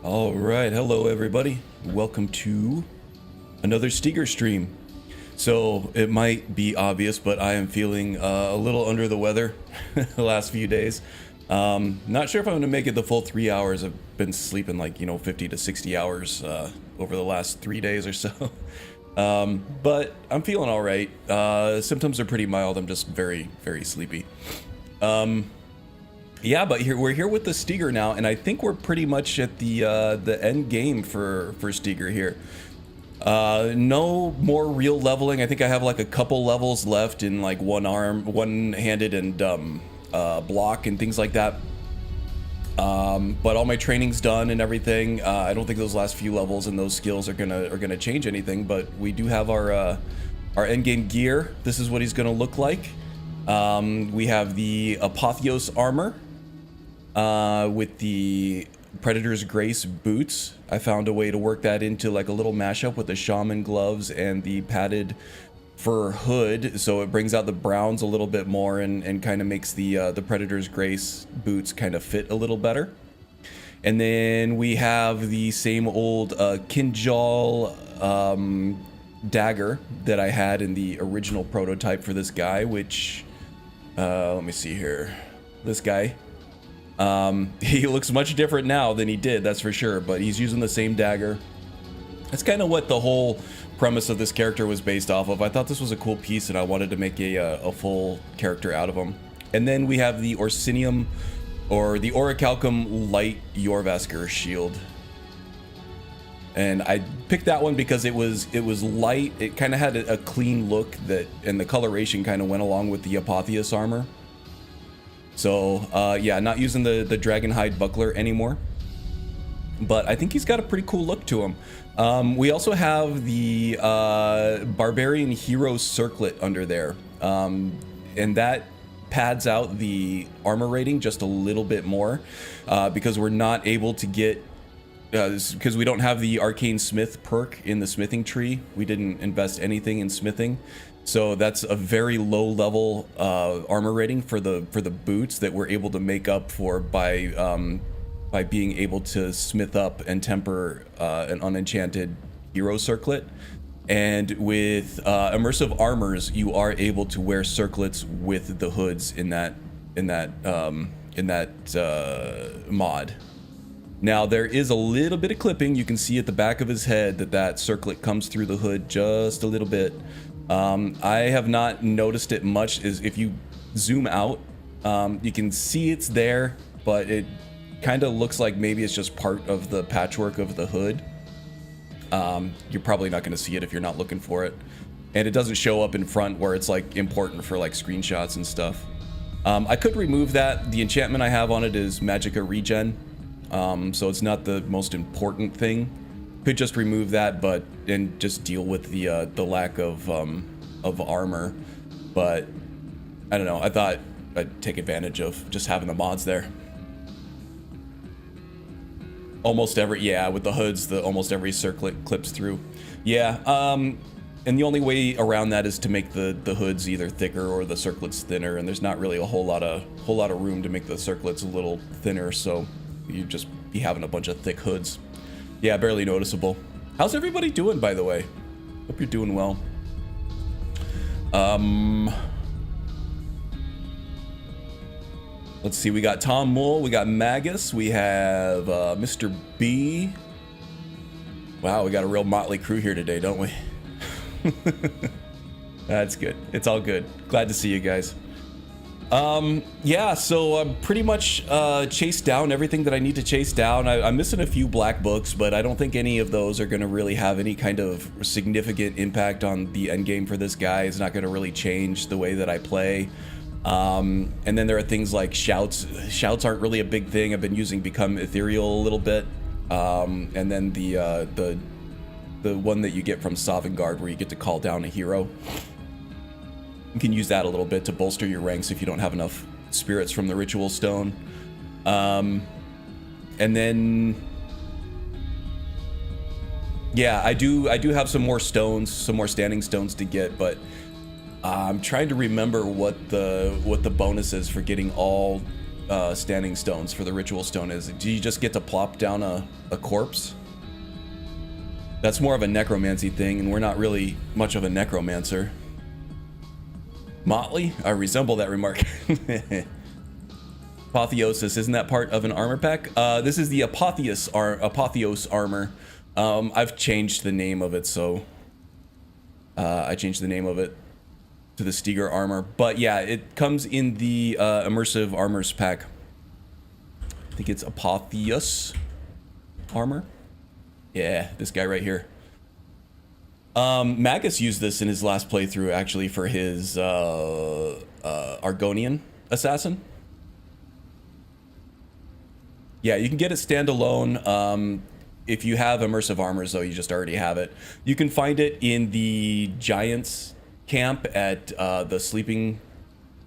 All right, hello everybody. Welcome to another Steger stream. So it might be obvious, but I am feeling a little under the weather the last few days. Not sure if I'm going to make it the full 3 hours. I've been sleeping like 50 to 60 hours over the last 3 days or so. But I'm feeling all right. Symptoms are pretty mild. I'm just very, very sleepy. Yeah, but we're here with the Steger now, and I think we're pretty much at the end game for Steger here. No more real leveling. I think I have like a couple levels left in like one-handed and block and things like that. But all my training's done and everything. I don't think those last few levels and those skills are gonna change anything. But we do have our end game gear. This is what he's gonna look like. We have the Apotheos armor. With the Predator's Grace boots. I found a way to work that into like a little mashup with the Shaman gloves and the padded fur hood, so it brings out the browns a little bit more and kind of makes the Predator's Grace boots kind of fit a little better. And then we have the same old Kinjal dagger that I had in the original prototype for this guy, which let me see here. This guy. He looks much different now than he did, that's for sure, but he's using the same dagger. That's kind of what the whole premise of this character was based off of. I thought this was a cool piece and I wanted to make a full character out of him. And then we have the Orsinium, or the Orichalcum Light Yorvasker shield. And I picked that one because it was light, it kind of had a clean look that, and the coloration kind of went along with the Apotheos armor. So, yeah, not using the Dragonhide buckler anymore. But I think he's got a pretty cool look to him. We also have the Barbarian Hero Circlet under there. And that pads out the armor rating just a little bit more. Because we're not able to get... because we don't have the Arcane Smith perk in the smithing tree. We didn't invest anything in smithing. So that's a very low level armor rating for the boots that we're able to make up for by being able to smith up and temper an unenchanted hero circlet. And with immersive armors, you are able to wear circlets with the hoods in that mod. Now there is a little bit of clipping. You can see at the back of his head that circlet comes through the hood just a little bit. I have not noticed it much. Is if you zoom out, you can see it's there, but it kind of looks like maybe it's just part of the patchwork of the hood. You're probably not going to see it if you're not looking for it. And it doesn't show up in front where it's like important for like screenshots and stuff. I could remove that. The enchantment I have on it is Magicka Regen. So it's not the most important thing. Could just remove that, and just deal with the lack of armor. But I don't know. I thought I'd take advantage of just having the mods there. Almost every, yeah, with the hoods, almost every circlet clips through. Yeah. And the only way around that is to make the hoods either thicker or the circlets thinner. And there's not really a whole lot of room to make the circlets a little thinner. So you just be having a bunch of thick hoods. Yeah, barely noticeable. How's everybody doing, by the way? Hope you're doing well. Let's see, we got Tom Mull, we got Magus, we have Mr. B. Wow, we got a real motley crew here today, don't we? That's good. It's all good. Glad to see you guys. Yeah, so I'm pretty much chased down everything that I need to chase down. I'm missing a few black books, but I don't think any of those are going to really have any kind of significant impact on the end game for this guy. It's not going to really change the way that I play. And then there are things like shouts. Shouts aren't really a big thing. I've been using Become Ethereal a little bit. And then the one that you get from Sovngarde where you get to call down a hero. You can use that a little bit to bolster your ranks if you don't have enough spirits from the ritual stone. And then, yeah, I do have some more stones, some more standing stones to get, but I'm trying to remember what the bonus is for getting all standing stones for the ritual stone is? Do you just get to plop down a corpse? That's more of a necromancy thing, and we're not really much of a necromancer. Motley? I resemble that remark. Apotheosis, isn't that part of an armor pack? This is the Apotheos armor. I've changed the name of it, so I changed the name of it to the Steger armor. But yeah, it comes in the immersive armors pack. I think it's Apotheos armor. Yeah, this guy right here. Magus used this in his last playthrough, actually, for his Argonian assassin. Yeah, you can get it standalone. If you have immersive armors, though, you just already have it. You can find it in the Giants camp at the Sleeping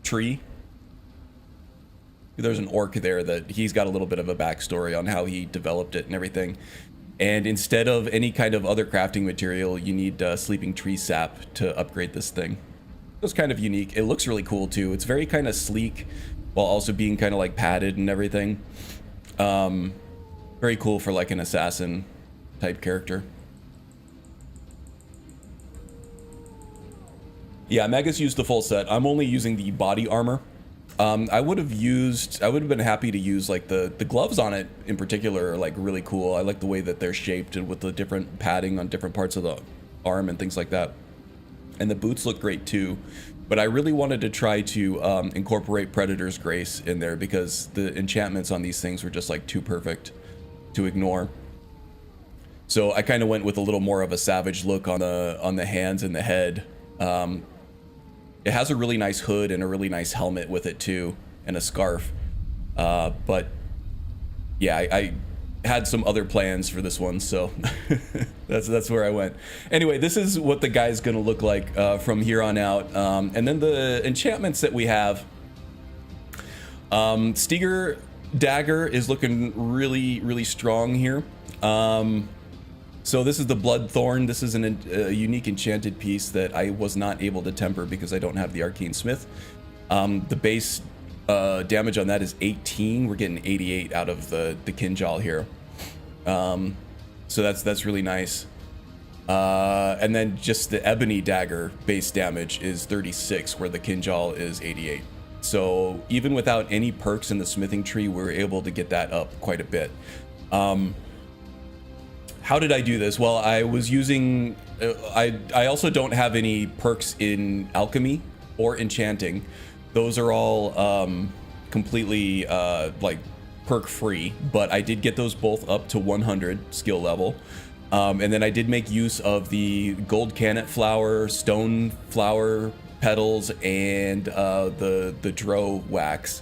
Tree. There's an orc there that he's got a little bit of a backstory on how he developed it and everything. And instead of any kind of other crafting material, you need Sleeping Tree sap to upgrade this thing. It's kind of unique. It looks really cool, too. It's very kind of sleek while also being kind of like padded and everything. Very cool for like an assassin type character. Yeah, Magus used the full set. I'm only using the body armor. I would have been happy to use like the gloves on it in particular are like really cool. I like the way that they're shaped and with the different padding on different parts of the arm and things like that. And the boots look great too. But I really wanted to try to incorporate Predator's Grace in there because the enchantments on these things were just like too perfect to ignore. So I kind of went with a little more of a savage look on the hands and the head. It has a really nice hood and a really nice helmet with it too, and a scarf. But yeah, I had some other plans for this one, so that's where I went. Anyway, this is what the guy's gonna look like from here on out. And then the enchantments that we have. Steger Dagger is looking really, really strong here. So this is the Bloodthorn. This is a unique enchanted piece that I was not able to temper because I don't have the Arcane Smith. The base damage on that is 18. We're getting 88 out of the Kinjal here. So that's really nice. And then just the Ebony Dagger base damage is 36, where the Kinjal is 88. So even without any perks in the smithing tree, we were able to get that up quite a bit. How did I do this? Well, I was using... I also don't have any perks in alchemy or enchanting. Those are all completely like perk free, but I did get those both up to 100 skill level. And then I did make use of the gold cannet flower, stone flower petals, and the dro wax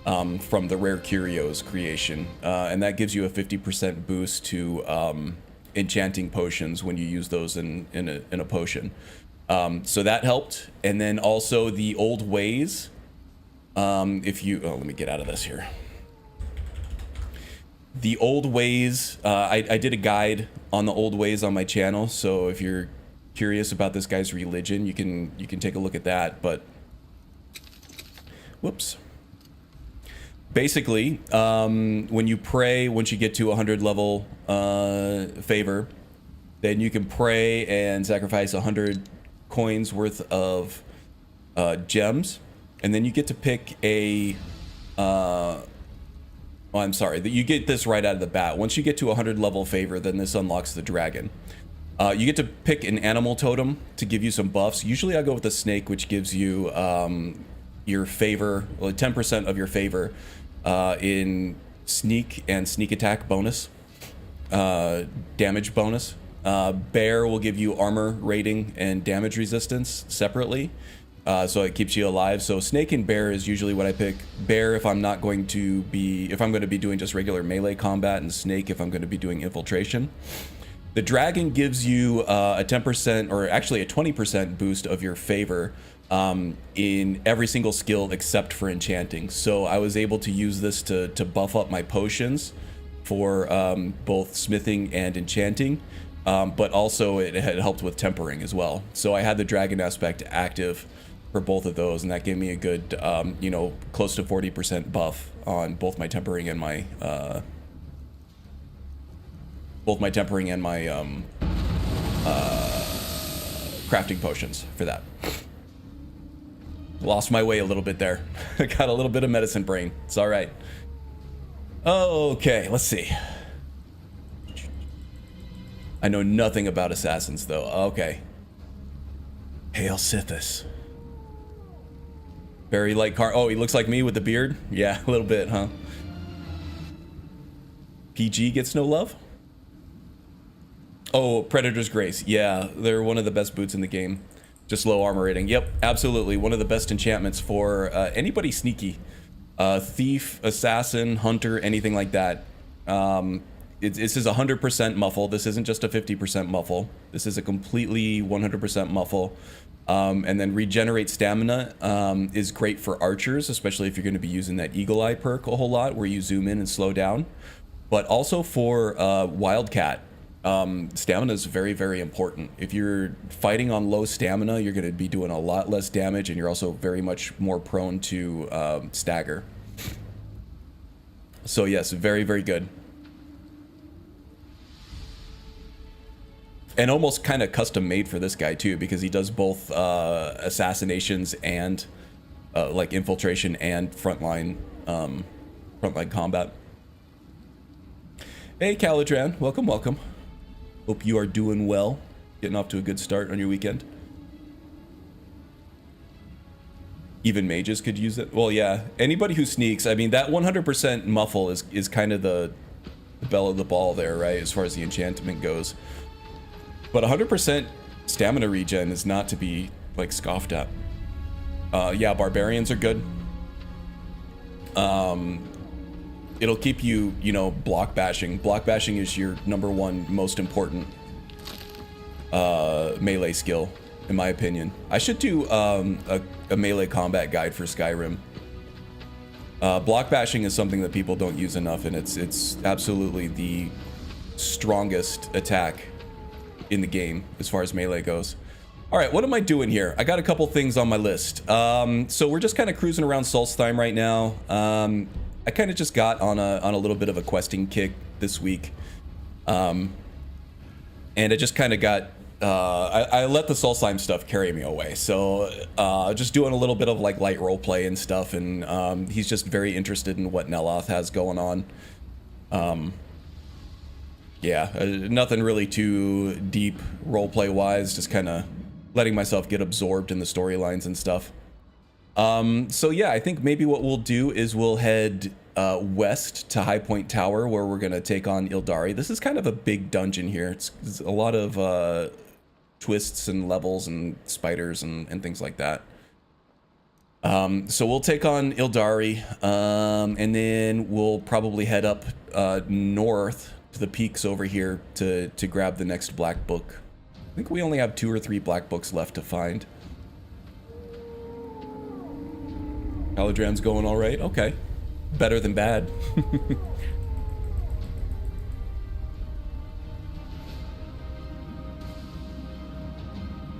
from the Rare Curios creation. And that gives you a 50% boost to enchanting potions when you use those in a potion. So that helped. And then also the old ways. If you... Oh, let me get out of this here. The old ways, I did a guide on the old ways on my channel, so if you're curious about this guy's religion, you can take a look at that. But whoops. Basically, when you pray, once you get to 100 level favor, then you can pray and sacrifice 100 coins worth of gems, and then you get to pick a oh, I'm sorry, that you get this right out of the bat. Once you get to 100 level favor, then this unlocks the dragon. You get to pick an animal totem to give you some buffs. Usually I go with the snake, which gives you your favor, well, 10% of your favor in sneak and sneak attack bonus, damage bonus. Bear will give you armor rating and damage resistance separately. So it keeps you alive. So snake and bear is usually what I pick. Bear if I'm going to be doing just regular melee combat, and snake if I'm going to be doing infiltration. The dragon gives you a 10% or actually a 20% boost of your favor in every single skill except for enchanting. So I was able to use this to buff up my potions for both smithing and enchanting. But also it had helped with tempering as well. So I had the dragon aspect active for both of those, and that gave me a good, close to 40% buff on both my tempering and my crafting potions for that. Lost my way a little bit there. Got a little bit of medicine brain. It's all right. Okay, let's see. I know nothing about assassins though. Okay. Hail Sithis. Very light car. Oh, he looks like me with the beard? Yeah, a little bit, huh? PG gets no love? Oh, Predator's Grace. Yeah, they're one of the best boots in the game. Just low armor rating. Yep, absolutely. One of the best enchantments for anybody sneaky. Thief, assassin, hunter, anything like that. This is 100% muffle. This isn't just a 50% muffle. This is a completely 100% muffle. And then regenerate stamina is great for archers, especially if you're going to be using that eagle eye perk a whole lot where you zoom in and slow down. But also for wildcat, stamina is very, very important. If you're fighting on low stamina, you're going to be doing a lot less damage, and you're also very much more prone to stagger. So yes, very, very good. And almost kind of custom made for this guy too, because he does both assassinations and like infiltration and frontline combat. Hey Calidran, welcome, welcome. Hope you are doing well. Getting off to a good start on your weekend. Even mages could use it. Well, yeah, anybody who sneaks. I mean, that 100% muffle is kind of the belle of the ball there, right? As far as the enchantment goes. But 100% stamina regen is not to be, like, scoffed at. Yeah, barbarians are good. It'll keep you, you know, block bashing. Block bashing is your #1 most important melee skill, in my opinion. I should do a melee combat guide for Skyrim. Block bashing is something that people don't use enough, and it's absolutely the strongest attack in the game as far as melee goes. All right, what am I doing here? I got a couple things on my list. So we're just kind of cruising around Solstheim right now. I kind of just got on a little bit of a questing kick this week, and I just kind of got I let the Solstheim stuff carry me away. So just doing a little bit of like light role play and stuff, and he's just very interested in what Neloth has going on. Yeah, nothing really too deep roleplay wise, just kind of letting myself get absorbed in the storylines and stuff. So yeah, I think maybe what we'll do is we'll head west to High Point Tower, where we're going to take on Ildari. This is kind of a big dungeon here. It's a lot of twists and levels and spiders and things like that. So we'll take on Ildari, and then we'll probably head up north to the peaks over here to grab the next black book. I think we only have 2 or 3 black books left to find. Calidran's going all right. Okay, better than bad.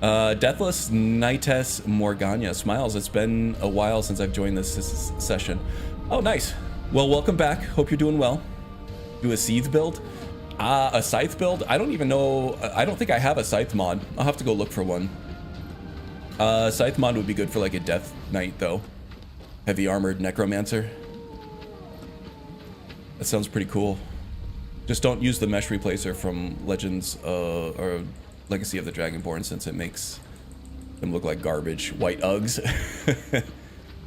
Deathless Nightes Morgana smiles. It's been a while since I've joined this session. Oh, nice. Well, welcome back. Hope you're doing well. Do a Seethe build? A Scythe build? I don't even know. I don't think I have a Scythe mod. I'll have to go look for one. Scythe mod would be good for like a Death Knight though. Heavy armored necromancer. That sounds pretty cool. Just don't use the mesh replacer from Legends or Legacy of the Dragonborn, since it makes them look like garbage. White Uggs.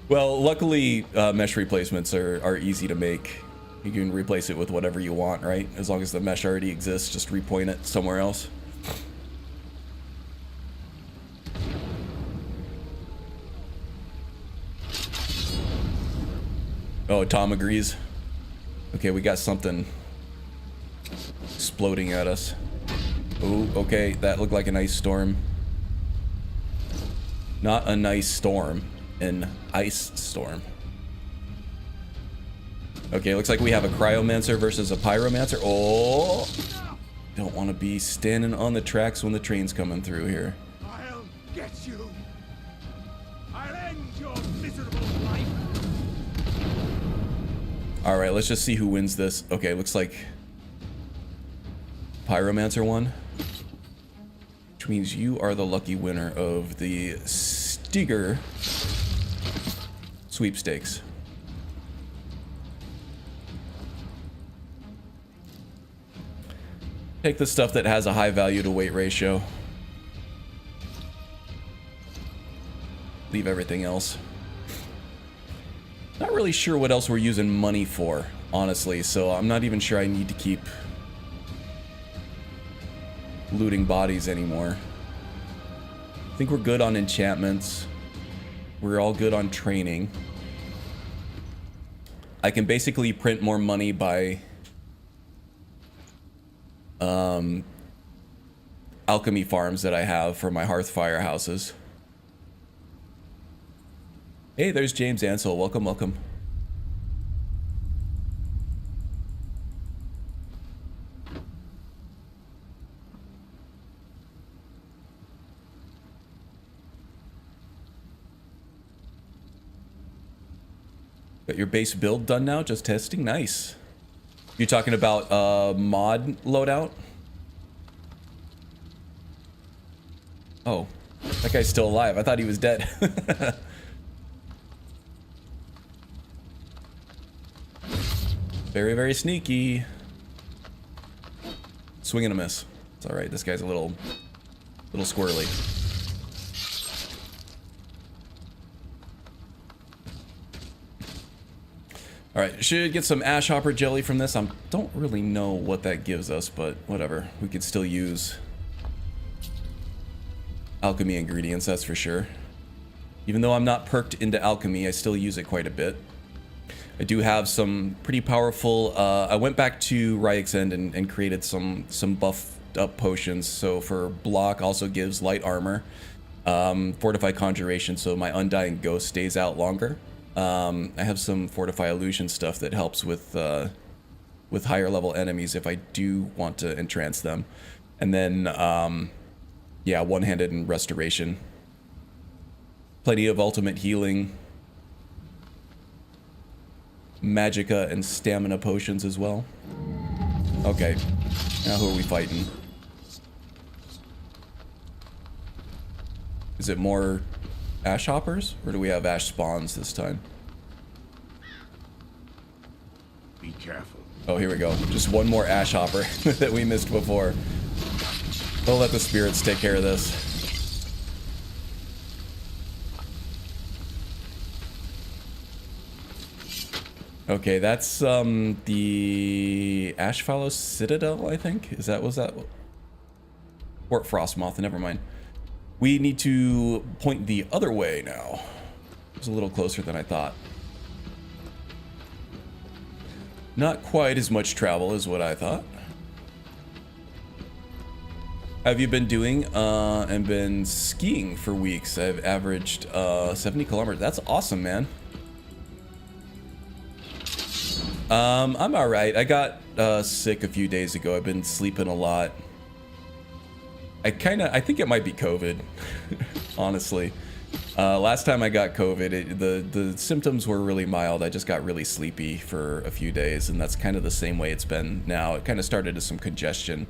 Well, luckily mesh replacements are easy to make. You can replace it with whatever you want, right? As long as the mesh already exists, just repoint it somewhere else. Oh, Tom agrees. Okay, we got something exploding at us. Ooh, okay, that looked like an ice storm. Not a nice storm, an ice storm. Okay, looks like we have a cryomancer versus a pyromancer. Oh, don't want to be standing on the tracks when the train's coming through here. I'll get you. I'll end your miserable life. All right, let's just see who wins this. Okay, looks like Pyromancer won, which means you are the lucky winner of the Stiger sweepstakes. Take the stuff that has a high value to weight ratio. Leave everything else. Not really sure what else we're using money for, honestly, so I'm not even sure I need to keep looting bodies anymore. I think we're good on enchantments. We're all good on training. I can basically print more money by alchemy farms that I have for my Hearthfire houses. Hey, there's James Ansel. Welcome, welcome. Got your base build done now? Just testing? Nice. You're talking about mod loadout? Oh, that guy's still alive. I thought he was dead. Very, very sneaky. Swing and a miss. It's all right. This guy's a little squirrely. All right, should get some ash hopper jelly from this. I don't really know what that gives us, but whatever. We could still use alchemy ingredients, that's for sure. Even though I'm not perked into alchemy, I still use it quite a bit. I do have some pretty powerful, I went back to Ryek's End and created some buffed up potions. So for block, also gives light armor, fortify conjuration, so my undying ghost stays out longer. I have some fortify illusion stuff that helps with higher level enemies if I do want to entrance them. And then, yeah, one-handed and restoration. Plenty of ultimate healing. Magicka and stamina potions as well. Okay, now who are we fighting? Is it more ash hoppers, or do we have ash spawns this time? Be careful. Oh, here we go. Just one more ash hopper that we missed before. We'll let the spirits take care of this. Okay, that's the Ashfallow Citadel, I think. Was that Fort Frostmoth? Never mind. We need to point the other way now. It was a little closer than I thought. Not quite as much travel as what I thought. Have you been doing and been skiing for weeks? I've averaged 70 kilometers. That's awesome, man. I'm all right. I got sick a few days ago. I've been sleeping a lot. I think it might be COVID, honestly. Last time I got COVID, the symptoms were really mild. I just got really sleepy for a few days, and that's kind of the same way it's been now. It kind of started as some congestion,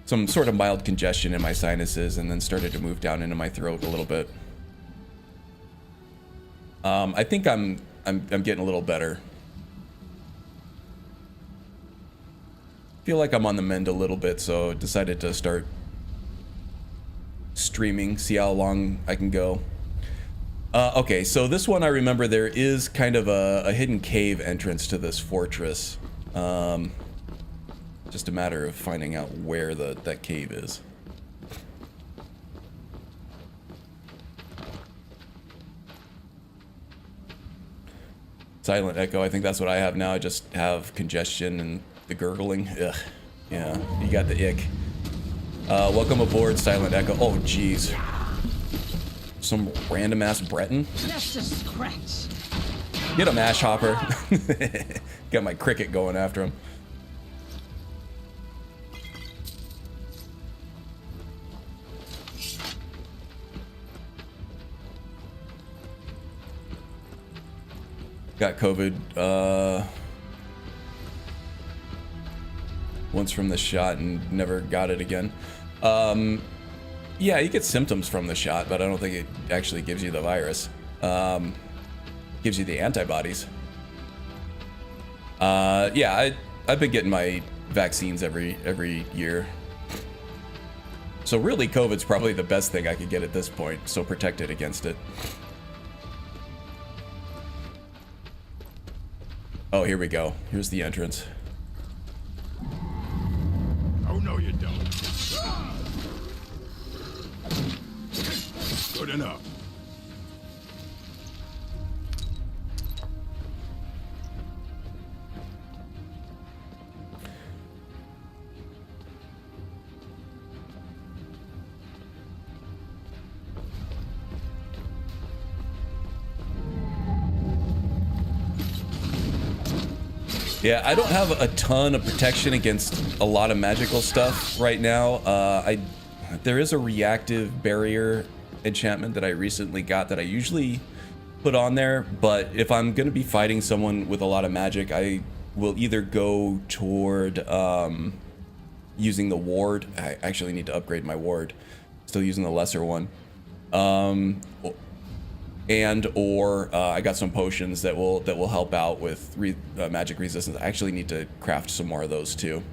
some sort of mild congestion in my sinuses, and then started to move down into my throat a little bit. I think I'm getting a little better. Feel like I'm on the mend a little bit, so decided to start streaming, see how long I can go. Okay, so this one I remember there is kind of a hidden cave entrance to this fortress. Just a matter of finding out where that cave is. Silent Echo, I think that's what I have now. I just have congestion and the gurgling. Ugh. Yeah, you got the ick. Welcome aboard, Silent Echo. Oh, jeez. Some random ass Breton. Just a scratch. Get him, Ash Hopper. Got my cricket going after him. got COVID once from the shot and never got it again. Yeah, you get symptoms from the shot, but I don't think it actually gives you the virus. Gives you the antibodies. Yeah, I've been getting my vaccines every year. So really, COVID's probably the best thing I could get at this point, so protected against it. Oh, here we go. Here's the entrance. Oh, no, you don't. Good enough. Yeah, I don't have a ton of protection against a lot of magical stuff right now. There is a reactive barrier enchantment that I recently got that I usually put on there, but if I'm going to be fighting someone with a lot of magic, I will either go toward using the ward. I actually need to upgrade my ward. Still using the lesser one. Or I got some potions that will help out with magic resistance. I actually need to craft some more of those too.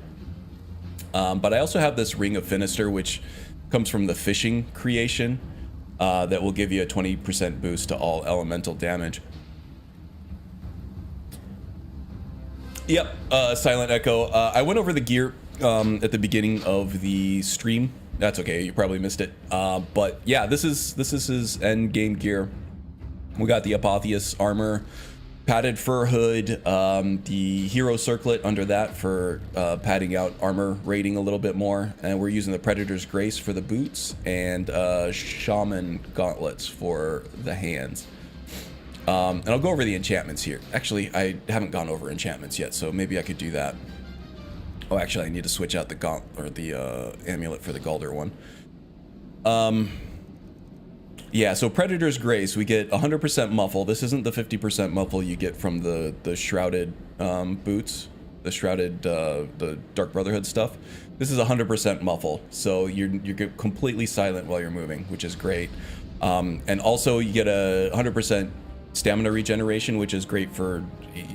But I also have this Ring of Finister, which comes from the fishing creation, that will give you a 20% boost to all elemental damage. Yep, Silent Echo. I went over the gear at the beginning of the stream. That's okay, you probably missed it. But yeah, this is his end game gear. We got the Apotheus armor, padded fur hood, the hero circlet under that for padding out armor rating a little bit more, and we're using the Predator's Grace for the boots, and Shaman gauntlets for the hands. And I'll go over the enchantments here. Actually, I haven't gone over enchantments yet, so maybe I could do that. Oh, actually, I need to switch out the the amulet for the Galder one. Yeah, so Predator's Grace, we get 100% muffle. This isn't the 50% muffle you get from the shrouded boots, the shrouded the Dark Brotherhood stuff. This is 100% muffle, so you're completely silent while you're moving, which is great. And also you get a 100% stamina regeneration, which is great for,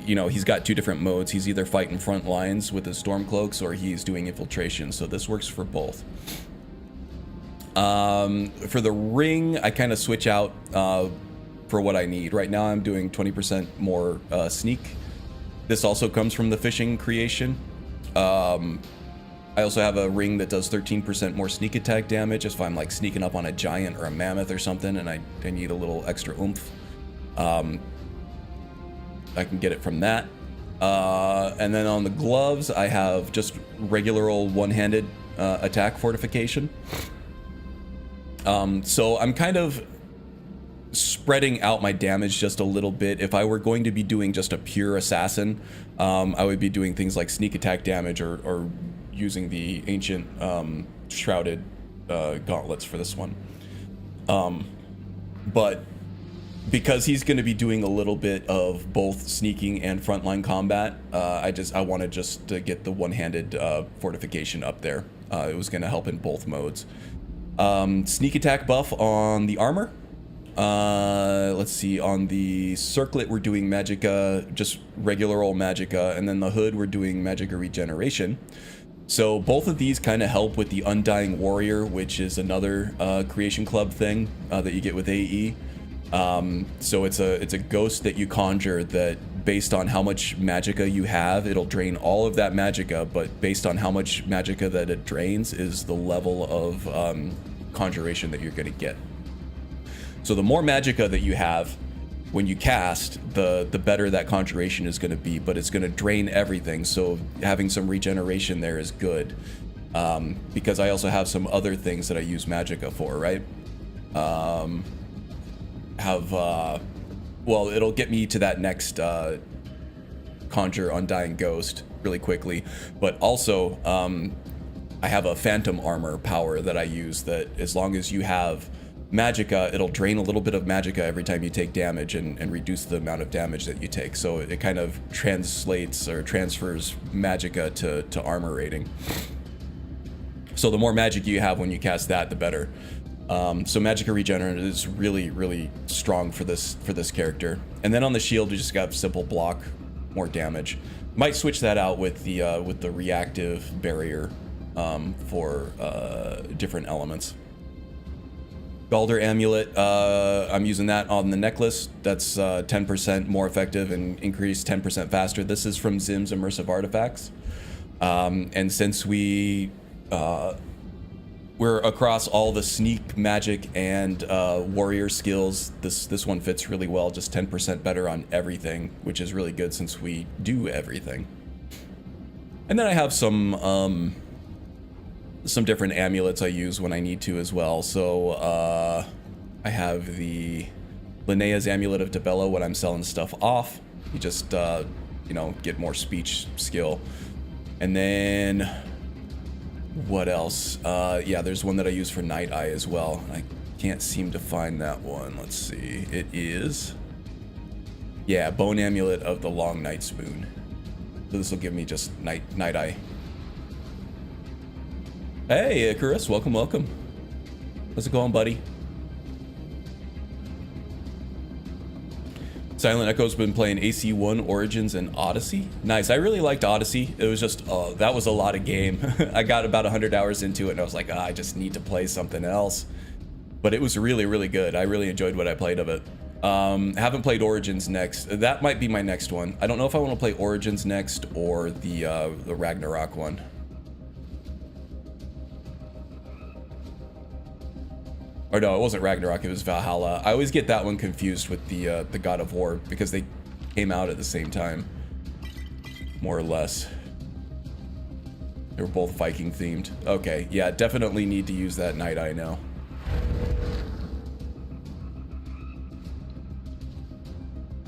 you know, he's got two different modes. He's either fighting front lines with his storm cloaks or he's doing infiltration, so this works for both. For the ring, I kind of switch out for what I need. Right now I'm doing 20% more sneak. This also comes from the fishing creation. I also have a ring that does 13% more sneak attack damage if I'm like sneaking up on a giant or a mammoth or something and I need a little extra oomph. I can get it from that. And then on the gloves, I have just regular old one-handed attack fortification. So I'm kind of spreading out my damage just a little bit. If I were going to be doing just a pure assassin, I would be doing things like sneak attack damage or using the ancient shrouded gauntlets for this one. But because he's going to be doing a little bit of both sneaking and frontline combat, I wanted just to get the one-handed fortification up there. It was going to help in both modes. Sneak attack buff on the armor. Let's see, on the circlet we're doing magicka, just regular old magicka, and then the hood we're doing magicka regeneration. So both of these kind of help with the Undying Warrior, which is another Creation Club thing that you get with AE. So it's a ghost that you conjure that, based on how much magicka you have, it'll drain all of that magicka, but based on how much magicka that it drains is the level of conjuration that you're going to get. So the more magicka that you have when you cast, the better that conjuration is going to be, but it's going to drain everything, so having some regeneration there is good. Because I also have some other things that I use magicka for, right? Well, it'll get me to that next conjure Undying Ghost really quickly, but also I have a phantom armor power that I use that as long as you have magicka, it'll drain a little bit of magicka every time you take damage and reduce the amount of damage that you take. So it kind of translates or transfers magicka to armor rating. So the more magic you have when you cast that, the better. So magicka regenerate is really, really strong for this character. And then on the shield, we just got simple block, more damage. Might switch that out with the reactive barrier for different elements. Galder amulet, I'm using that on the necklace. That's 10% more effective and increased 10% faster. This is from Zim's Immersive Artifacts. And since we're across all the sneak, magic, and warrior skills, this one fits really well. Just 10% better on everything, which is really good since we do everything. And then I have some different amulets I use when I need to as well. So I have the Linnea's Amulet of Debella when I'm selling stuff off. You just get more speech skill. And then what else? Yeah, there's one that I use for Night Eye as well. I can't seem to find that one. Let's see. It is, yeah, Bone Amulet of the Long Night Spoon. So this will give me just Night Eye. Hey, Icarus, welcome. How's it going, buddy? Silent Echo's been playing AC1, Origins, and Odyssey. Nice, I really liked Odyssey. It was just, that was a lot of game. I got about 100 hours into it, and I was like, I just need to play something else. But it was really, really good. I really enjoyed what I played of it. Haven't played Origins next. That might be my next one. I don't know if I want to play Origins next or the Ragnarok one. Or no, it wasn't Ragnarok, it was Valhalla. I always get that one confused with the God of War because they came out at the same time, more or less. They were both Viking themed. Okay, yeah, definitely need to use that Night Eye now.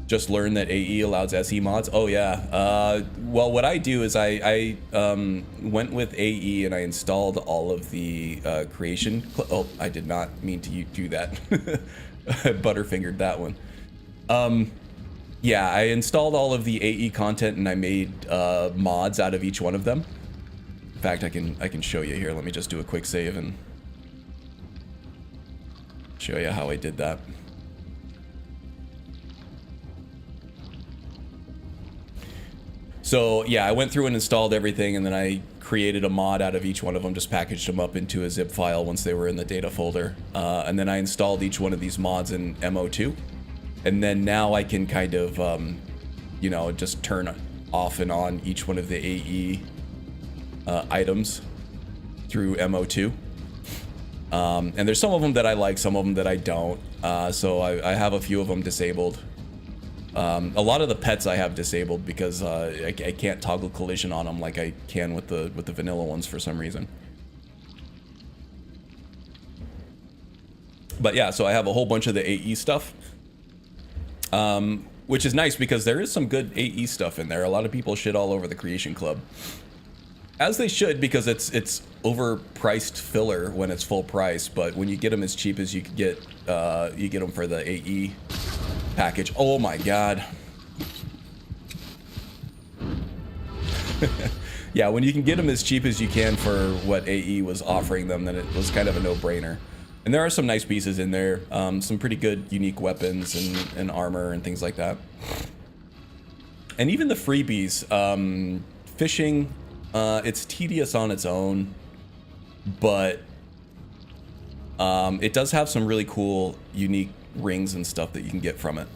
Just learned that AE allows SE mods. Oh yeah. Well, what I do is I went with AE and I installed all of the creation. Oh, I did not mean to do that. Butterfingered that one. Yeah, I installed all of the AE content and I made mods out of each one of them. In fact, I can show you here. Let me just do a quick save and show you how I did that. So yeah, I went through and installed everything, and then I created a mod out of each one of them, just packaged them up into a zip file once they were in the data folder. And then I installed each one of these mods in MO2. And then now I can kind of, just turn off and on each one of the AE items through MO2. And there's some of them that I like, some of them that I don't. So I have a few of them disabled. A lot of the pets I have disabled because I can't toggle collision on them like I can with the vanilla ones for some reason. But yeah, so I have a whole bunch of the AE stuff, which is nice because there is some good AE stuff in there. A lot of people shit all over the Creation Club, as they should, because it's overpriced filler when it's full price. But when you get them as cheap as you can get, you get them for the AE package. Oh my god. Yeah, when you can get them as cheap as you can for what AE was offering them, then it was kind of a no-brainer. And there are some nice pieces in there, some pretty good unique weapons and armor and things like that. And even the freebies, fishing, it's tedious on its own, but it does have some really cool unique rings and stuff that you can get from it.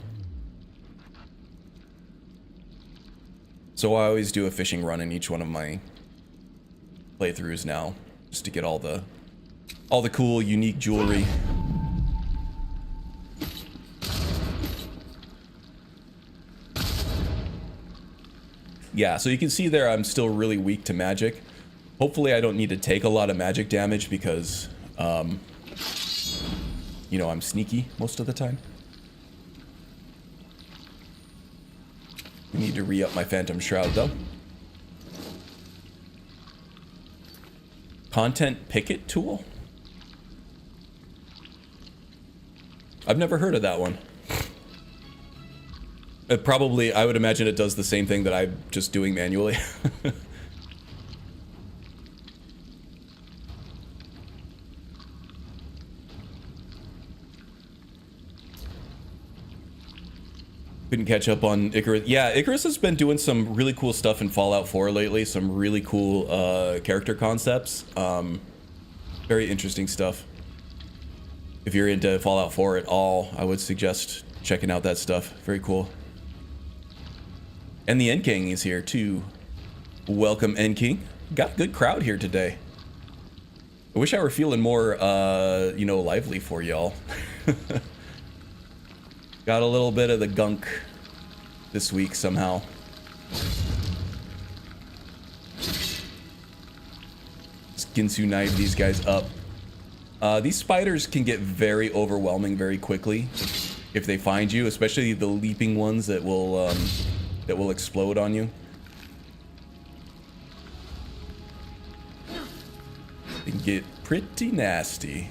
So I always do a fishing run in each one of my playthroughs now, just to get all the cool unique jewelry. Yeah, so you can see there I'm still really weak to magic. Hopefully I don't need to take a lot of magic damage because I'm sneaky most of the time. I need to re-up my Phantom Shroud though. Content Picket Tool? I've never heard of that one. It probably, I would imagine it does the same thing that I'm just doing manually. Couldn't catch up on Icarus. Yeah, Icarus has been doing some really cool stuff in Fallout 4 lately. Some really cool character concepts. Very interesting stuff. If you're into Fallout 4 at all, I would suggest checking out that stuff. Very cool. And the Endking is here too. Welcome, Endking. Got a good crowd here today. I wish I were feeling more, you know, lively for y'all. Got a little bit of the gunk this week somehow. Ginsu knife these guys up. These spiders can get very overwhelming very quickly if they find you, especially the leaping ones that will explode on you. They can get pretty nasty.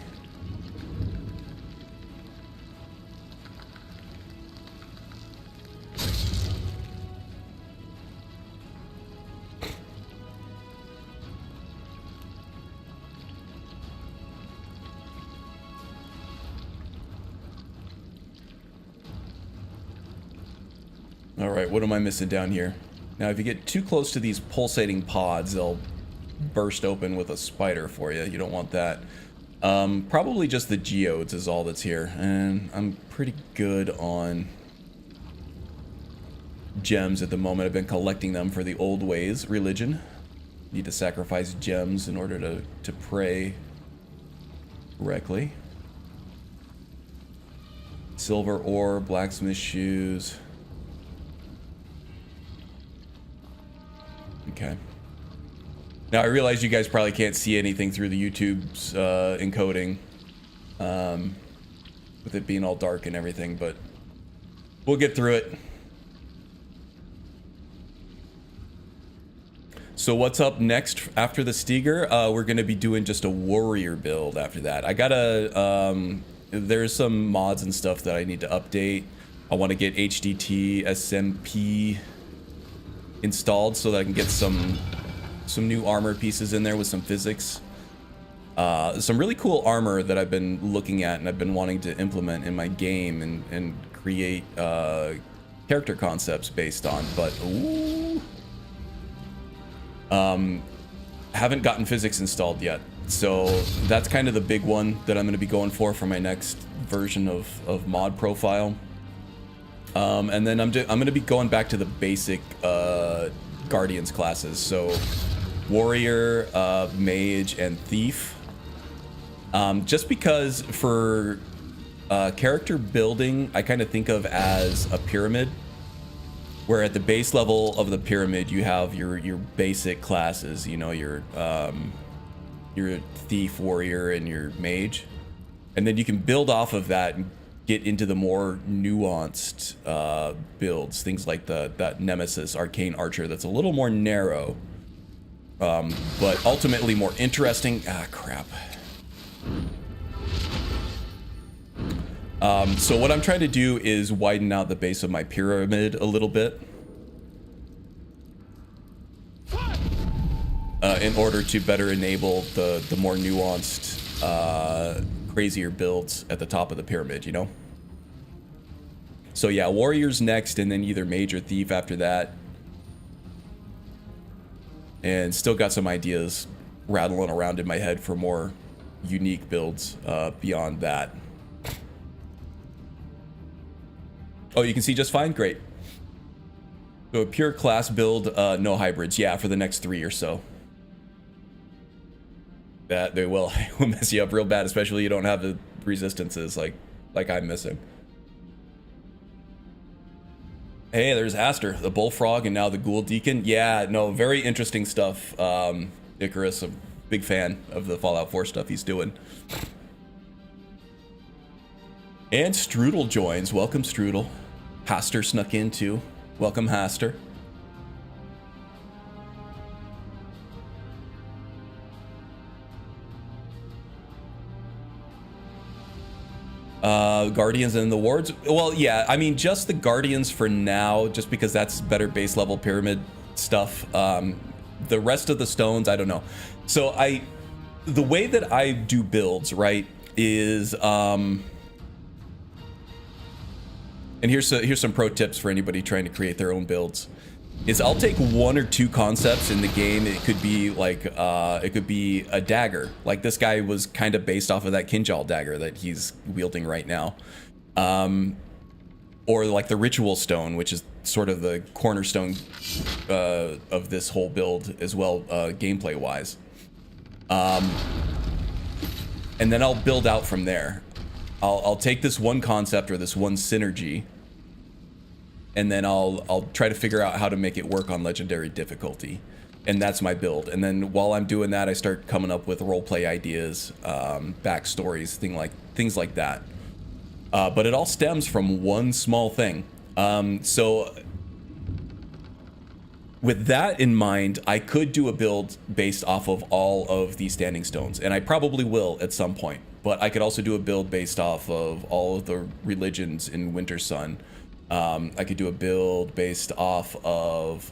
All right, what am I missing down here? Now, if you get too close to these pulsating pods, they'll burst open with a spider for you. You don't want that. Probably just the geodes is all that's here. And I'm pretty good on gems at the moment. I've been collecting them for the old ways religion. Need to sacrifice gems in order to pray correctly. Silver ore, blacksmith shoes. Okay. Now I realize you guys probably can't see anything through the YouTube's encoding, with it being all dark and everything, but we'll get through it. So what's up next after the Steger? We're going to be doing just a warrior build after that. I gotta, there's some mods and stuff that I need to update. I want to get HDT SMP installed so that I can get some new armor pieces in there with some physics. Some really cool armor that I've been looking at and I've been wanting to implement in my game and create character concepts based on, but ooh, haven't gotten physics installed yet. So that's kind of the big one that I'm going to be going for my next version of mod profile. And then I'm going to be going back to the basic Guardians classes. So Warrior, Mage, and Thief. Just because for character building, I kind of think of as a pyramid, where at the base level of the pyramid you have your basic classes. You know, your Thief, Warrior, and your Mage, and then you can build off of that and get into the more nuanced builds, things like that Nemesis Arcane Archer that's a little more narrow, but ultimately more interesting. Ah, crap. So what I'm trying to do is widen out the base of my pyramid a little bit in order to better enable the more nuanced crazier builds at the top of the pyramid, you know? So yeah, Warriors next, and then either Mage or Thief after that. And still got some ideas rattling around in my head for more unique builds beyond that. Oh, you can see just fine? Great. So a pure class build, no hybrids. Yeah, for the next 3 or so. That they will mess you up real bad, especially you don't have the resistances like I'm missing. Hey, there's Aster, the bullfrog, and now the ghoul deacon. Yeah, no, very interesting stuff. Icarus, a big fan of the Fallout 4 stuff he's doing. And Strudel joins. Welcome, Strudel. Haster snuck in too. Welcome, Haster. Guardians and the wards. Well, yeah, I mean, just the Guardians for now, just because that's better base level pyramid stuff. The rest of the stones, I don't know. So the way that I do builds, right, is, and here's some pro tips for anybody trying to create their own builds, is I'll take one or two concepts in the game. It could be like, it could be a dagger. Like this guy was kind of based off of that Kinjal dagger that he's wielding right now. Or like the ritual stone, which is sort of the cornerstone of this whole build as well, gameplay wise. And then I'll build out from there. I'll take this one concept or this one synergy, and then I'll try to figure out how to make it work on legendary difficulty. And that's my build. And then while I'm doing that, I start coming up with roleplay ideas, backstories, things like that. But it all stems from one small thing. So with that in mind, I could do a build based off of all of these standing stones, and I probably will at some point. But I could also do a build based off of all of the religions in Winter Sun. I could do a build based off of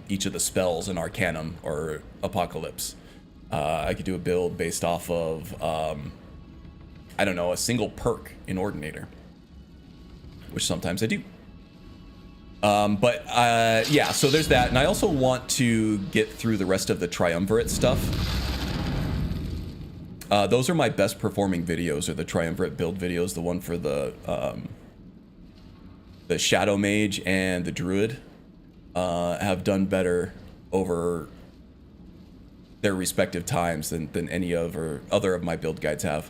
each of the spells in Arcanum or Apocalypse. I could do a build based off of, I don't know, a single perk in Ordinator, which sometimes I do. Yeah, so there's that. And I also want to get through the rest of the Triumvirate stuff. Those are my best performing videos, are the Triumvirate build videos. The one for the Shadow Mage and the Druid have done better over their respective times than any other of my build guides have.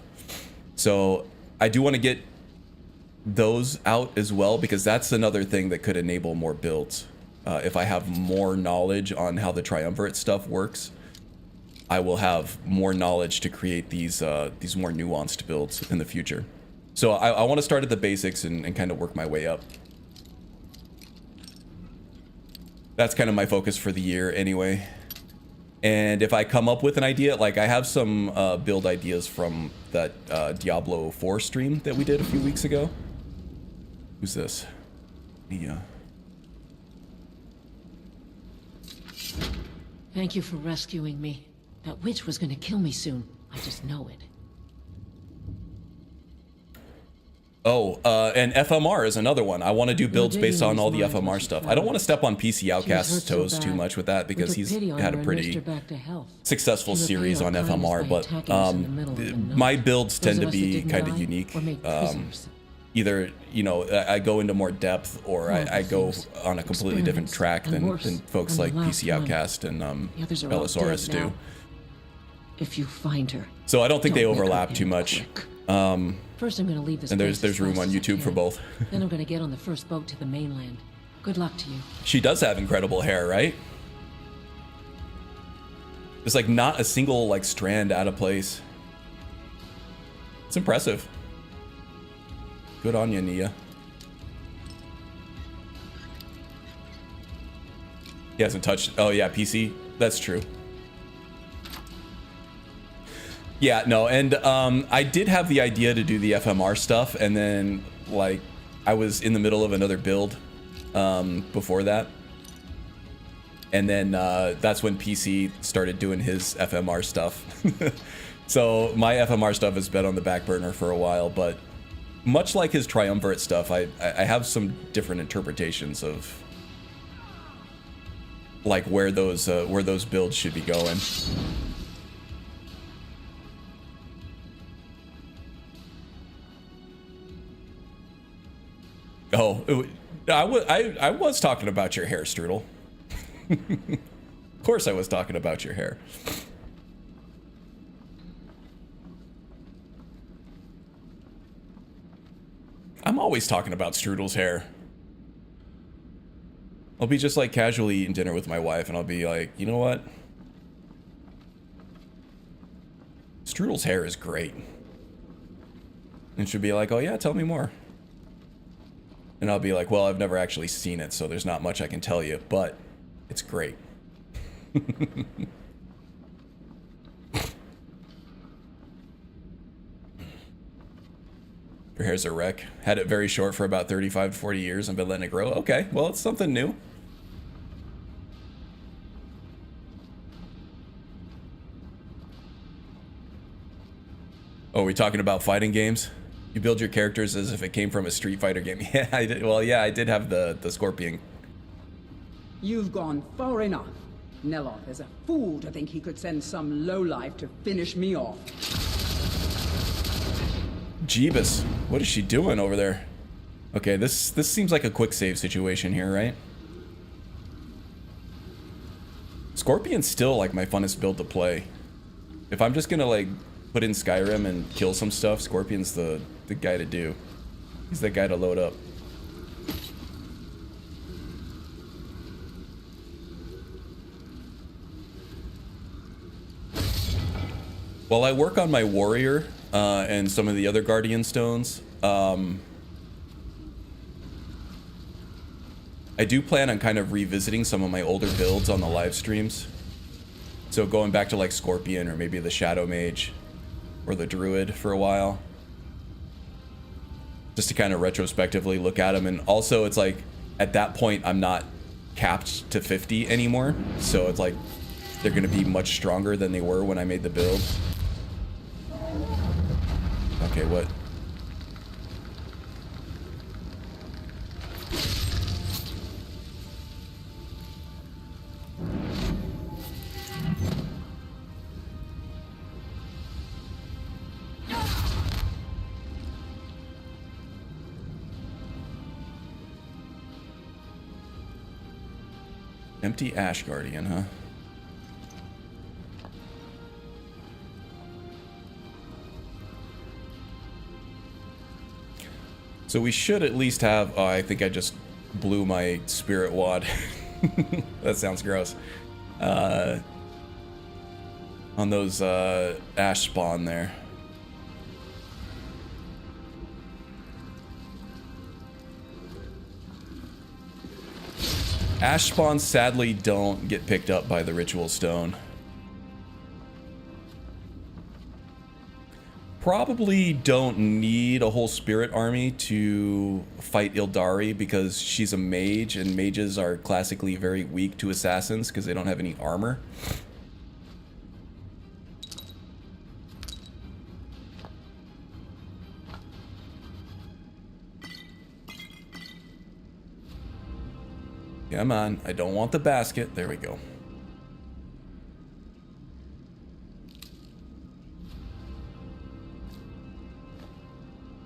So I do want to get those out as well, because that's another thing that could enable more builds. If I have more knowledge on how the Triumvirate stuff works, I will have more knowledge to create these more nuanced builds in the future. So I want to start at the basics and kind of work my way up. That's kind of my focus for the year anyway. And if I come up with an idea, like I have some build ideas from that Diablo 4 stream that we did a few weeks ago. Who's this? Mia. Thank you for rescuing me. That witch was gonna kill me soon. I just know it. Oh, and FMR is another one. I want to do builds based on all the FMR stuff. I don't want to step on PC Outcast's toes too much with that, because he's had a pretty successful series on FMR, but my builds tend to be kind of unique. Either, you know, I go into more depth, or I go on a completely different track than folks like PC Outcast and Bellasaurus do. If you find her, so I don't think they overlap too much. First, I'm gonna leave this. And there's room on YouTube for both. Then I'm gonna get on the first boat to the mainland. Good luck to you. She does have incredible hair, right? There's like not a single like strand out of place. It's impressive. Good on you, Nia. He hasn't touched. Oh yeah, PC. That's true. Yeah, no, and I did have the idea to do the FMR stuff, and then like I was in the middle of another build before that, and then that's when PC started doing his FMR stuff. So my FMR stuff has been on the back burner for a while, but much like his Triumvirate stuff, I have some different interpretations of like where those builds should be going. Oh, I was talking about your hair, Strudel. Of course I was talking about your hair. I'm always talking about Strudel's hair. I'll be just like casually eating dinner with my wife, and I'll be like, you know what? Strudel's hair is great. And she'll be like, oh yeah, tell me more. And I'll be like, well, I've never actually seen it, so there's not much I can tell you, but it's great. Your hair's a wreck. Had it very short for about 35 to 40 years and been letting it grow. Okay, well, it's something new. Oh, are we talking about fighting games? You build your characters as if it came from a Street Fighter game. Yeah, I did. Well, yeah, I did have the Scorpion. You've gone far enough. Neloth is a fool to think he could send some lowlife to finish me off. Jeebus, what is she doing over there? Okay, this seems like a quick save situation here, right? Scorpion's still like my funnest build to play. If I'm just gonna like put in Skyrim and kill some stuff, Scorpion's the guy to do. He's the guy to load up. While I work on my warrior and some of the other guardian stones, I do plan on kind of revisiting some of my older builds on the live streams. So going back to like Scorpion or maybe the Shadow Mage or the Druid for a while. Just to kind of retrospectively look at them. And also it's like at that point I'm not capped to 50 anymore. So it's like they're going to be much stronger than they were when I made the build. Okay, what? Empty Ash Guardian, huh? So we should at least have... Oh, I think I just blew my spirit wad. That sounds gross. On those ash spawn there. Ash spawns sadly don't get picked up by the ritual stone. Probably don't need a whole spirit army to fight Ildari because she's a mage and mages are classically very weak to assassins because they don't have any armor. Come on, I don't want the basket. There we go.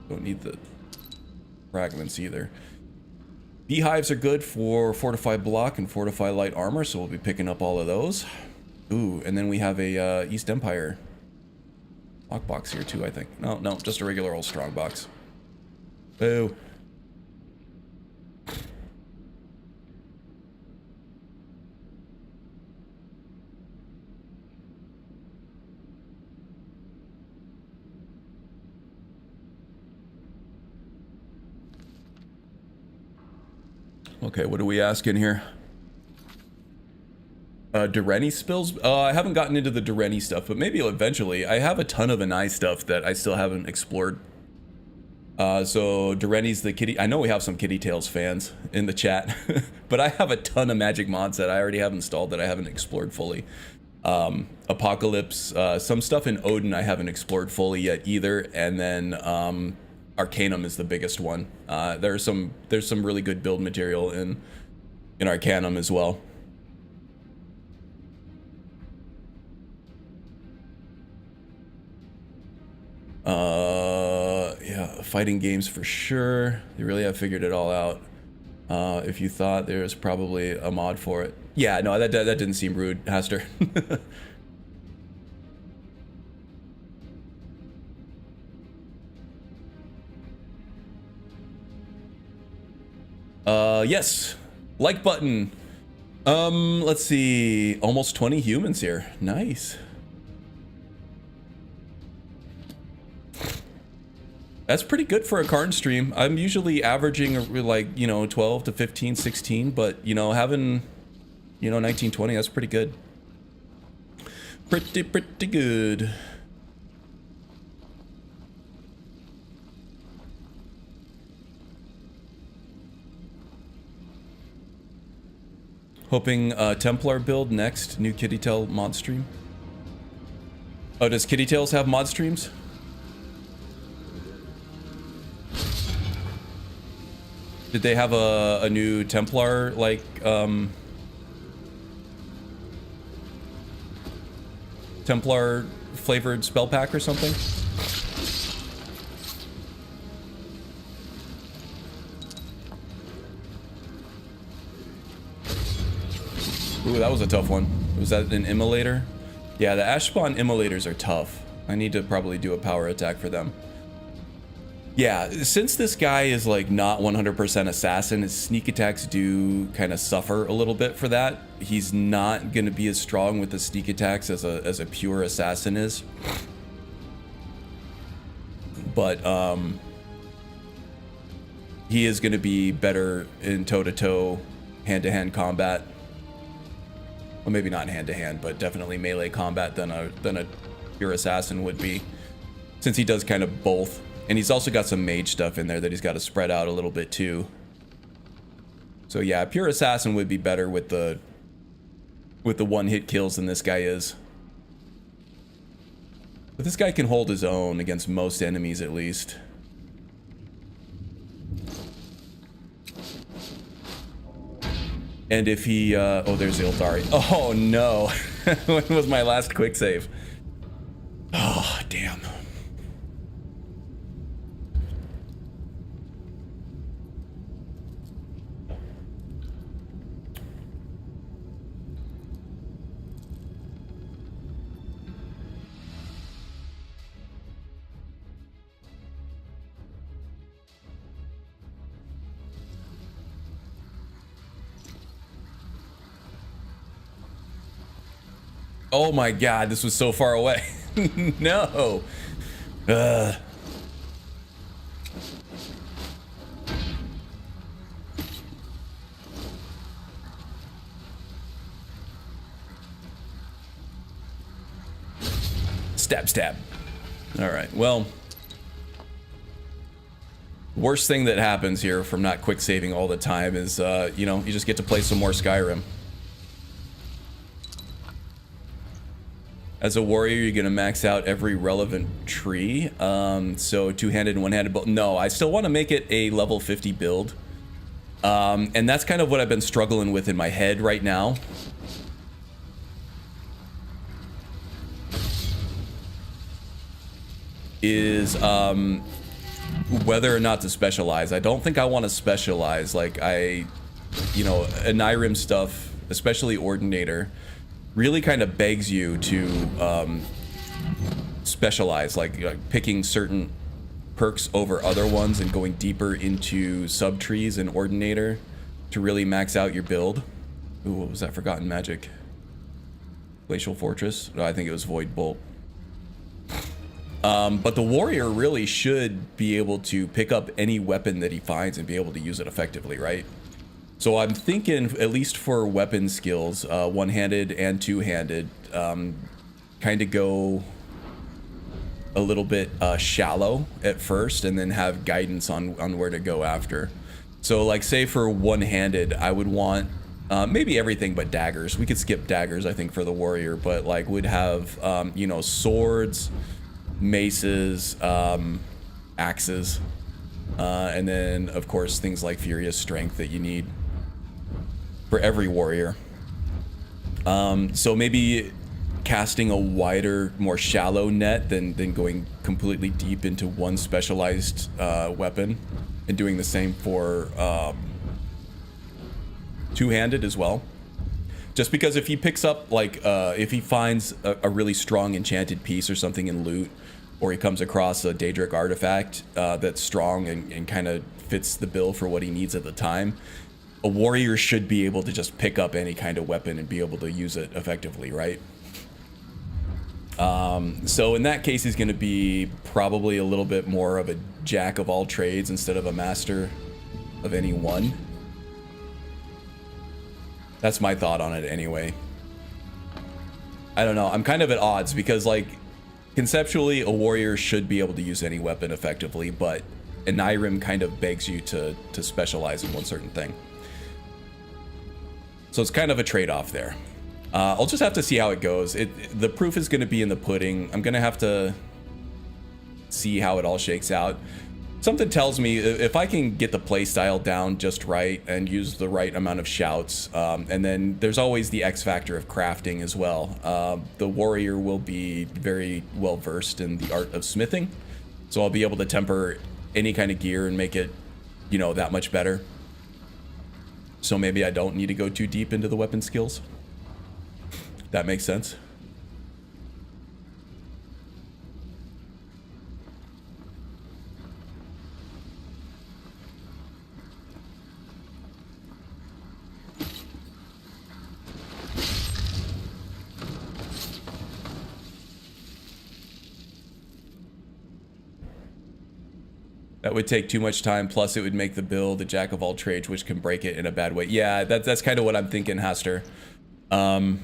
Don't need the fragments either. Beehives are good for fortify block and fortify light armor, so we'll be picking up all of those. Ooh, and then we have a East Empire lockbox here too, I think. No, just a regular old strong box. Boo. Okay, what are we asking here? Dureni spills? I haven't gotten into the Dureni stuff, but maybe eventually. I have a ton of Anai stuff that I still haven't explored. So Dureni's the kitty. I know we have some Kitty Tales fans in the chat, but I have a ton of magic mods that I already have installed that I haven't explored fully. Apocalypse, some stuff in Odin I haven't explored fully yet either, and then Arcanum is the biggest one. There's some really good build material in Arcanum as well. Yeah, fighting games for sure. They really have figured it all out. If you thought there's probably a mod for it. Yeah, no, that didn't seem rude, Haster. Yes. Like button. Let's see. Almost 20 humans here. Nice. That's pretty good for a Karn stream. I'm usually averaging like, 12 to 15, 16, but having, 19, 20, that's pretty good. Pretty good. Hoping Templar build next. New Kitty Tail mod stream. Oh, does Kitty Tails have mod streams? Did they have a new Templar, like, Templar flavored spell pack or something? Ooh, that was a tough one. Was that an immolator? Yeah, the Ashspawn immolators are tough. I need to probably do a power attack for them. Yeah, since this guy is like not 100% assassin, his sneak attacks do kind of suffer a little bit for that. He's not going to be as strong with the sneak attacks as a pure assassin is. But he is going to be better in toe-to-toe, hand-to-hand combat. Well, maybe not hand-to-hand, but definitely melee combat than a pure assassin would be, since he does kind of both. And he's also got some mage stuff in there that he's got to spread out a little bit too. So yeah, pure assassin would be better with the one-hit kills than this guy is. But this guy can hold his own against most enemies at least. And if he, oh, there's Ildari. Oh no, when was my last quick save? Oh, damn. Oh my god, this was so far away. No. Stab, stab. All right, well. Worst thing that happens here from not quick saving all the time is, you know, you just get to play some more Skyrim. As a warrior, you're gonna max out every relevant tree. So two-handed and one-handed bolt. No, I still want to make it a level 50 build. And that's kind of what I've been struggling with in my head right now. Is whether or not to specialize. I don't think I want to specialize. Like you know, Nyrim stuff, especially Ordinator, really kind of begs you to specialize, like picking certain perks over other ones and going deeper into subtrees and Ordinator to really max out your build. Ooh, what was that? Forgotten Magic. Glacial Fortress? No, I think it was Void Bolt. But the warrior really should be able to pick up any weapon that he finds and be able to use it effectively, right? So I'm thinking, at least for weapon skills, one-handed and two-handed, kind of go a little bit shallow at first and then have guidance on where to go after. So like, say for one-handed, I would want maybe everything but daggers. We could skip daggers, I think, for the warrior, but like would have, you know, swords, maces, axes, and then of course things like furious strength that you need for every warrior. So maybe casting a wider, more shallow net than going completely deep into one specialized weapon, and doing the same for two-handed as well. Just because if he picks up, like, if he finds a really strong enchanted piece or something in loot, or he comes across a Daedric artifact that's strong and kind of fits the bill for what he needs at the time, a warrior should be able to just pick up any kind of weapon and be able to use it effectively, right? So in that case, he's going to be probably a little bit more of a jack of all trades instead of a master of any one. That's my thought on it anyway. I don't know. I'm kind of at odds because, like, conceptually, a warrior should be able to use any weapon effectively, but an Nyrim kind of begs you to specialize in one certain thing. So it's kind of a trade-off there. I'll just have to see how it goes. The proof is going to be in the pudding. I'm going to have to see how it all shakes out. Something tells me if I can get the playstyle down just right and use the right amount of shouts, and then there's always the X factor of crafting as well. The warrior will be very well versed in the art of smithing, so I'll be able to temper any kind of gear and make it, you know, that much better. So maybe I don't need to go too deep into the weapon skills. That makes sense. That would take too much time, plus it would make the build a jack of all trades, which can break it in a bad way. Yeah, that's kind of what I'm thinking, Haster. I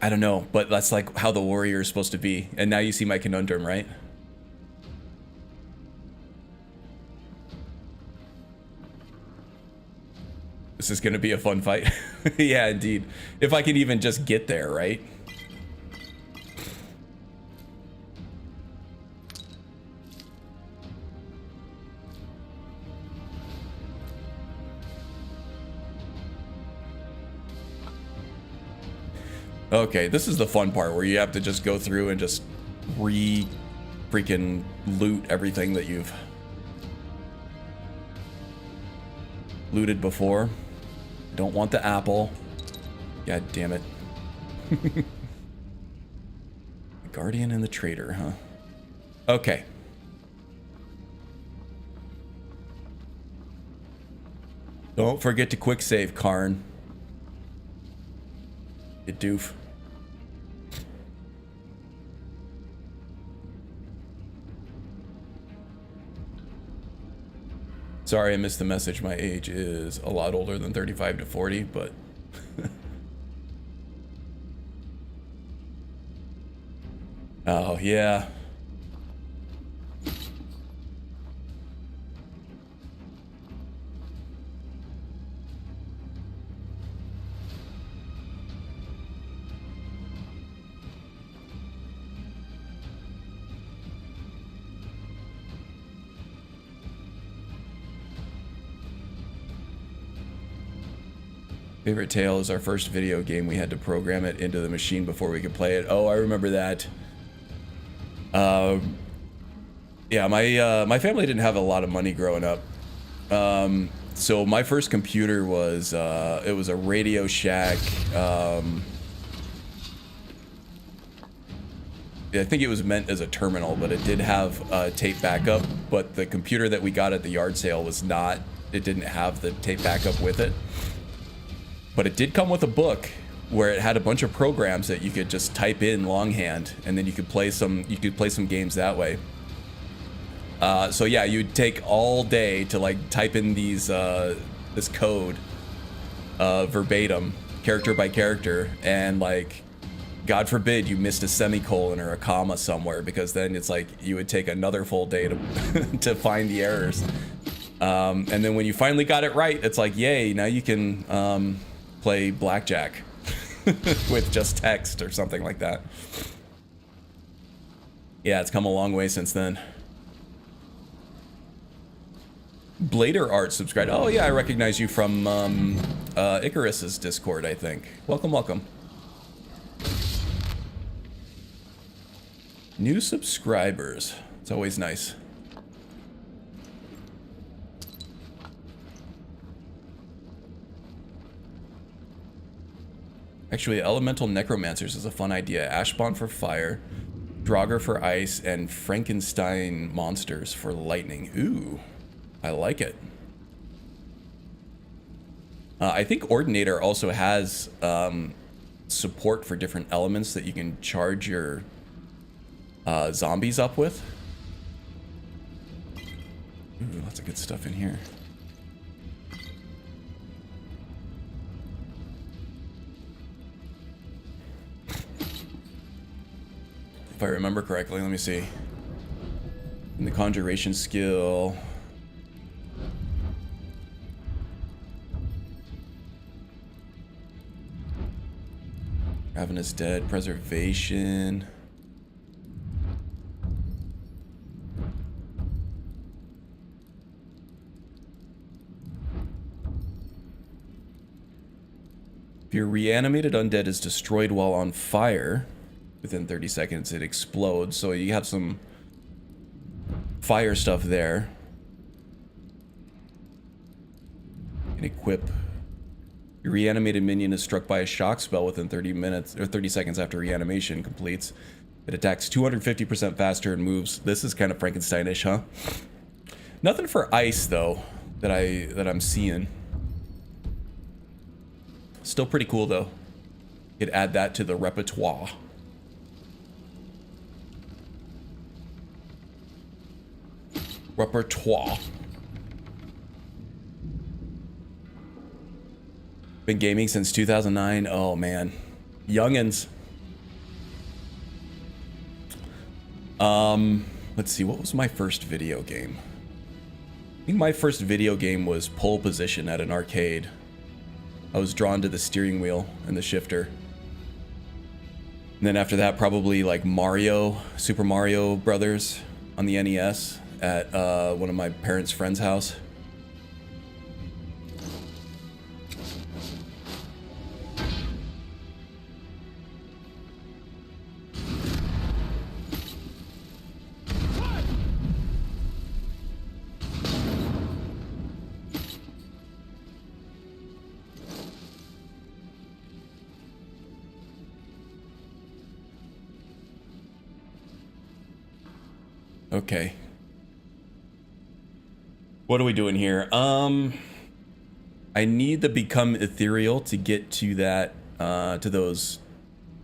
don't know, but that's like how the warrior is supposed to be. And now you see my conundrum, right? This is gonna be a fun fight. Yeah, indeed. If I can even just get there, right? Okay, this is the fun part where you have to just go through and just freaking loot everything that you've looted before. Don't want the apple. God damn it. The Guardian and the Traitor, huh? Okay. Don't forget to quick save, Karn. You doof. Sorry I missed the message. My age is a lot older than 35 to 40, but... Oh, yeah. Favorite Tale is our first video game. We had to program it into the machine before we could play it. Oh, I remember that. Yeah, my family didn't have a lot of money growing up. So my first computer was it was a Radio Shack. I think it was meant as a terminal, but it did have tape backup. But the computer that we got at the yard sale was not. It didn't have the tape backup with it. But it did come with a book where it had a bunch of programs that you could just type in longhand, and then you could play some games that way. So yeah, you'd take all day to like type in these this code verbatim, character by character, and like, God forbid you missed a semicolon or a comma somewhere, because then it's like you would take another full day to to find the errors. And then when you finally got it right, it's like, yay, now you can play blackjack with just text or something like that. Yeah, it's come a long way since then. Blader Art subscribed. Oh yeah, I recognize you from Icarus's Discord, I think. Welcome, welcome. New subscribers. It's always nice. Actually, Elemental Necromancers is a fun idea. Ashbond for fire, Draugr for ice, and Frankenstein monsters for lightning. Ooh, I like it. I think Ordinator also has support for different elements that you can charge your zombies up with. Ooh, lots of good stuff in here. If I remember correctly, let me see. In the conjuration skill. Ravenous Dead, Preservation. If your reanimated undead is destroyed while on fire, within 30 seconds it explodes. So you have some fire stuff there. And equip. Your reanimated minion is struck by a shock spell within 30 minutes or 30 seconds after reanimation completes. It attacks 250% faster and moves. This is kind of Frankensteinish, huh? Nothing for ice though that I'm seeing. Still pretty cool though. Could add that to the repertoire. Repertoire. Been gaming since 2009. Oh man, youngins. Let's see. What was my first video game? I think my first video game was Pole Position at an arcade. I was drawn to the steering wheel and the shifter. And then after that, probably like Mario, Super Mario Brothers on the NES at one of my parents' friend's house. Okay. What are we doing here? I need to become ethereal to get to that, to those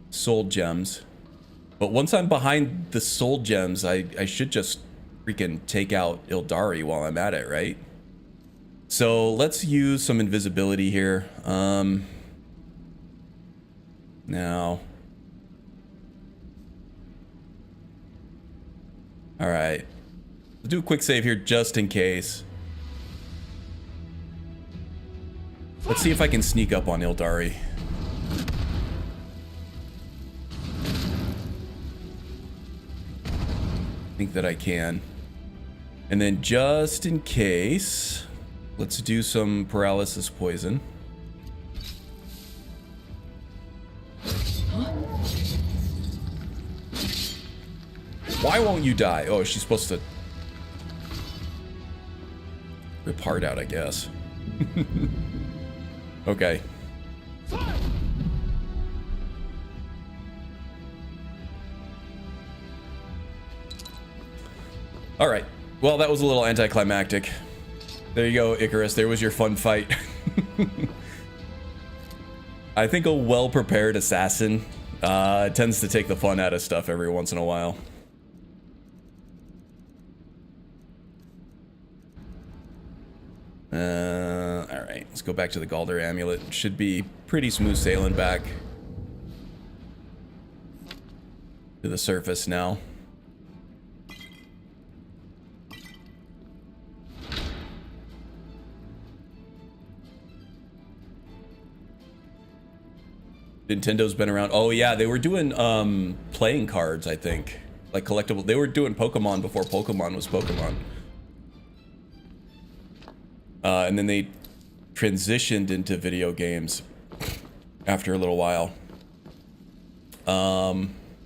soul gems. But once I'm behind the soul gems, I should just freaking take out Ildari while I'm at it, right? So let's use some invisibility here. Now. All right. We'll do a quick save here just in case. Let's see if I can sneak up on Ildari. I think that I can. And then just in case, let's do some paralysis poison. Why won't you die? Oh, she's supposed to rip heart out, I guess. Okay. All right. Well, that was a little anticlimactic. There you go, Icarus. There was your fun fight. I think a well-prepared assassin tends to take the fun out of stuff every once in a while. All right, let's go back to the Galder amulet. Should be pretty smooth sailing back to the surface now. Nintendo's been around. Oh yeah, they were doing playing cards, I think. Like collectible. They were doing Pokemon before Pokemon was Pokemon. And then they transitioned into video games after a little while.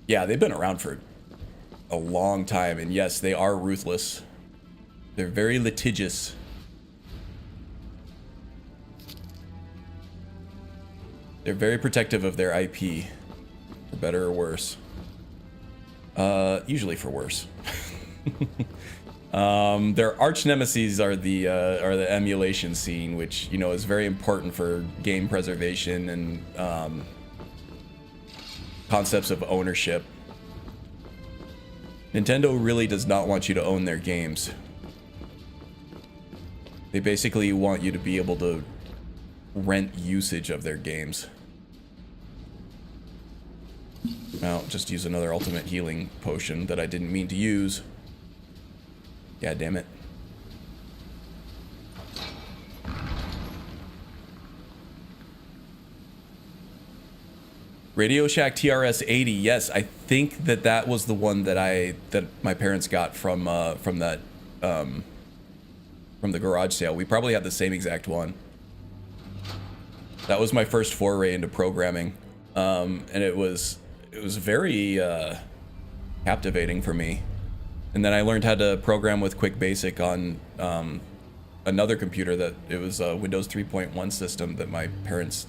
Yeah, they've been around for a long time, and yes, they are ruthless. They're very litigious. They're very protective of their IP, for better or worse. Usually for worse. Their arch nemesis are the emulation scene, which, you know, is very important for game preservation and concepts of ownership. Nintendo really does not want you to own their games. They basically want you to be able to rent usage of their games. Well, just use another ultimate healing potion that I didn't mean to use. God damn it. Radio Shack TRS 80. Yes, I think that was the one that my parents got from that from the garage sale. We probably had the same exact one. That was my first foray into programming, and it was very captivating for me. And then I learned how to program with Quick Basic on another computer that it was a Windows 3.1 system that my parents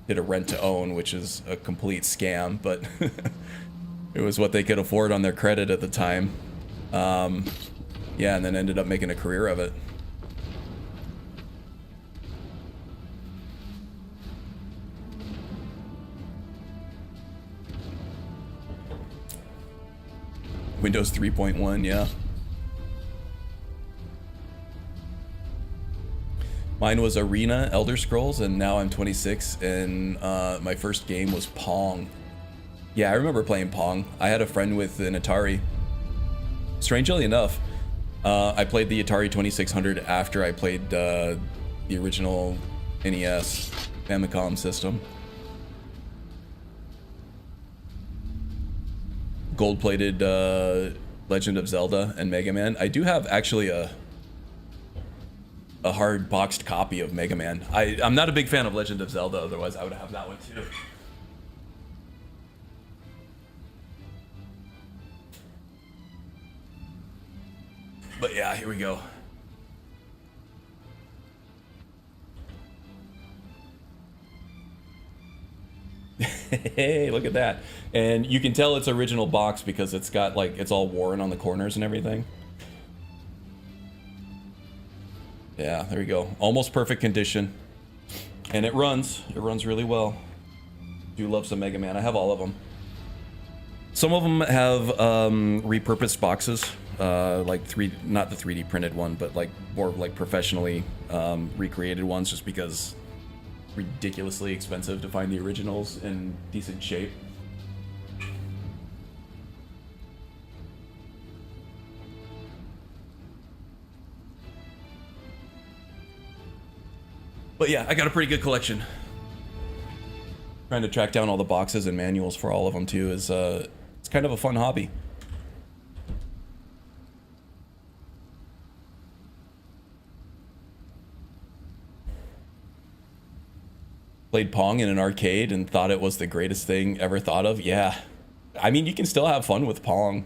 did a rent to own, which is a complete scam, but it was what they could afford on their credit at the time. Yeah, and then ended up making a career of it. Windows 3.1, yeah. Mine was Arena, Elder Scrolls, and now I'm 26, and my first game was Pong. Yeah, I remember playing Pong. I had a friend with an Atari. Strangely enough, I played the Atari 2600 after I played the original NES Famicom system. Gold-plated Legend of Zelda and Mega Man. I do have actually a hard boxed copy of Mega Man. I'm not a big fan of Legend of Zelda, otherwise I would have that one too. But yeah, here we go. Hey, look at that. And you can tell it's original box because it's got like, it's all worn on the corners and everything. Yeah, there we go. Almost perfect condition. And it runs really well. Do love some Mega Man. I have all of them. Some of them have repurposed boxes, like not the 3D printed one, but like more like professionally recreated ones, just because ridiculously expensive to find the originals in decent shape. But yeah, I got a pretty good collection. Trying to track down all the boxes and manuals for all of them too is it's kind of a fun hobby. Played Pong in an arcade and thought it was the greatest thing ever thought of. Yeah, I mean, you can still have fun with Pong.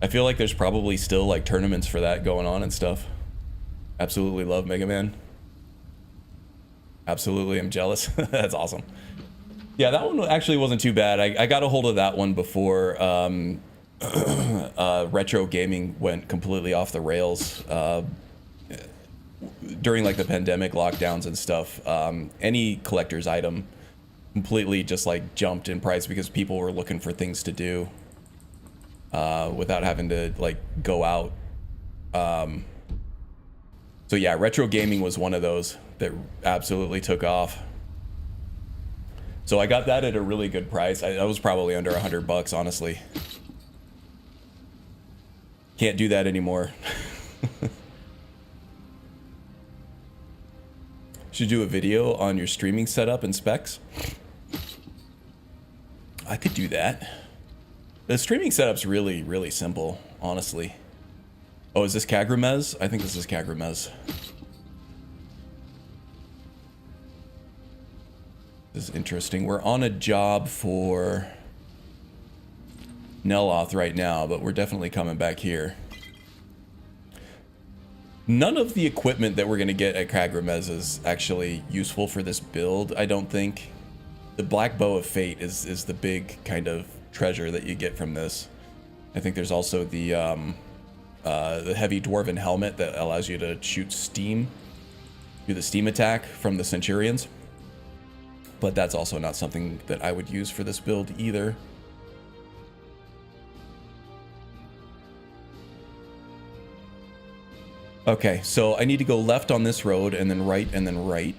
I feel like there's probably still like tournaments for that going on and stuff. Absolutely love Mega Man. Absolutely, I'm jealous. That's awesome. Yeah, that one actually wasn't too bad. I got a hold of that one before retro gaming went completely off the rails. During like the pandemic lockdowns and stuff, any collector's item completely just like jumped in price because people were looking for things to do without having to like go out. So yeah, retro gaming was one of those that absolutely took off. So I got that at a really good price. I was probably under $100, honestly. Can't do that anymore. Should do a video on your streaming setup and specs. I could do that. The streaming setup's really, really simple, honestly. Oh, is this Kagramez? I think this is Kagramez. This is interesting. We're on a job for Neloth right now, but we're definitely coming back here. None of the equipment that we're going to get at Kagramez is actually useful for this build, I don't think. The Black Bow of Fate is the big kind of treasure that you get from this. I think there's also the heavy dwarven helmet that allows you to shoot steam, do the steam attack from the Centurions. But that's also not something that I would use for this build either. Okay, so I need to go left on this road and then right and then right.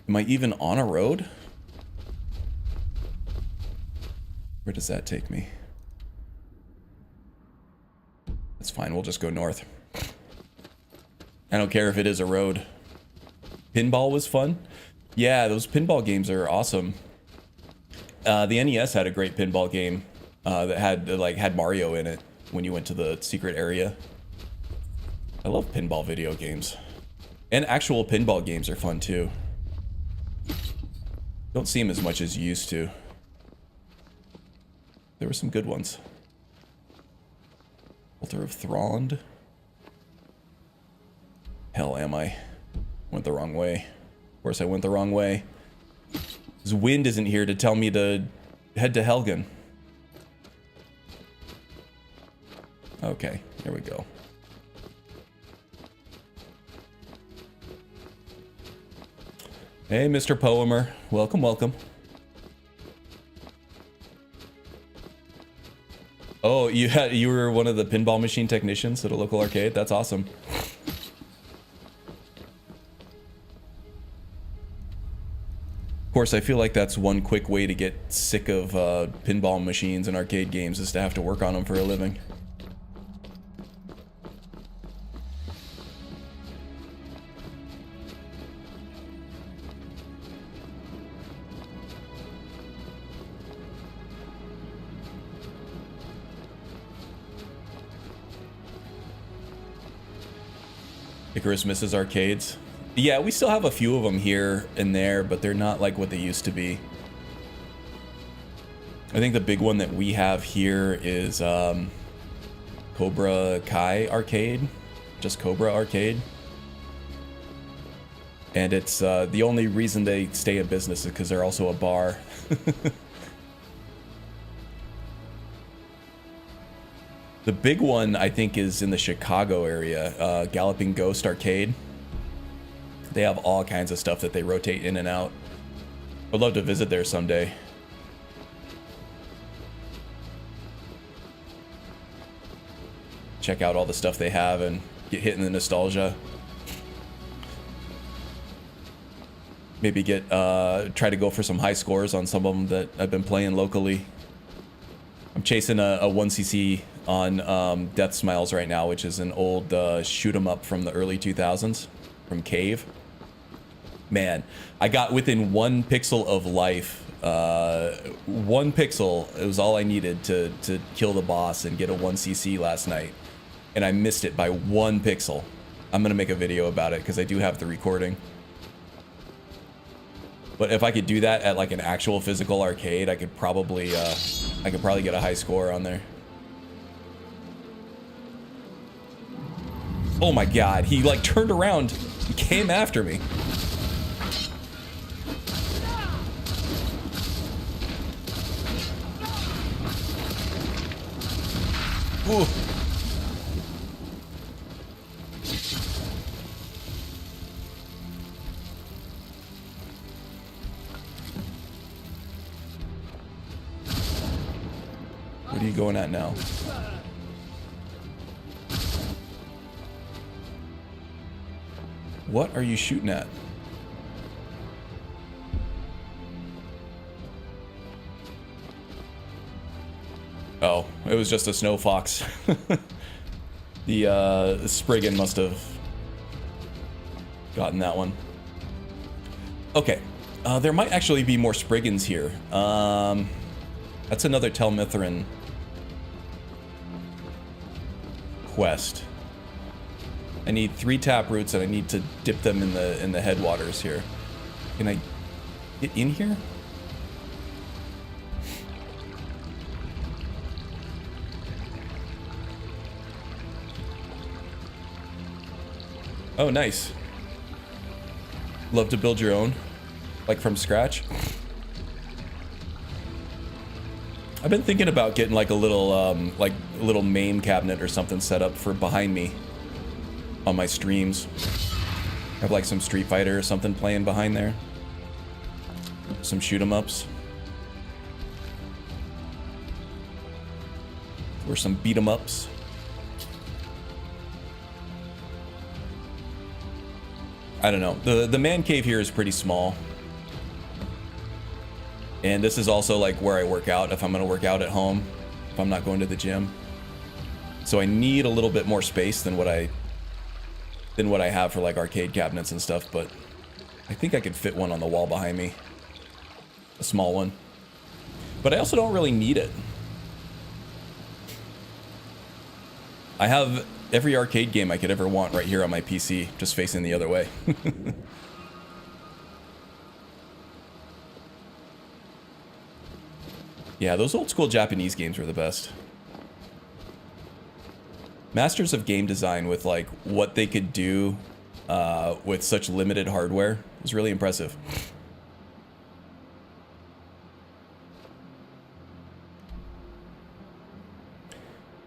Am I even on a road? Where does that take me? It's fine, we'll just go north. I don't care if it is a road. Pinball was fun. Yeah, those pinball games are awesome. The NES had a great pinball game that had Mario in it when you went to the secret area. I love pinball video games. And actual pinball games are fun too. Don't see them as much as you used to. There were some good ones. Altar of Thrond. Hell am I? Went the wrong way. Of course I went the wrong way. This wind isn't here to tell me to head to Helgen. Okay, here we go. Hey, Mr. Poemer. Welcome, welcome. Oh, you were one of the pinball machine technicians at a local arcade? That's awesome. Of course, I feel like that's one quick way to get sick of pinball machines and arcade games is to have to work on them for a living. Icarus misses arcades. Yeah, we still have a few of them here and there, but they're not like what they used to be. I think the big one that we have here is Cobra Kai Arcade. Just Cobra Arcade. And it's the only reason they stay in business is because they're also a bar. The big one, I think, is in the Chicago area, Galloping Ghost Arcade. They have all kinds of stuff that they rotate in and out. I'd love to visit there someday. Check out all the stuff they have and get hit in the nostalgia. Maybe get try to go for some high scores on some of them that I've been playing locally. I'm chasing a 1cc on Death Smiles right now, which is an old shoot 'em up from the early 2000s from Cave. Man, I got within 1 pixel of life. 1 pixel, it was all I needed to kill the boss and get a 1cc last night. And I missed it by 1 pixel. I'm gonna make a video about it because I do have the recording. But if I could do that at like an actual physical arcade, I could probably get a high score on there. Oh my god, he like turned around and came after me. Ooh. What are you going at now? What are you shooting at? Oh, it was just a snow fox. The Spriggan must have gotten that one. Okay, there might actually be more Spriggans here. That's another Telmithrin quest. I need 3 taproots and I need to dip them in the headwaters here. Can I get in here? Oh, nice. Love to build your own, like from scratch. I've been thinking about getting like a little main cabinet or something set up for behind me on my streams. Have like some Street Fighter or something playing behind there. Some shoot 'em ups. Or some beat 'em ups. I don't know. The man cave here is pretty small. And this is also like where I work out if I'm gonna work out at home, if I'm not going to the gym. So I need a little bit more space than what I have for like arcade cabinets and stuff, but I think I could fit one on the wall behind me. A small one. But I also don't really need it. I have every arcade game I could ever want right here on my PC, just facing the other way. Yeah, those old school Japanese games were the best. Masters of game design with like what they could do with such limited hardware was really impressive.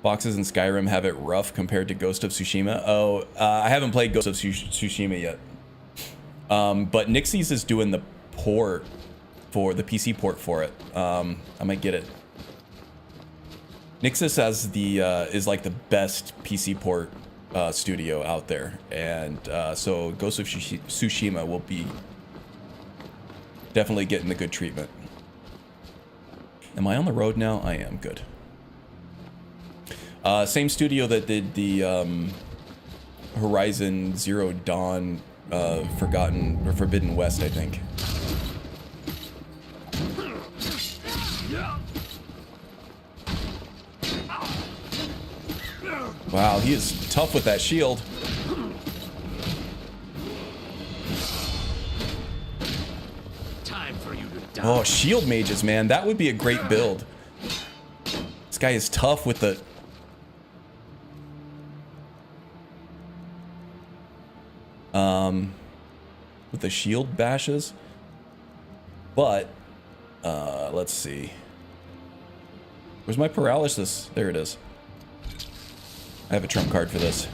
Boxes in Skyrim have it rough compared to Ghost of Tsushima. Oh, I haven't played Ghost of Tsushima yet. But Nixie's is doing the port for the PC port for it. I might get it. Nixis has the is like the best PC port studio out there, and so Ghost of Tsushima will be definitely getting the good treatment. Am I on the road now? I am. Good. Same studio that did the Horizon Zero Dawn Forgotten or Forbidden West, I think. Wow, he is tough with that shield. Time for you to die. Oh, shield mages, man. That would be a great build. This guy is tough with the... with the shield bashes. But, let's see. Where's my paralysis? There it is. I have a trump card for this.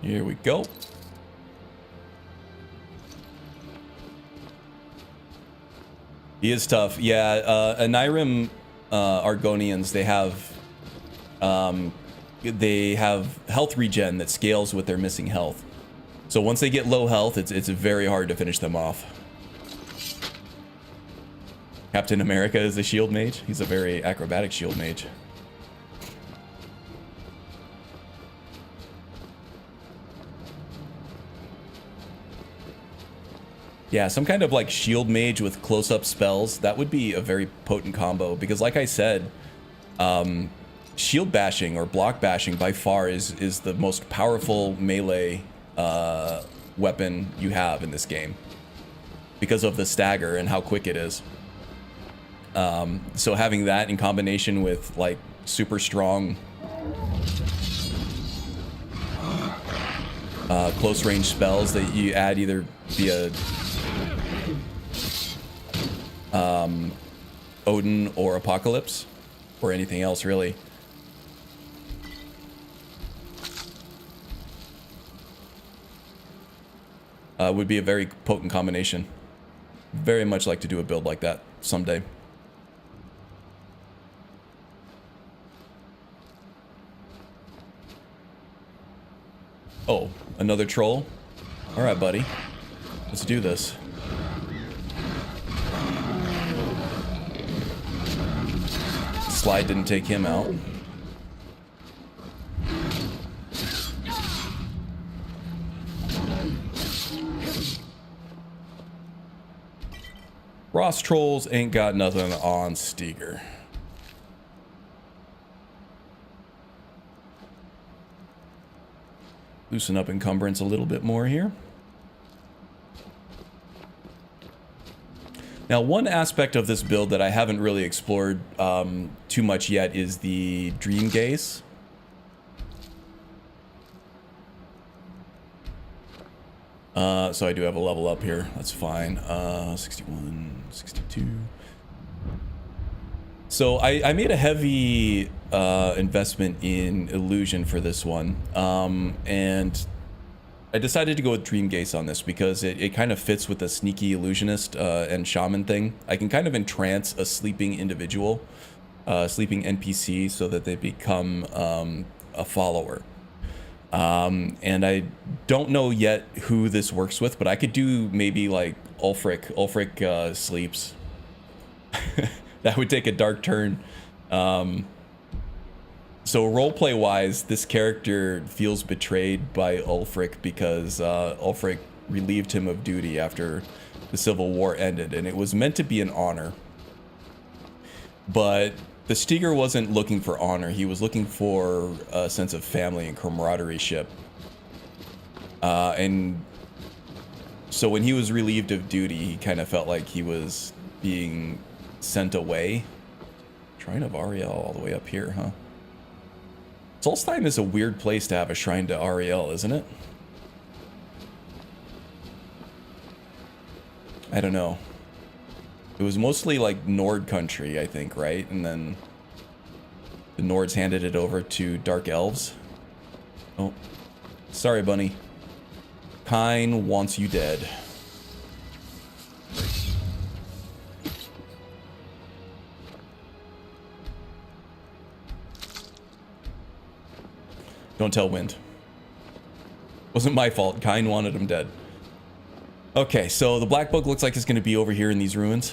Here we go. He is tough. Yeah, Anirim Argonians, they have health regen that scales with their missing health. So once they get low health, it's very hard to finish them off. Captain America is a shield mage. He's a very acrobatic shield mage. Yeah, some kind of like shield mage with close-up spells. That would be a very potent combo because like I said, shield bashing or block bashing by far is the most powerful melee weapon you have in this game because of the stagger and how quick it is. So having that in combination with like super strong close range spells that you add either via Odin or Apocalypse or anything else really. Would be a very potent combination. Very much like to do a build like that someday. Oh, another troll? Alright, buddy. Let's do this. Slide didn't take him out. Ross trolls ain't got nothing on Steger. Loosen up encumbrance a little bit more here. Now, one aspect of this build that I haven't really explored too much yet is the Dream Gaze. So I do have a level up here. That's fine. 61, 62. So I made a heavy investment in illusion for this one. And I decided to go with Dream Gaze on this because it kind of fits with the sneaky illusionist and shaman thing. I can kind of entrance a sleeping individual, sleeping NPC, so that they become a follower. And I don't know yet who this works with, but I could do maybe like Ulfric. Ulfric sleeps. That would take a dark turn. So roleplay wise, this character feels betrayed by Ulfric because Ulfric relieved him of duty after the Civil War ended, and it was meant to be an honor. But the Steger wasn't looking for honor. He was looking for a sense of family and camaraderie-ship. And so when he was relieved of duty, he kind of felt like he was being sent away. Shrine of Ariel all the way up here, huh? Solstheim is a weird place to have a shrine to Ariel, isn't it? I don't know. It was mostly like Nord country, I think, right? And then the Nords handed it over to Dark Elves. Oh, sorry, bunny. Kine wants you dead. Don't tell Wind. Wasn't my fault. Kine wanted him dead. Okay, so the Black Book looks like it's going to be over here in these ruins.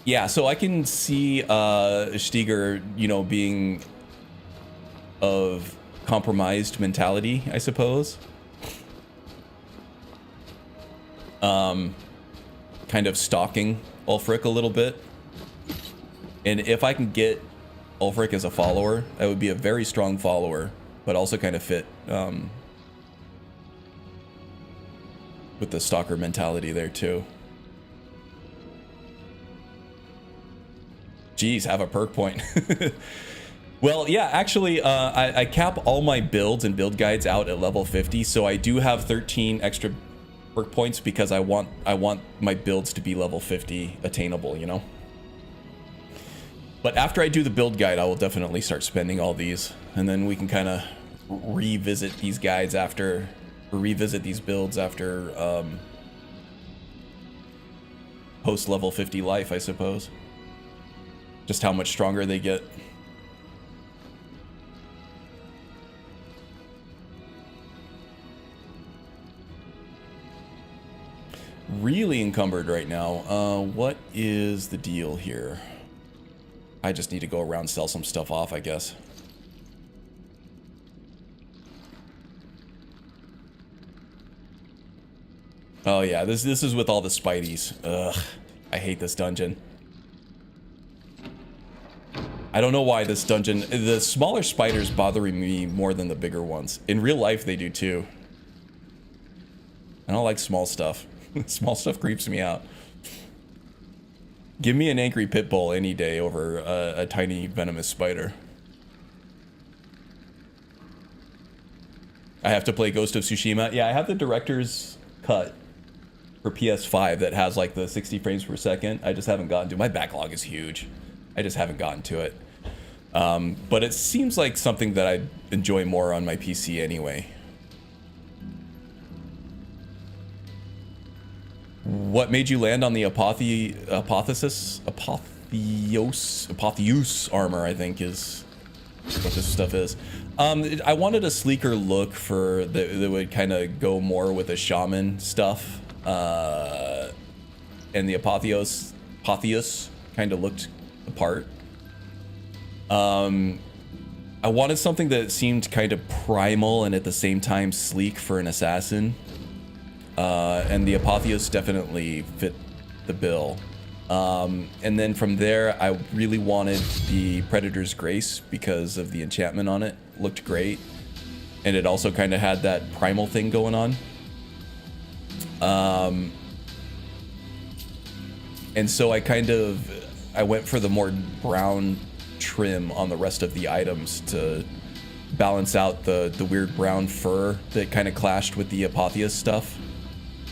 Yeah, so I can see Steger, you know, being of compromised mentality, I suppose. Kind of stalking Ulfric a little bit. And if I can get Ulfric as a follower, that would be a very strong follower, but also kind of fit with the stalker mentality there too. Jeez, have a perk point. Well, yeah, actually, I cap all my builds and build guides out at level 50, so I do have 13 extra perk points because I want my builds to be level 50 attainable, you know? But after I do the build guide, I will definitely start spending all these, and then we can kind of revisit these guides after, or revisit these builds after post level 50 life, I suppose. Just how much stronger they get. Really encumbered right now. What is the deal here? I just need to go around, sell some stuff off, I guess. Oh yeah, this is with all the Spideys. Ugh, I hate this dungeon. I don't know why this dungeon... The smaller spiders bothering me more than the bigger ones. In real life, they do too. I don't like small stuff. Small stuff creeps me out. Give me an angry pit bull any day over a tiny venomous spider. I have to play Ghost of Tsushima. Yeah, I have the director's cut for PS5 that has like the 60 frames per second. I just haven't gotten to it. My backlog is huge. I just haven't gotten to it. But it seems like something that I'd enjoy more on my PC anyway. What made you land on the Apotheos armor, I think is what this stuff is. I wanted a sleeker look for that would kind of go more with the Shaman stuff. And the Apotheos kind of looked the part. I wanted something that seemed kind of primal and at the same time sleek for an assassin. And the Apotheos definitely fit the bill. And then from there, I really wanted the Predator's Grace because of the enchantment on it. Looked great. And it also kind of had that primal thing going on. And so I went for the more brown trim on the rest of the items to balance out the weird brown fur that kind of clashed with the Apotheos stuff.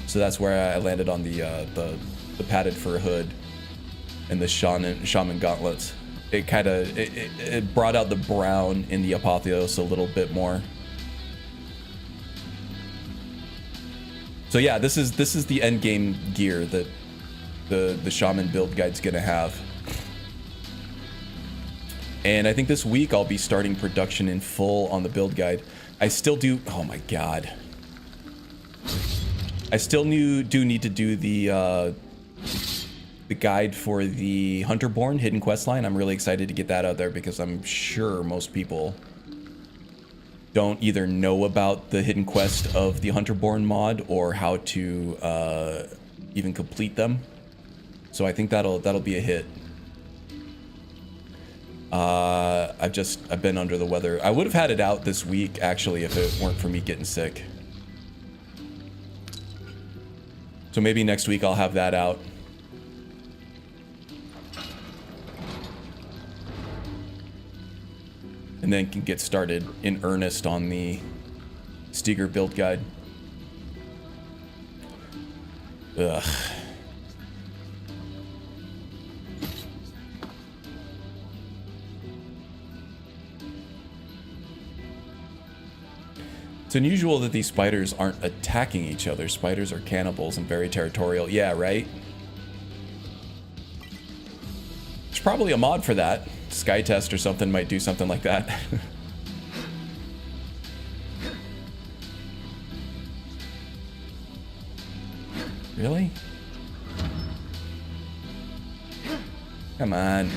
So that's where I landed on the padded fur hood and the shaman gauntlets. It kind of it brought out the brown in the Apotheos a little bit more. So yeah, this is the endgame gear that the shaman build guide's gonna have. And I think this week I'll be starting production in full on the build guide. I still do. Oh my god. I still do need to do the guide for the Hunterborn hidden quest line. I'm really excited to get that out there because I'm sure most people don't either know about the hidden quest of the Hunterborn mod or how to even complete them. So I think that'll be a hit. I've been under the weather. I would have had it out this week actually if it weren't for me getting sick. So maybe next week I'll have that out. And then can get started in earnest on the Steger build guide. Ugh. It's unusual that these spiders aren't attacking each other. Spiders are cannibals and very territorial. Yeah, right? There's probably a mod for that. Sky Test or something might do something like that. Really? Come on.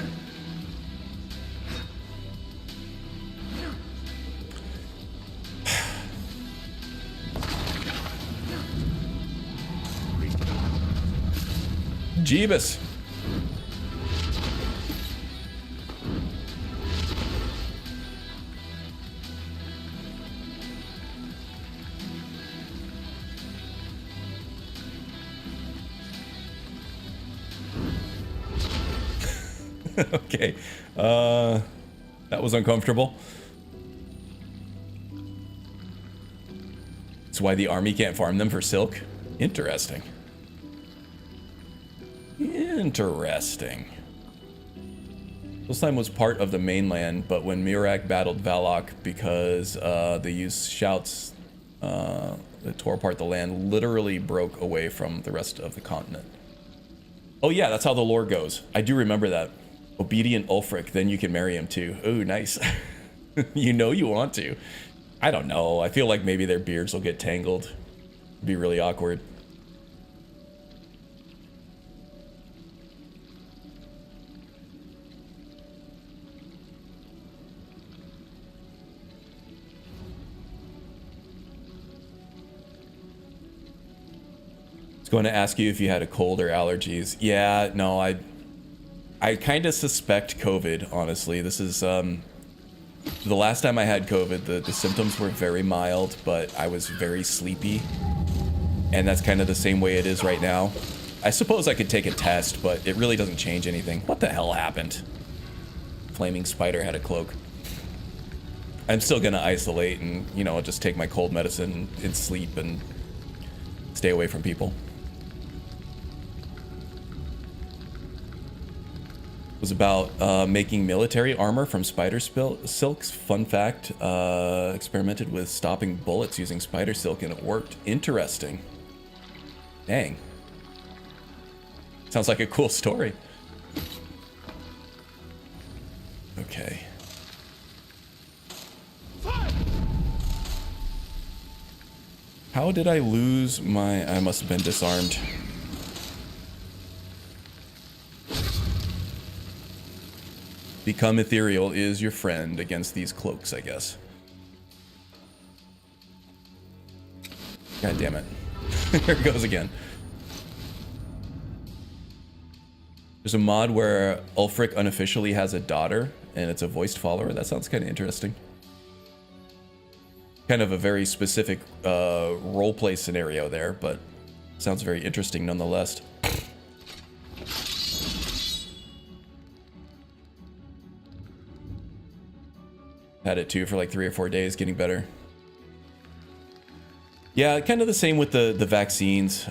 Jeebus. Okay. That was uncomfortable. That's why the army can't farm them for silk. Interesting. Interesting. This time was part of the mainland, but when Mirak battled Valak because they used shouts that tore apart the land, literally broke away from the rest of the continent. Oh yeah, that's how the lore goes. I do remember that. Obedient Ulfric, then you can marry him too. Ooh, nice. You know you want to. I don't know. I feel like maybe their beards will get tangled. It'd be really awkward. I was going to ask you if you had a cold or allergies. Yeah, no, I kind of suspect COVID, honestly. This is, the last time I had COVID, the symptoms were very mild, but I was very sleepy. And that's kind of the same way it is right now. I suppose I could take a test, but it really doesn't change anything. What the hell happened? Flaming spider had a cloak. I'm still gonna isolate and, you know, just take my cold medicine and sleep and stay away from people. Was about making military armor from spider silks. Fun fact, experimented with stopping bullets using spider silk and it worked. Interesting. Dang. Sounds like a cool story. Okay. How did I lose my... I must have been disarmed. Become ethereal is your friend against these cloaks, I guess. God damn it. Here it goes again. There's a mod where Ulfric unofficially has a daughter, and it's a voiced follower. That sounds kind of interesting. Kind of a very specific roleplay scenario there, but sounds very interesting nonetheless. Had it too for like 3 or 4 days, getting better. Yeah, kind of the same with the vaccines.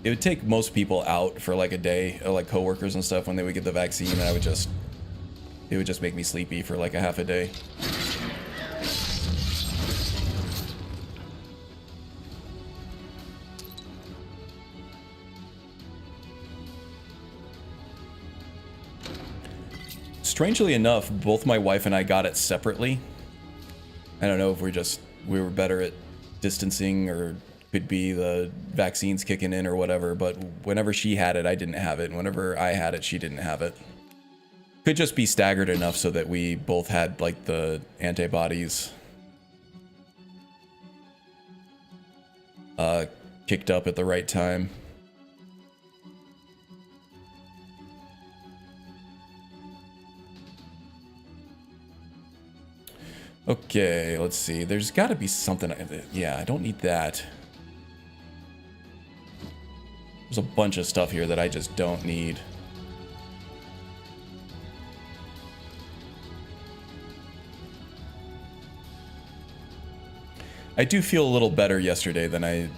It would take most people out for like a day, like coworkers and stuff, when they would get the vaccine, and it would just make me sleepy for like a half a day. Strangely enough, both my wife and I got it separately. I don't know if we were better at distancing, or could be the vaccines kicking in or whatever, but whenever she had it, I didn't have it, and whenever I had it, she didn't have it. Could just be staggered enough so that we both had like the antibodies kicked up at the right time. Okay, let's see. There's got to be something. Yeah, I don't need that. There's a bunch of stuff here that I just don't need. I do feel a little better yesterday than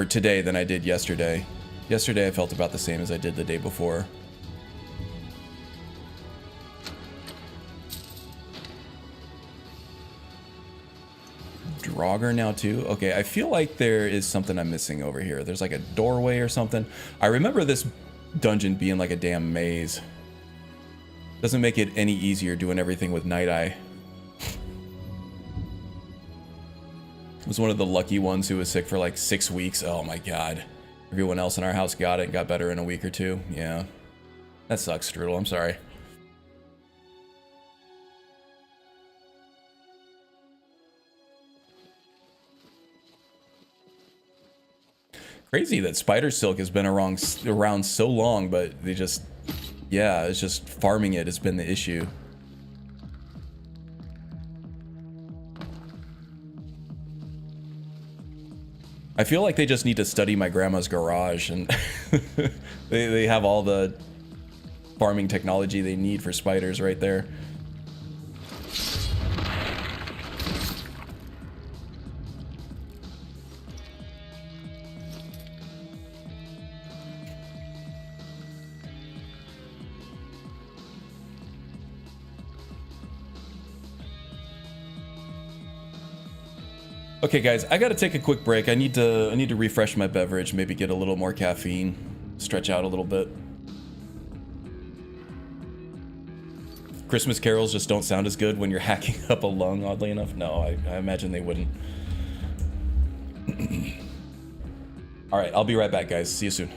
today than I did yesterday. Yesterday I felt about the same as I did the day before. Draugr now too? Okay, I feel like there is something I'm missing over here. There's like a doorway or something. I remember this dungeon being like a damn maze. Doesn't make it any easier doing everything with nigh. Was one of the lucky ones who was sick for like 6 weeks. Oh my god. Everyone else in our house got it and got better in a week or two. Yeah. That sucks, Strudel. I'm sorry. Crazy that spider silk has been around so long, but they just... Yeah, it's just farming it has been the issue. I feel like they just need to study my grandma's garage, and they have all the farming technology they need for spiders right there. Okay, guys, I gotta take a quick break. I need to refresh my beverage, maybe get a little more caffeine, stretch out a little bit. Christmas carols just don't sound as good when you're hacking up a lung, oddly enough. No, I imagine they wouldn't. All right, I'll be right back, guys. See you soon.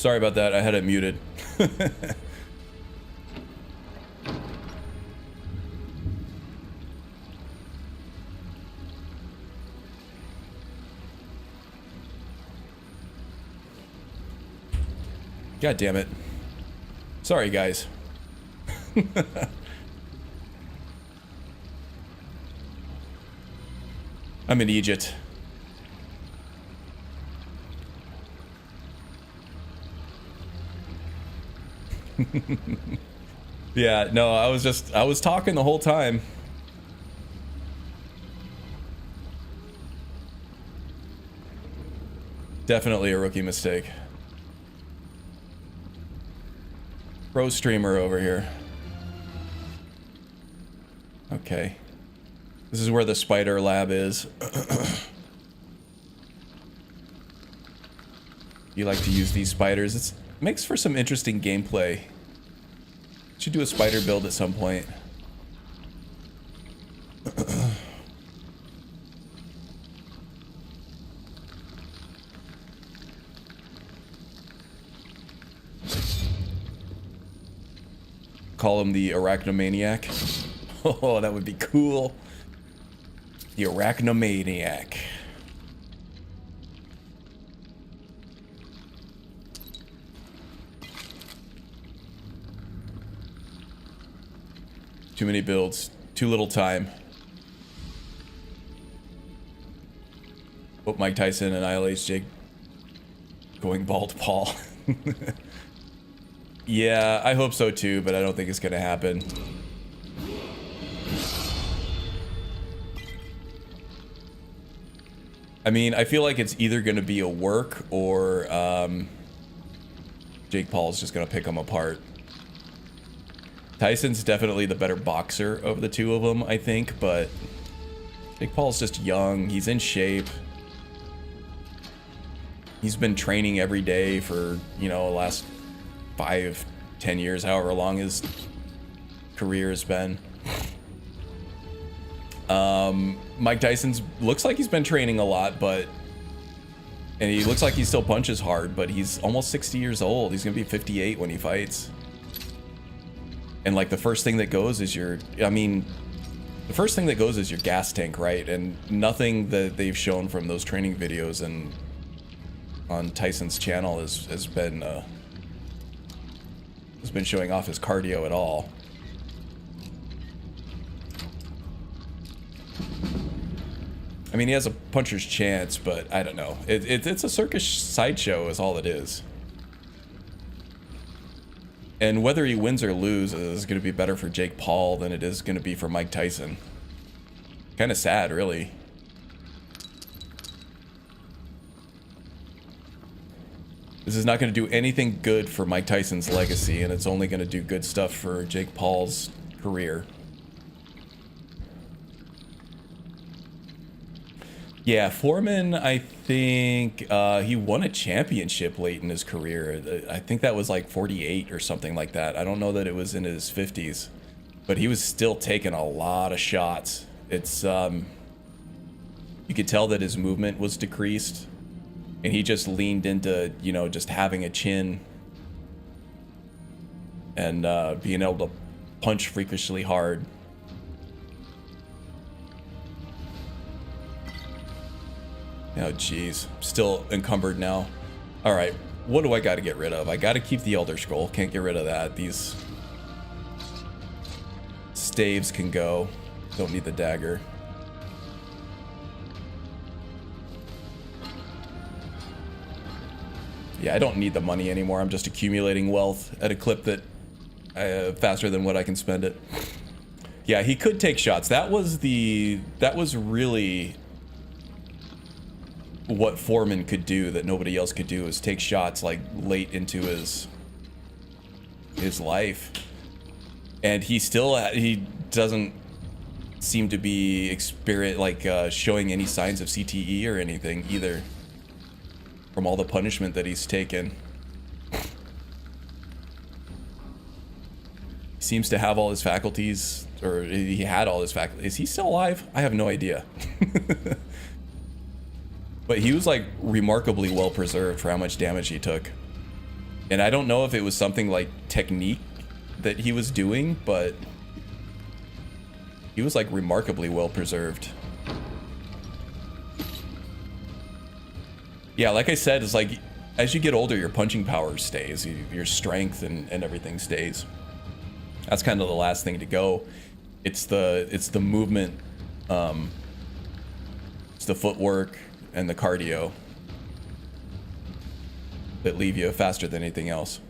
Sorry about that. I had it muted. God damn it. Sorry, guys. I'm in Egypt. Yeah, no, I was talking the whole time. Definitely a rookie mistake. Pro streamer over here. Okay. This is where the spider lab is. You like to use these spiders. It makes for some interesting gameplay. Should do a spider build at some point. Call him the Arachnomaniac. Oh, that would be cool. The Arachnomaniac. Too many builds. Too little time. Hope Mike Tyson annihilates Jake going bald Paul. Yeah, I hope so too, but I don't think it's gonna happen. I mean, I feel like it's either gonna be a work or Jake Paul's just gonna pick them apart. Tyson's definitely the better boxer of the two of them, I think, but Jake Paul's just young. He's in shape. He's been training every day for, you know, the last 5, 10 years, however long his career has been. Mike Tyson's looks like he's been training a lot, and he looks like he still punches hard, but he's almost 60 years old. He's gonna be 58 when he fights. And like the first thing that goes is your gas tank, right? And nothing that they've shown from those training videos and on Tyson's channel has been showing off his cardio at all. I mean, he has a puncher's chance, but I don't know. It's a circus sideshow is all it is. And whether he wins or loses is going to be better for Jake Paul than it is going to be for Mike Tyson. Kind of sad, really. This is not going to do anything good for Mike Tyson's legacy, and it's only going to do good stuff for Jake Paul's career. Yeah, Foreman, I think he won a championship late in his career. I think that was like 48 or something like that. I don't know that it was in his 50s, but he was still taking a lot of shots. It's you could tell that his movement was decreased, and he just leaned into, you know, just having a chin and being able to punch freakishly hard. Oh, jeez. Still encumbered now. All right. What do I got to get rid of? I got to keep the Elder Scroll. Can't get rid of that. These staves can go. Don't need the dagger. Yeah, I don't need the money anymore. I'm just accumulating wealth at a clip that faster than what I can spend it. Yeah, he could take shots. That was really what Foreman could do that nobody else could do, is take shots like late into his life. And he doesn't seem to be showing any signs of CTE or anything either, from all the punishment that he's taken. He seems to have all his faculties, or he had all his faculties. Is he still alive? I have no idea. But he was like remarkably well preserved for how much damage he took. And I don't know if it was something like technique that he was doing, but he was like remarkably well preserved. Yeah, like I said, it's like as you get older, your punching power stays, your strength and everything stays. That's kind of the last thing to go. It's the movement, it's the footwork and the cardio that leave you faster than anything else.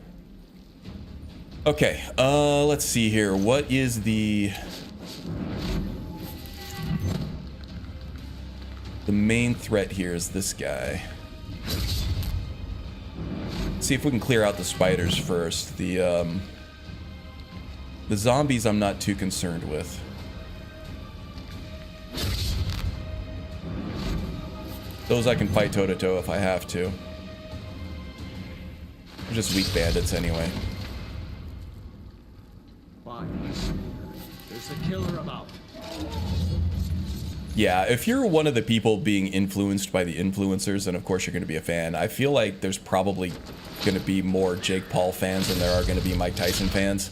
Okay, let's see here. What is the main threat here is this guy. Let's see if we can clear out the spiders first. The zombies I'm not too concerned with. Those I can fight toe-to-toe if I have to. They're just weak bandits anyway. There's a killer about. Yeah, if you're one of the people being influenced by the influencers, then of course you're going to be a fan. I feel like there's probably going to be more Jake Paul fans than there are going to be Mike Tyson fans.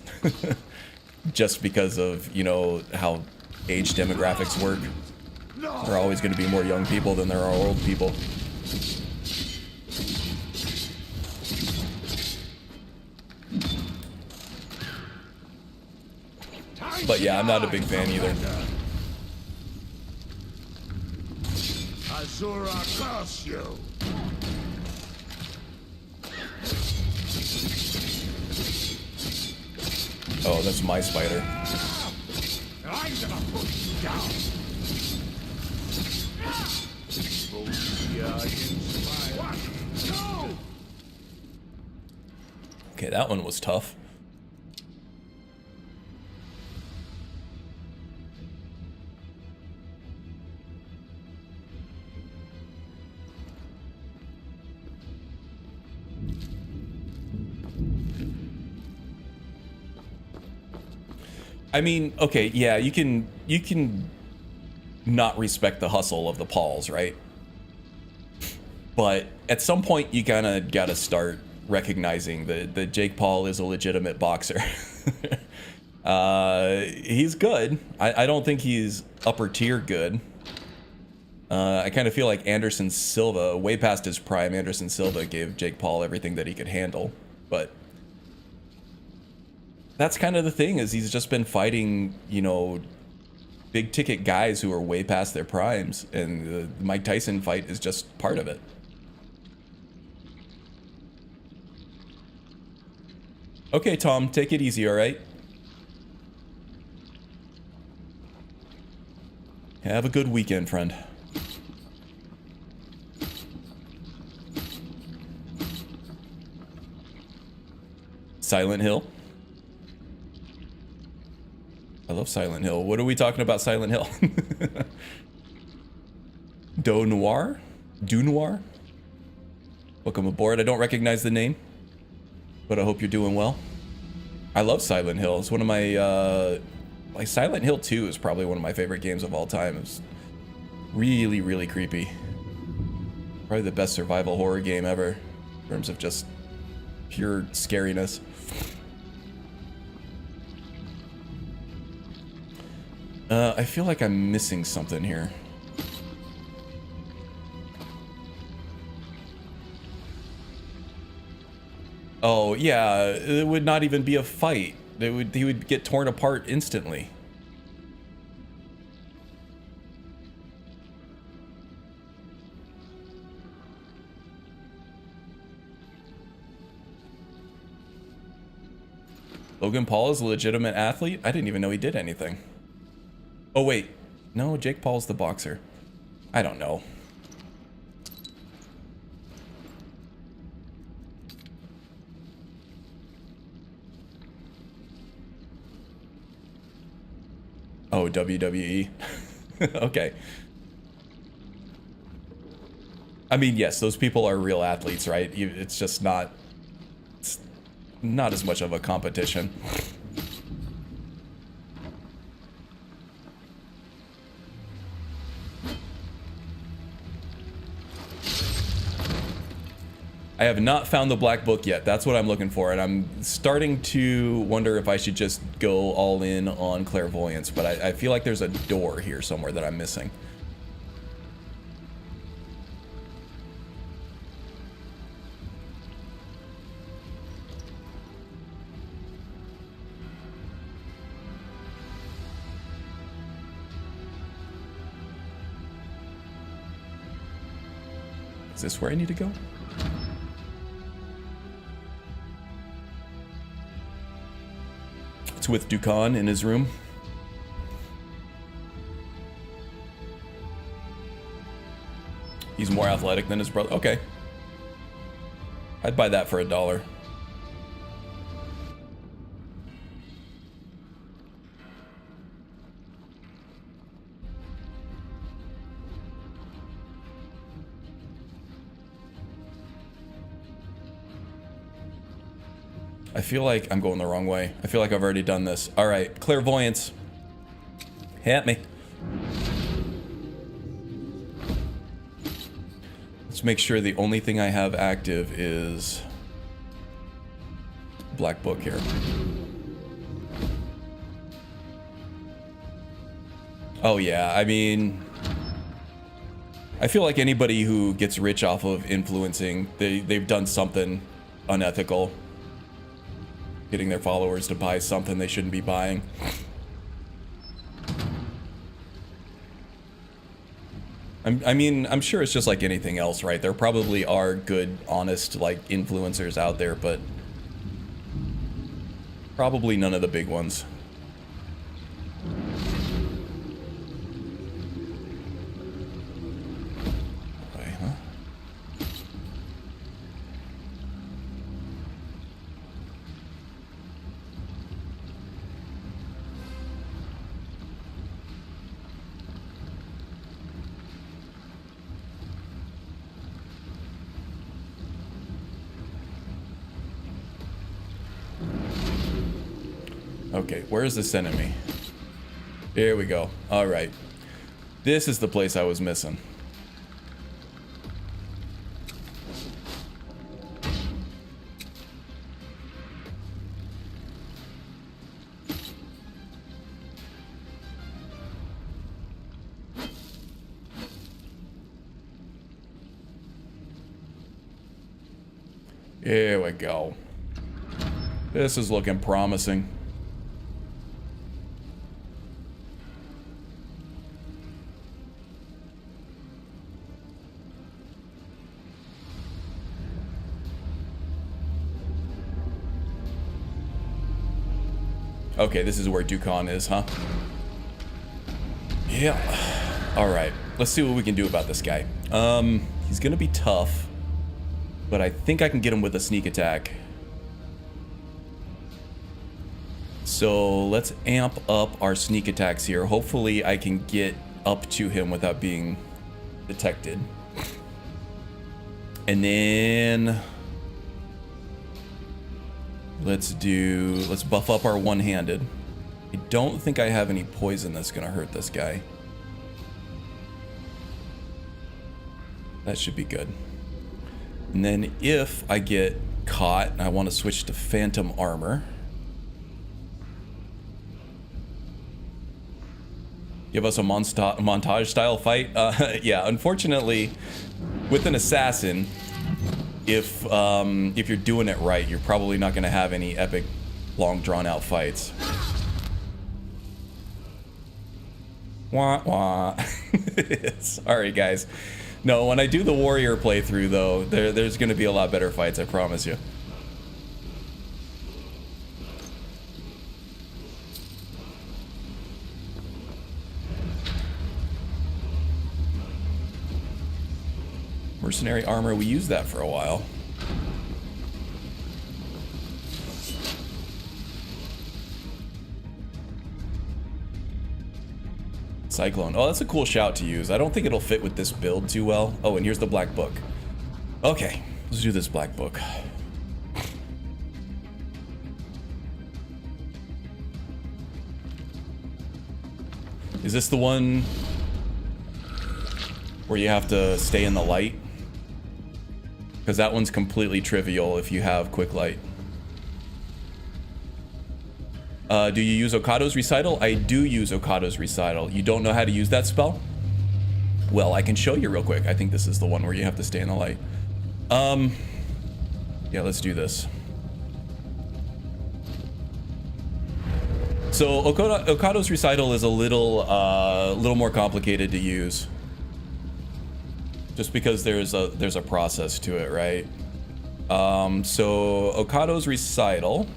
Just because of, you know, how age demographics work. There are always going to be more young people than there are old people. But yeah, I'm not a big fan either. Azura curse you. Oh, that's my spider. I'm gonna put you down. Okay, that one was tough. I mean, okay, yeah, you can not respect the hustle of the Pauls, right? But at some point you kind of got to start recognizing that Jake Paul is a legitimate boxer. He's good. I don't think he's upper tier good. I kind of feel like Anderson Silva, way past his prime, Anderson Silva gave Jake Paul everything that he could handle. But that's kind of the thing, is he's just been fighting, you know, big ticket guys who are way past their primes, and the Mike Tyson fight is just part of it. Okay, Tom, take it easy, all right? Have a good weekend, friend. Silent Hill. I love Silent Hill. What are we talking about Silent Hill? Do Noir? Du Noir? Welcome aboard. I don't recognize the name, but I hope you're doing well. I love Silent Hill. It's one of my, like Silent Hill 2 is probably one of my favorite games of all time. It's really, really creepy. Probably the best survival horror game ever in terms of just pure scariness. I feel like I'm missing something here. Oh, yeah, it would not even be a fight. He would get torn apart instantly. Logan Paul is a legitimate athlete? I didn't even know he did anything. Oh, wait. No, Jake Paul's the boxer. I don't know. Oh, WWE. Okay. I mean, yes, those people are real athletes, right? It's just not... It's not as much of a competition. I have not found the black book yet. That's what I'm looking for, and I'm starting to wonder if I should just go all in on clairvoyance, but I feel like there's a door here somewhere that I'm missing. Is this where I need to go? It's with Dukan in his room. He's more athletic than his brother. Okay. I'd buy that for $1. I feel like I'm going the wrong way. I feel like I've already done this. All right, clairvoyance. Hit me. Let's make sure the only thing I have active is black book here. Oh yeah, I mean, I feel like anybody who gets rich off of influencing, they've done something unethical. Getting their followers to buy something they shouldn't be buying. I mean, I'm sure it's just like anything else, right? There probably are good, honest, like, influencers out there, but probably none of the big ones. Okay, huh? Okay, where is this enemy? Here we go. All right. This is the place I was missing. Here we go. This is looking promising. Okay, this is where Dukan is, huh? Yeah. Alright, let's see what we can do about this guy. He's gonna be tough, but I think I can get him with a sneak attack. So let's amp up our sneak attacks here. Hopefully I can get up to him without being detected. And then let's buff up our one-handed. I don't think I have any poison that's gonna hurt this guy. That should be good. And then if I get caught, I want to switch to phantom armor. Give us a montage style fight. Yeah, unfortunately, with an assassin, if you're doing it right, you're probably not going to have any epic, long drawn out fights. Wah wah. Sorry, guys. No, when I do the warrior playthrough, though, there's going to be a lot better fights, I promise you. Mercenary armor, we used that for a while. Cyclone. Oh, that's a cool shout to use. I don't think it'll fit with this build too well. Oh, and here's the black book. Okay, let's do this black book. Is this the one where you have to stay in the light? Because that one's completely trivial if you have quick light. Do you use Okado's Recital? I do use Okado's Recital. You don't know how to use that spell? Well, I can show you real quick. I think this is the one where you have to stay in the light. Yeah, let's do this. So Okado's Recital is a little more complicated to use. Just because there's a process to it, right? So Okado's Recital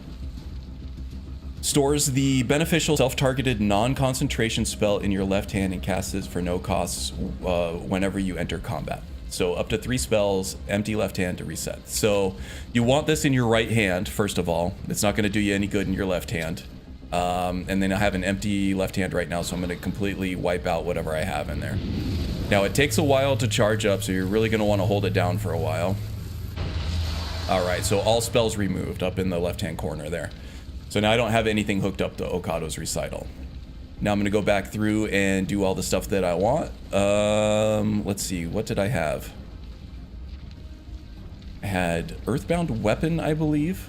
stores the beneficial self-targeted non-concentration spell in your left hand and casts it for no costs whenever you enter combat. So up to 3 spells, empty left hand to reset. So you want this in your right hand, first of all. It's not going to do you any good in your left hand. And then I have an empty left hand right now, so I'm going to completely wipe out whatever I have in there. Now it takes a while to charge up, so you're really going to want to hold it down for a while. Alright, so all spells removed up in the left-hand corner there. So now I don't have anything hooked up to Okado's Recital. Now I'm going to go back through and do all the stuff that I want. Let's see, what did I have? I had Earthbound Weapon, I believe.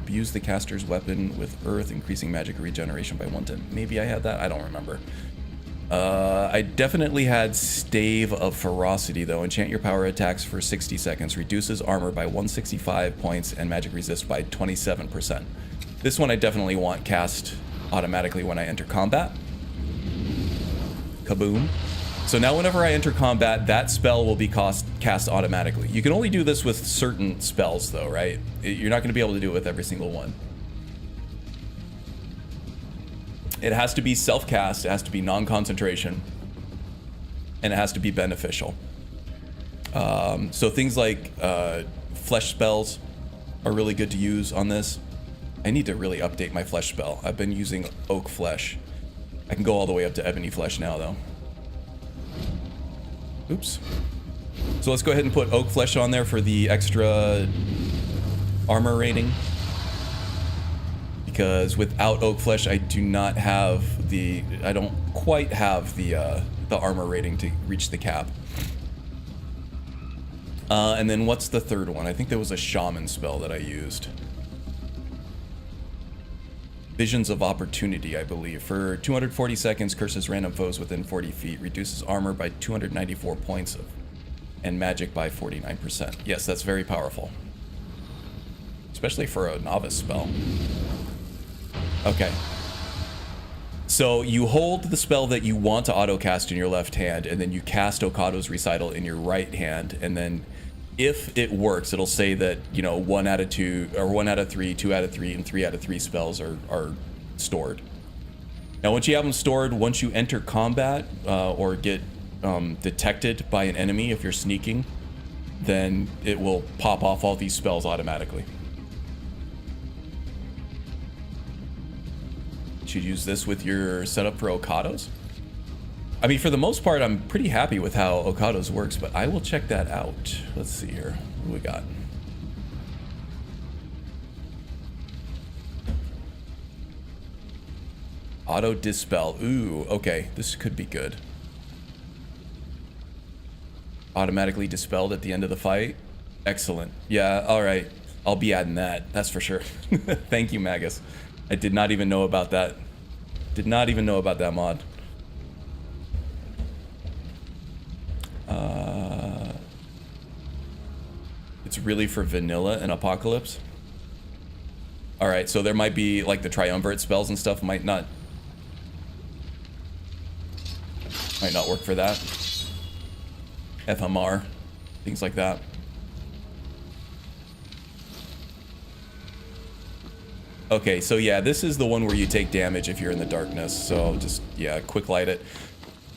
Use the caster's weapon with earth, increasing magic regeneration by 1/10. Maybe I had that? I don't remember. I definitely had Stave of Ferocity, though. Enchant your power attacks for 60 seconds. Reduces armor by 165 points and magic resist by 27%. This one I definitely want cast automatically when I enter combat. Kaboom. So now whenever I enter combat, that spell will be cast automatically. You can only do this with certain spells, though, right? You're not going to be able to do it with every single one. It has to be self-cast, it has to be non-concentration, and it has to be beneficial. So things like flesh spells are really good to use on this. I need to really update my flesh spell. I've been using oak flesh. I can go all the way up to ebony flesh now, though. Oops. So let's go ahead and put oak flesh on there for the extra armor rating. Because without oak flesh, I do not have the... I don't quite have the armor rating to reach the cap. And then what's the third one? I think there was a shaman spell that I used. Visions of Opportunity, I believe. For 240 seconds, curses random foes within 40 feet. Reduces armor by 294 points and magic by 49%. Yes, that's very powerful. Especially for a novice spell. Okay. So you hold the spell that you want to auto-cast in your left hand, and then you cast Okado's Recital in your right hand, and then if it works, it'll say that, you know, 1 out of 2, or 1 out of 3, 2 out of 3, and 3 out of 3 spells are stored. Now, once you have them stored, once you enter combat or get detected by an enemy, if you're sneaking, then it will pop off all these spells automatically. Should use this with your setup for Okado's? I mean, for the most part, I'm pretty happy with how Okado's works, but I will check that out. Let's see here. What do we got? Auto Dispel. Ooh, okay. This could be good. Automatically dispelled at the end of the fight. Excellent. Yeah, alright. I'll be adding that. That's for sure. Thank you, Magus. I did not even know about that. Did not even know about that mod. It's really for vanilla and Apocalypse. Alright, so there might be like the triumvirate spells and stuff might not work for that. FMR, things like that. Okay, so yeah, this is the one where you take damage if you're in the darkness, so just, yeah, quick light it.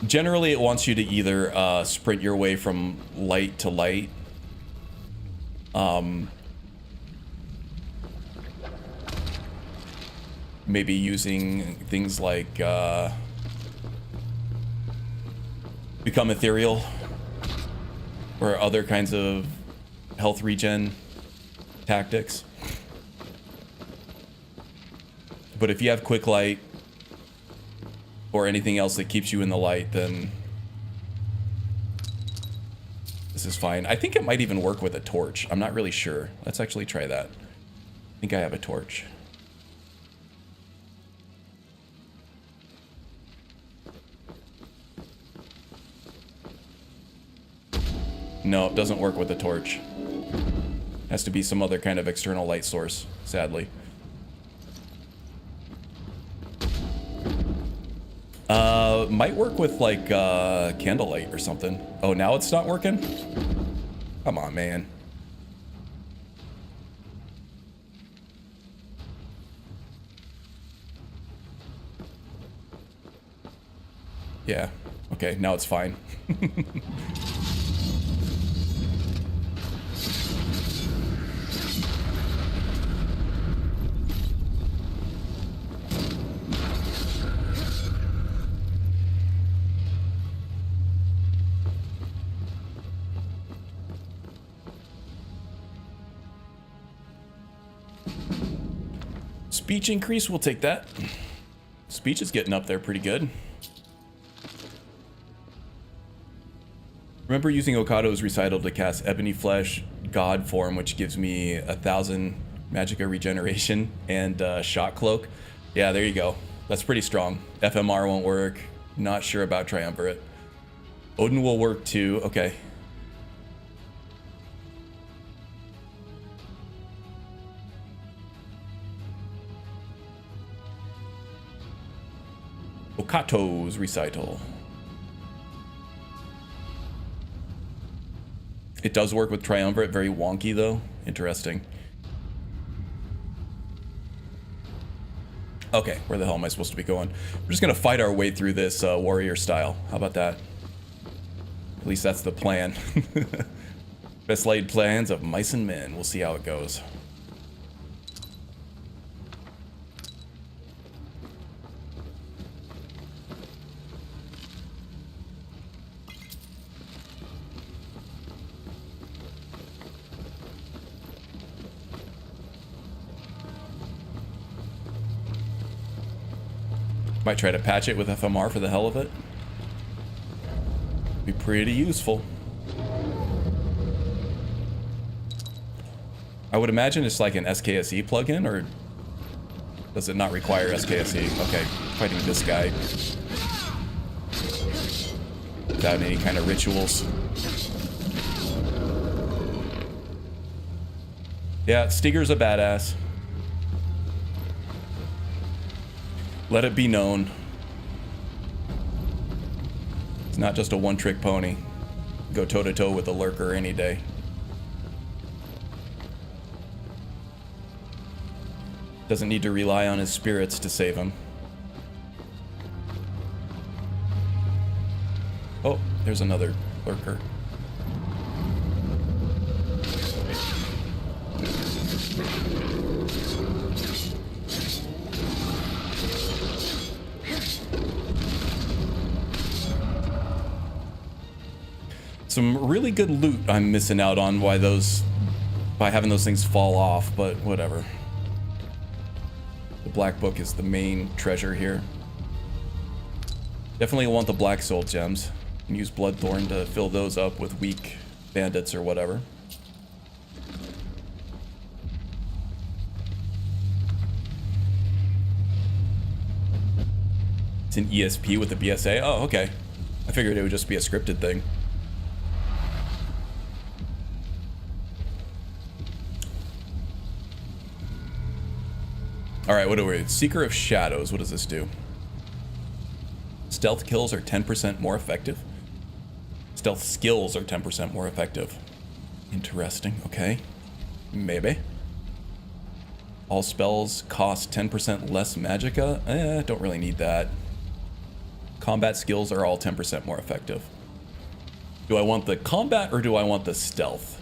Generally, it wants you to either sprint your way from light to light. Maybe using things like Become Ethereal or other kinds of health regen tactics. But if you have quick light or anything else that keeps you in the light, then is fine. I think it might even work with a torch. I'm not really sure. Let's actually try that. I think I have a torch. No, it doesn't work with a torch. Has to be some other kind of external light source, sadly. Might work with like candlelight or something. Oh, now it's not working? Come on, man. Yeah. Okay, now it's fine. Speech increase, we'll take that. Speech is getting up there pretty good. Remember using Okado's recital to cast Ebony Flesh God form, which gives me 1,000 Magicka regeneration and Shot Cloak. Yeah, there you go. That's pretty strong. FMR won't work. Not sure about Triumvirate. Odin will work too. Okay. Okato's recital. It does work with Triumvirate. Very wonky though. Interesting. Okay, where the hell am I supposed to be going? We're just gonna fight our way through this warrior style. How about that? At least that's the plan. Best laid plans of mice and men. We'll see how it goes. Might try to patch it with FMR for the hell of it. Be pretty useful. I would imagine it's like an SKSE plugin, or does it not require SKSE? Okay, fighting this guy without any kind of rituals. Yeah, Stiger's a badass. Let it be known. It's not just a one-trick pony. Go toe-to-toe with a lurker any day. Doesn't need to rely on his spirits to save him. Oh, there's another lurker. Some really good loot I'm missing out on by having those things fall off, but whatever. The black book is the main treasure here. Definitely want the black soul gems. And use Bloodthorn to fill those up with weak bandits or whatever. It's an ESP with a BSA? Oh, okay. I figured it would just be a scripted thing. Alright, what do we... Seeker of Shadows, what does this do? Stealth kills are 10% more effective. Stealth skills are 10% more effective. Interesting, okay. Maybe. All spells cost 10% less magicka? Don't really need that. Combat skills are all 10% more effective. Do I want the combat or do I want the stealth?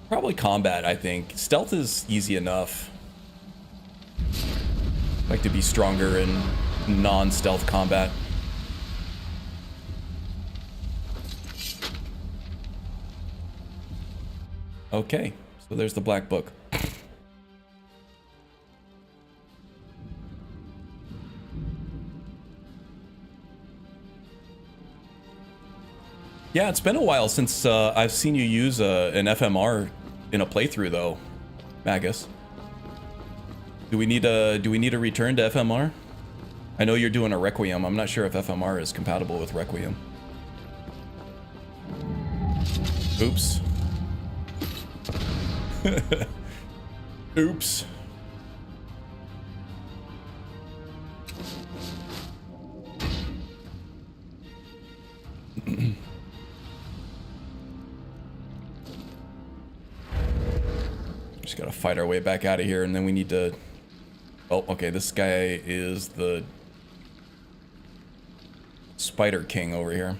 Probably combat, I think. Stealth is easy enough. Like to be stronger in non-stealth combat. Okay, so there's the black book. Yeah, it's been a while since I've seen you use an FMR in a playthrough, though, Magus. Do we need a return to FMR? I know you're doing a Requiem. I'm not sure if FMR is compatible with Requiem. Oops. Oops. Just gotta fight our way back out of here, and then we need to... Oh, okay, this guy is the Spider King over here.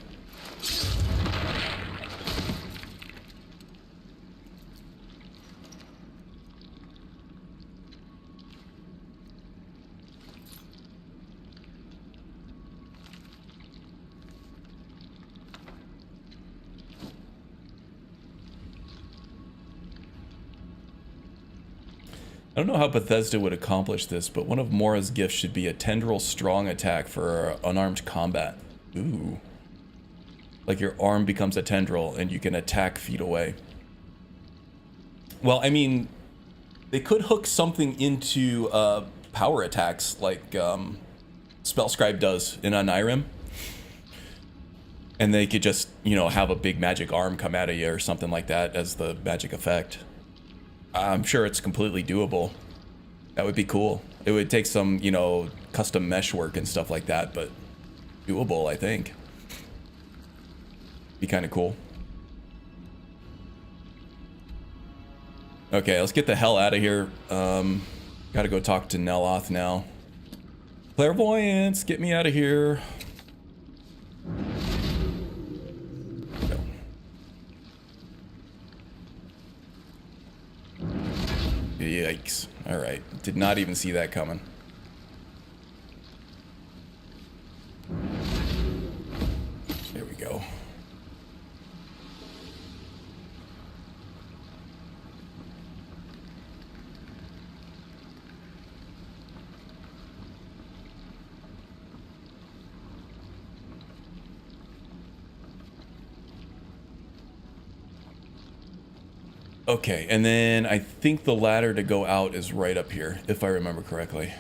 I don't know how Bethesda would accomplish this, but one of Mora's gifts should be a tendril strong attack for unarmed combat. Ooh. Like your arm becomes a tendril and you can attack feet away. Well, I mean, they could hook something into power attacks like Spellscribe does in Skyrim. And they could just, you know, have a big magic arm come out of you or something like that as the magic effect. I'm sure it's completely doable. That would be cool. It would take some, you know, custom mesh work and stuff like that, but doable, I think. Be kind of cool. Okay, let's get the hell out of here. Gotta go talk to Neloth now. Clairvoyance, get me out of here. Yikes. Alright. Did not even see that coming. There we go. Okay, and then I think the ladder to go out is right up here, if I remember correctly.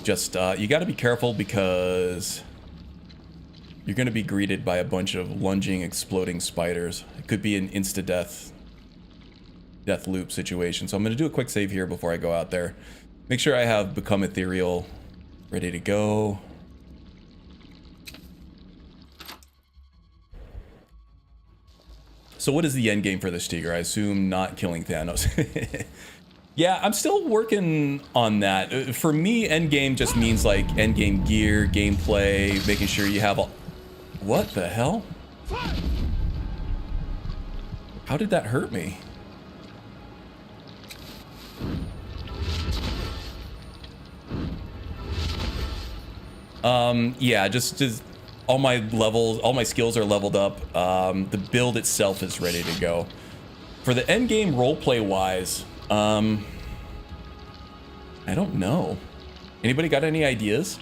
Just, you gotta be careful because you're gonna be greeted by a bunch of lunging, exploding spiders. It could be an insta-death loop situation. So I'm gonna do a quick save here before I go out there. Make sure I have Become Ethereal ready to go. So what is the end game for the Stiger? I assume not killing Thanos. Yeah, I'm still working on that. For me, end game just means like end game gear, gameplay, making sure you have all... What the hell? How did that hurt me? Yeah, just all my levels, all my skills are leveled up. The build itself is ready to go. For the end game roleplay wise, I don't know. Anybody got any ideas?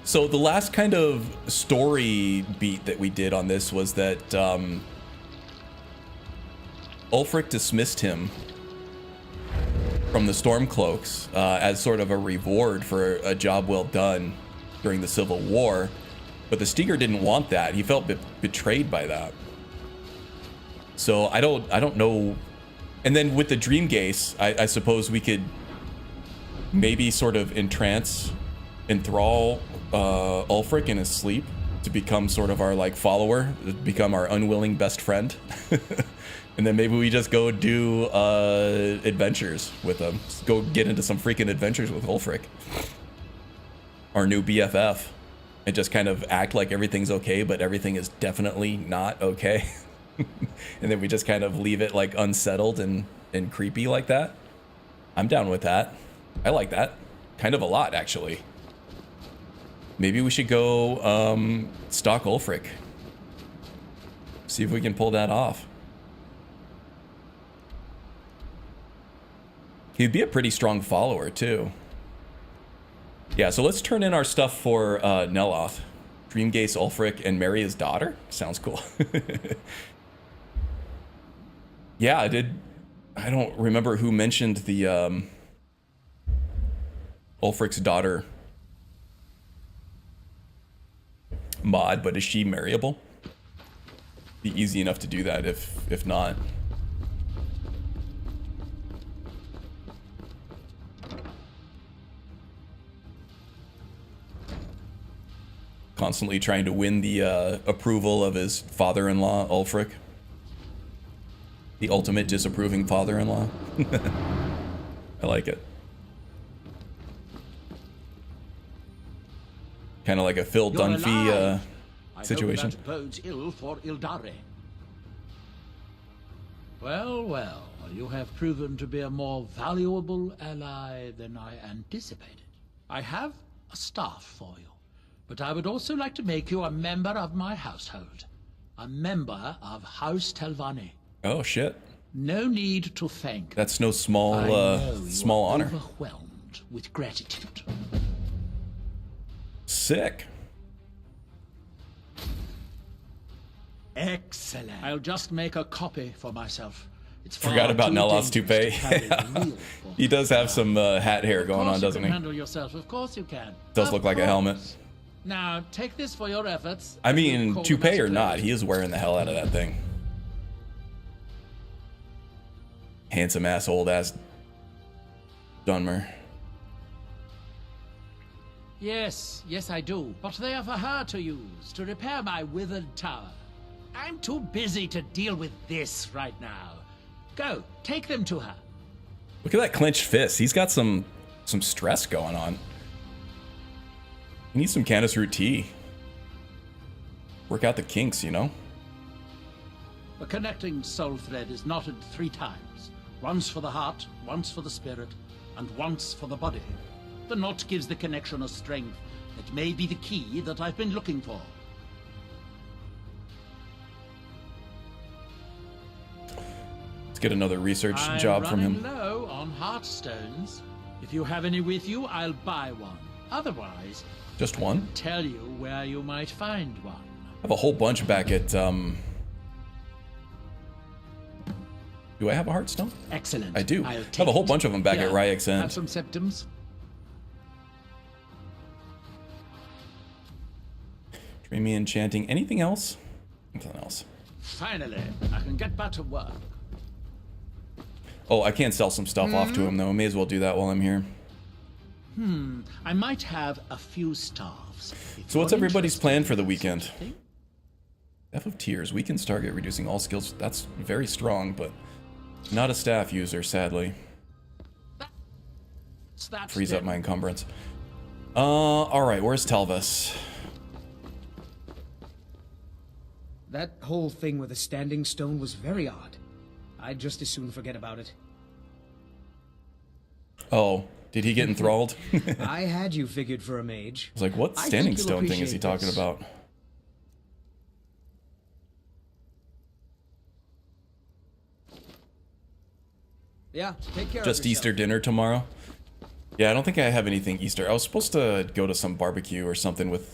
So the last kind of story beat that we did on this was that Ulfric dismissed him from the Stormcloaks as sort of a reward for a job well done during the Civil War, but the Stiger didn't want that. He felt betrayed by that. So I don't know. And then with the Dreamgaze, I suppose we could maybe sort of enthrall Ulfric in his sleep to become sort of our like follower, become our unwilling best friend. And then maybe we just go do adventures with him. Just go get into some freaking adventures with Ulfric, our new BFF, and just kind of act like everything's okay, but everything is definitely not okay. And then we just kind of leave it like unsettled and creepy like that. I'm down with that. I like that kind of a lot, actually. Maybe we should go stalk Ulfric. See if we can pull that off. He'd be a pretty strong follower too. Yeah, so let's turn in our stuff for Neloth. Dreamgaze Ulfric and marry his daughter? Sounds cool. Yeah, I did. I don't remember who mentioned the Ulfric's daughter mod, but is she marryable? Be easy enough to do that if not. Constantly trying to win the approval of his father-in-law, Ulfric. The ultimate disapproving father-in-law. I like it. Kind of like a Phil Dunphy situation. I hope that bodes ill for Ildare. Well, well, you have proven to be a more valuable ally than I anticipated. I have a staff for you, but I would also like to make you a member of my household. A member of House Telvanni. Oh shit. No need to thank. That's no small I know small you are honor. Overwhelmed with gratitude. Sick. Excellent. I'll just make a copy for myself. It's Forgot about Nelot's toupee. He does have some hat hair going on, doesn't he? Handle yourself. Of course you can. Does look like a helmet. Now take this for your efforts. I We'll mean, call toupee them or as not, closed. he is wearing the hell out of that thing. Handsome ass, old ass Dunmer. Yes, yes I do. But they are for her to use, to repair my withered tower. I'm too busy to deal with this right now. Go, take them to her. Look at that clenched fist. He's got some stress going on. He needs some Canis Root tea. Work out the kinks, you know? The connecting soul thread is knotted 3 times. Once for the heart, once for the spirit, and once for the body. The knot gives the connection a strength that may be the key that I've been looking for. Let's get another research I'm job from running him. low on heartstones. If you have any with you, I'll buy one. Otherwise, Just one? tell you where you might find one. I have a whole bunch back at, Do I have a Heartstone? Excellent. I do. I'll I have take a whole it. bunch of them back at Here, Ryek's Have End. some symptoms. Dreamy enchanting. Anything else? Nothing else. Finally, I can get back to work. Oh, I can sell some stuff off to him, though. I may as well do that while I'm here. I might have a few staffs. If So what's you're everybody's interested plan for the in that weekend? sort of thing. Death of Tears. Weakens target, reducing all skills. That's very strong, but not a staff user, sadly. That's Frees up them. my encumbrance. Alright, where's Telvis? That whole thing with the standing stone was very odd. I'd just as soon forget about it. Oh, did he get enthralled? I I had you figured for a mage. was like, what I standing think you'll stone thing is he appreciate talking this. about? Yeah, take care Just of Easter yourself. dinner tomorrow? Yeah, I don't think I have anything Easter. I was supposed to go to some barbecue or something with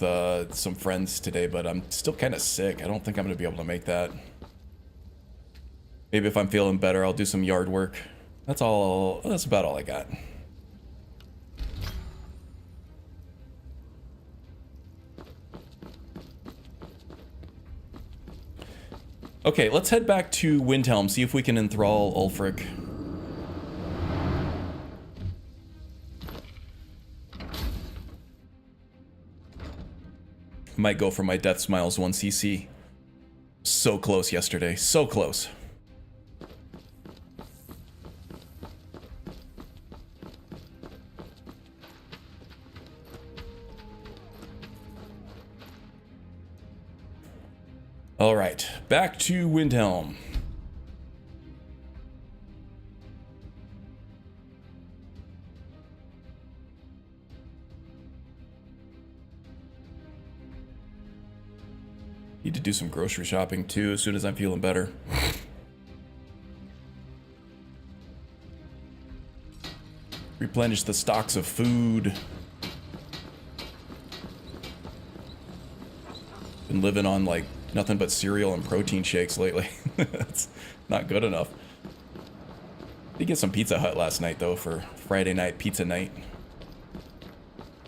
some friends today, but I'm still kind of sick. I don't think I'm going to be able to make that. Maybe if I'm feeling better, I'll do some yard work. That's all. That's about all I got. Okay, let's head back to Windhelm, see if we can enthrall Ulfric. Might go for my Death Smiles 1cc. So close yesterday, so close. All right, back to Windhelm. Need to do some grocery shopping too as soon as I'm feeling better. Replenish the stocks of food. Been living on like nothing but cereal and protein shakes lately. It's not good enough. Did get some Pizza Hut last night though for Friday night pizza night.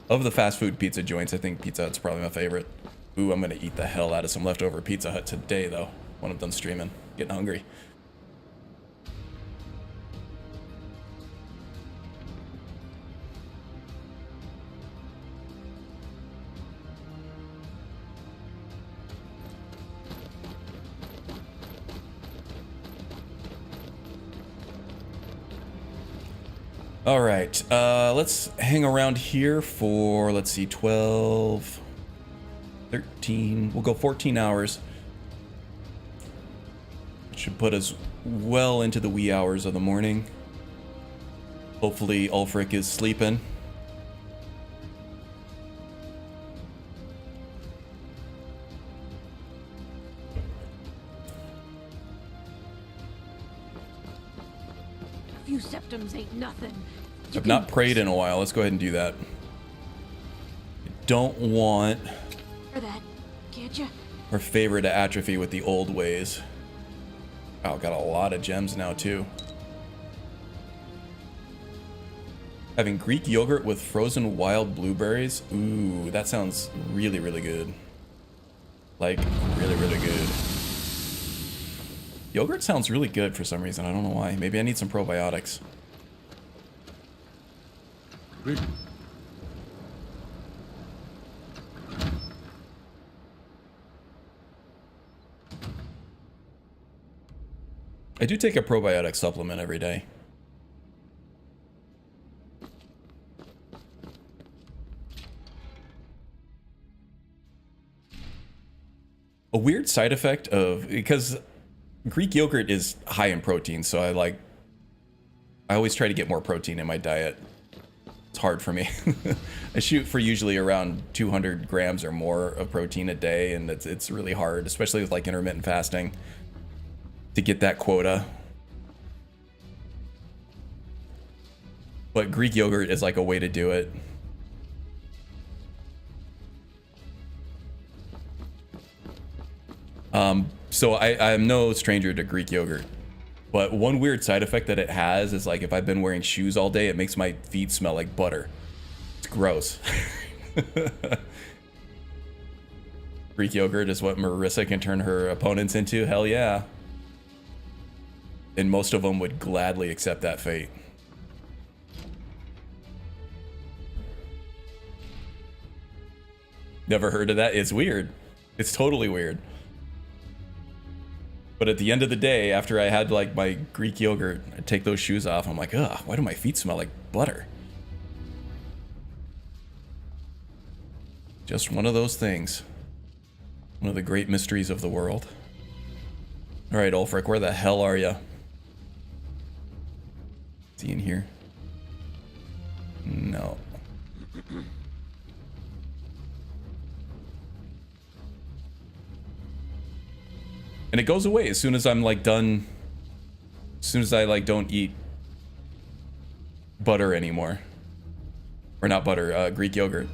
Of the fast food pizza joints, I think Pizza Hut's probably my favorite. Ooh, I'm gonna eat the hell out of some leftover Pizza Hut today though, when I'm done streaming. Getting hungry. All right, let's hang around here for, let's see, 12, 13, we'll go 14 hours. Should put us well into the wee hours of the morning. Hopefully Ulfric is sleeping. A few septums ain't nothing. I've not prayed in a while. Let's go ahead and do that. I don't want For that, can't you? our favor to atrophy with the old ways. Oh, got a lot of gems now too. Having Greek yogurt with frozen wild blueberries. Ooh, that sounds really, really good. Like, really, really good. Yogurt sounds really good for some reason. I don't know why. Maybe I need some probiotics. I do take a probiotic supplement every day. A weird side effect of, because Greek yogurt is high in protein, so I always try to get more protein in my diet. It's hard for me. I shoot for usually around 200 grams or more of protein a day, and it's really hard, especially with like intermittent fasting, to get that quota. But Greek yogurt is like a way to do it. So I'm no stranger to Greek yogurt, but one weird side effect that it has is like if I've been wearing shoes all day, it makes my feet smell like butter. It's gross. Greek yogurt is what Marissa can turn her opponents into. Hell yeah. And most of them would gladly accept that fate. Never heard of that? It's weird. It's totally weird. But at the end of the day, after I had like my Greek yogurt, I take those shoes off. I'm like, ugh, why do my feet smell like butter? Just one of those things. One of the great mysteries of the world. All right, Ulfric, where the hell are you? Is he in here? No. And it goes away as soon as I'm like done. As soon as I like don't eat butter anymore. Or not butter, Greek yogurt.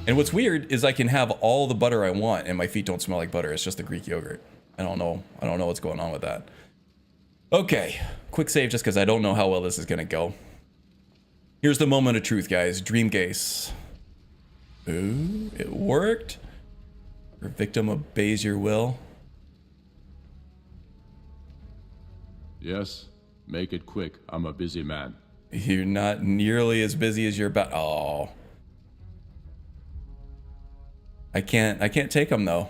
And what's weird is I can have all the butter I want and my feet don't smell like butter. It's just the Greek yogurt. I don't know what's going on with that. Okay, quick save just because I don't know how well this is gonna go. Here's the moment of truth, guys. Dreamcase. Ooh, it worked. Your victim obeys your will. Yes, make it quick. I'm a busy man. You're not nearly as busy as you're about. Oh. I can't take him though.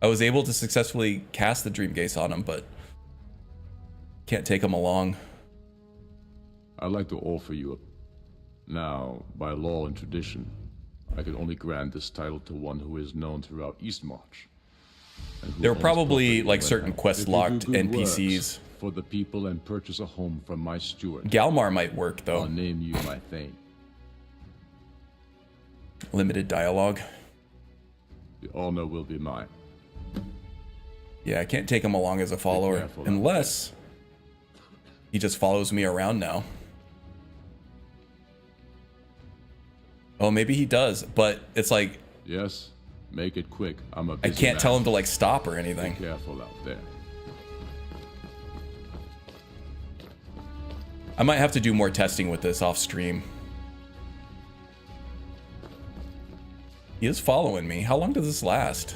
I was able to successfully cast the Dreamcase on him, but can't take him along. I'd like to offer you a... Now, by law and tradition, I can only grant this title to one who is known throughout Eastmarch. There are probably like certain quest-locked NPCs. For the people and purchase a home from my steward. Galmar might work though. I'll name you my thane. Limited dialogue. The honor will be mine. Yeah, I can't take him along as a follower unless he just follows me around now. Oh, maybe he does, but it's like... Yes, Make it quick. I'm a I busy can't man. tell him to like stop or anything. Be careful out there. I might have to do more testing with this off stream. He is following me. How long does this last?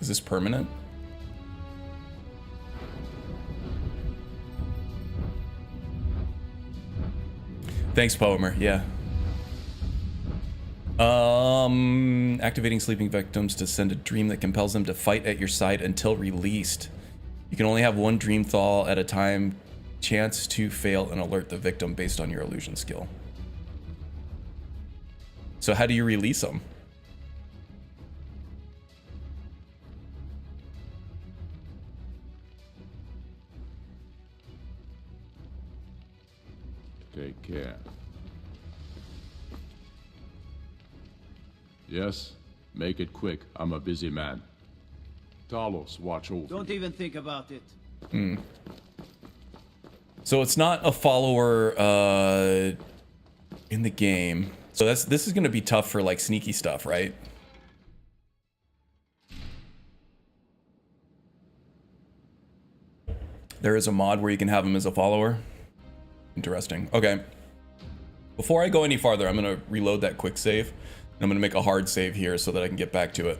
Is this permanent? Thanks, Poemer. Yeah. Activating sleeping victims to send a dream that compels them to fight at your side until released. You can only have one dream thaw at a time. Chance to fail and alert the victim based on your illusion skill. So how do you release them? Take care. Yes? Make it quick. I'm a busy man. Talos, watch over. Don't even think about it. So it's not a follower in the game. So this is going to be tough for like sneaky stuff, right? There is a mod where you can have him as a follower. Interesting. Okay. Before I go any farther, I'm going to reload that quick save. And I'm going to make a hard save here so that I can get back to it.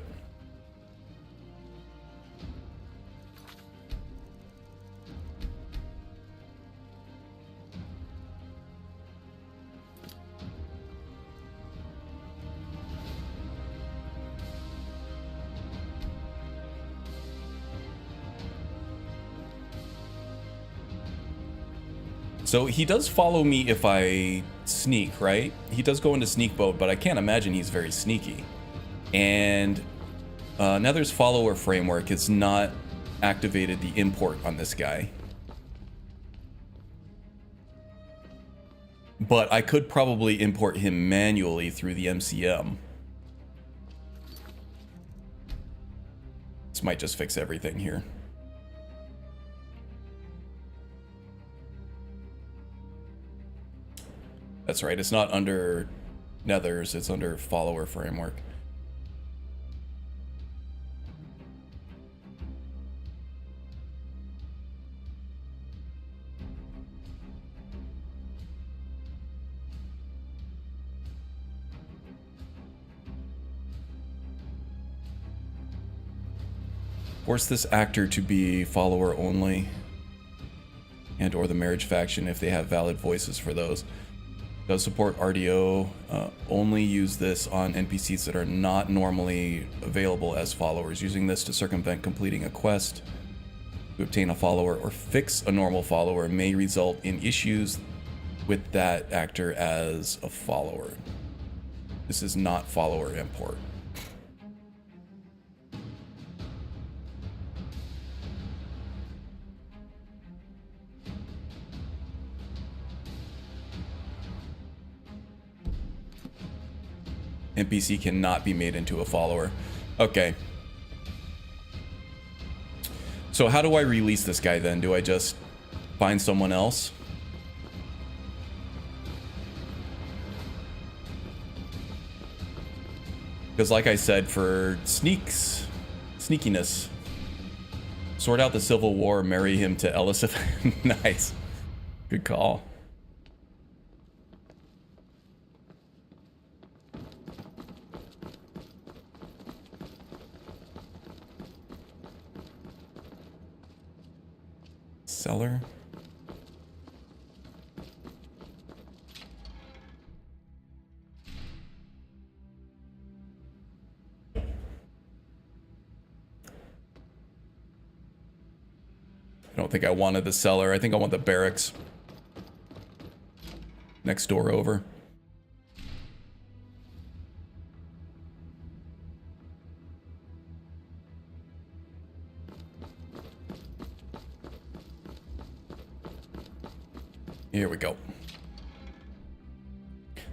So he does follow me if I sneak, right? He does go into sneak mode, but I can't imagine he's very sneaky. And now there's follower framework. It's not activated the import on this guy. But I could probably import him manually through the MCM. This might just fix everything here. That's right, it's not under Nethers, it's under follower framework. Force this actor to be follower only and or the marriage faction if they have valid voices for those. Does support RDO, only use this on NPCs that are not normally available as followers. Using this to circumvent completing a quest to obtain a follower or fix a normal follower may result in issues with that actor as a follower. This is not follower import. NPC cannot be made into a follower. Okay. So how do I release this guy then? Do I just find someone else? Because like I said, for sneakiness, sort out the Civil War, marry him to Elisabeth. Nice. Good call. Cellar. I don't think I wanted the cellar. I think I want the barracks. Next door over. Here we go.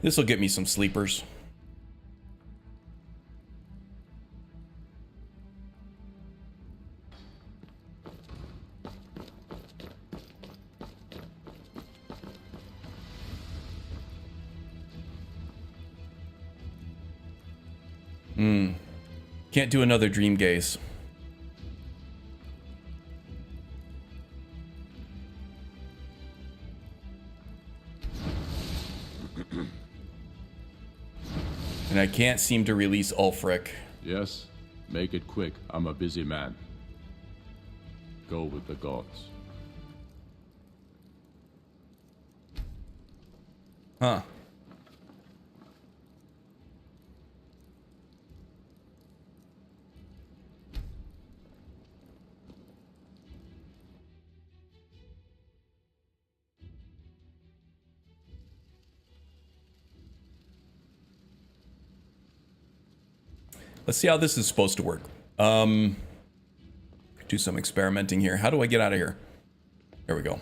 This will get me some sleepers. Can't do another dream gaze. And I can't seem to release Ulfric. Yes? Make it quick. I'm a busy man. Go with the gods. Huh. Let's see how this is supposed to work. Do some experimenting here. How do I get out of here? There we go.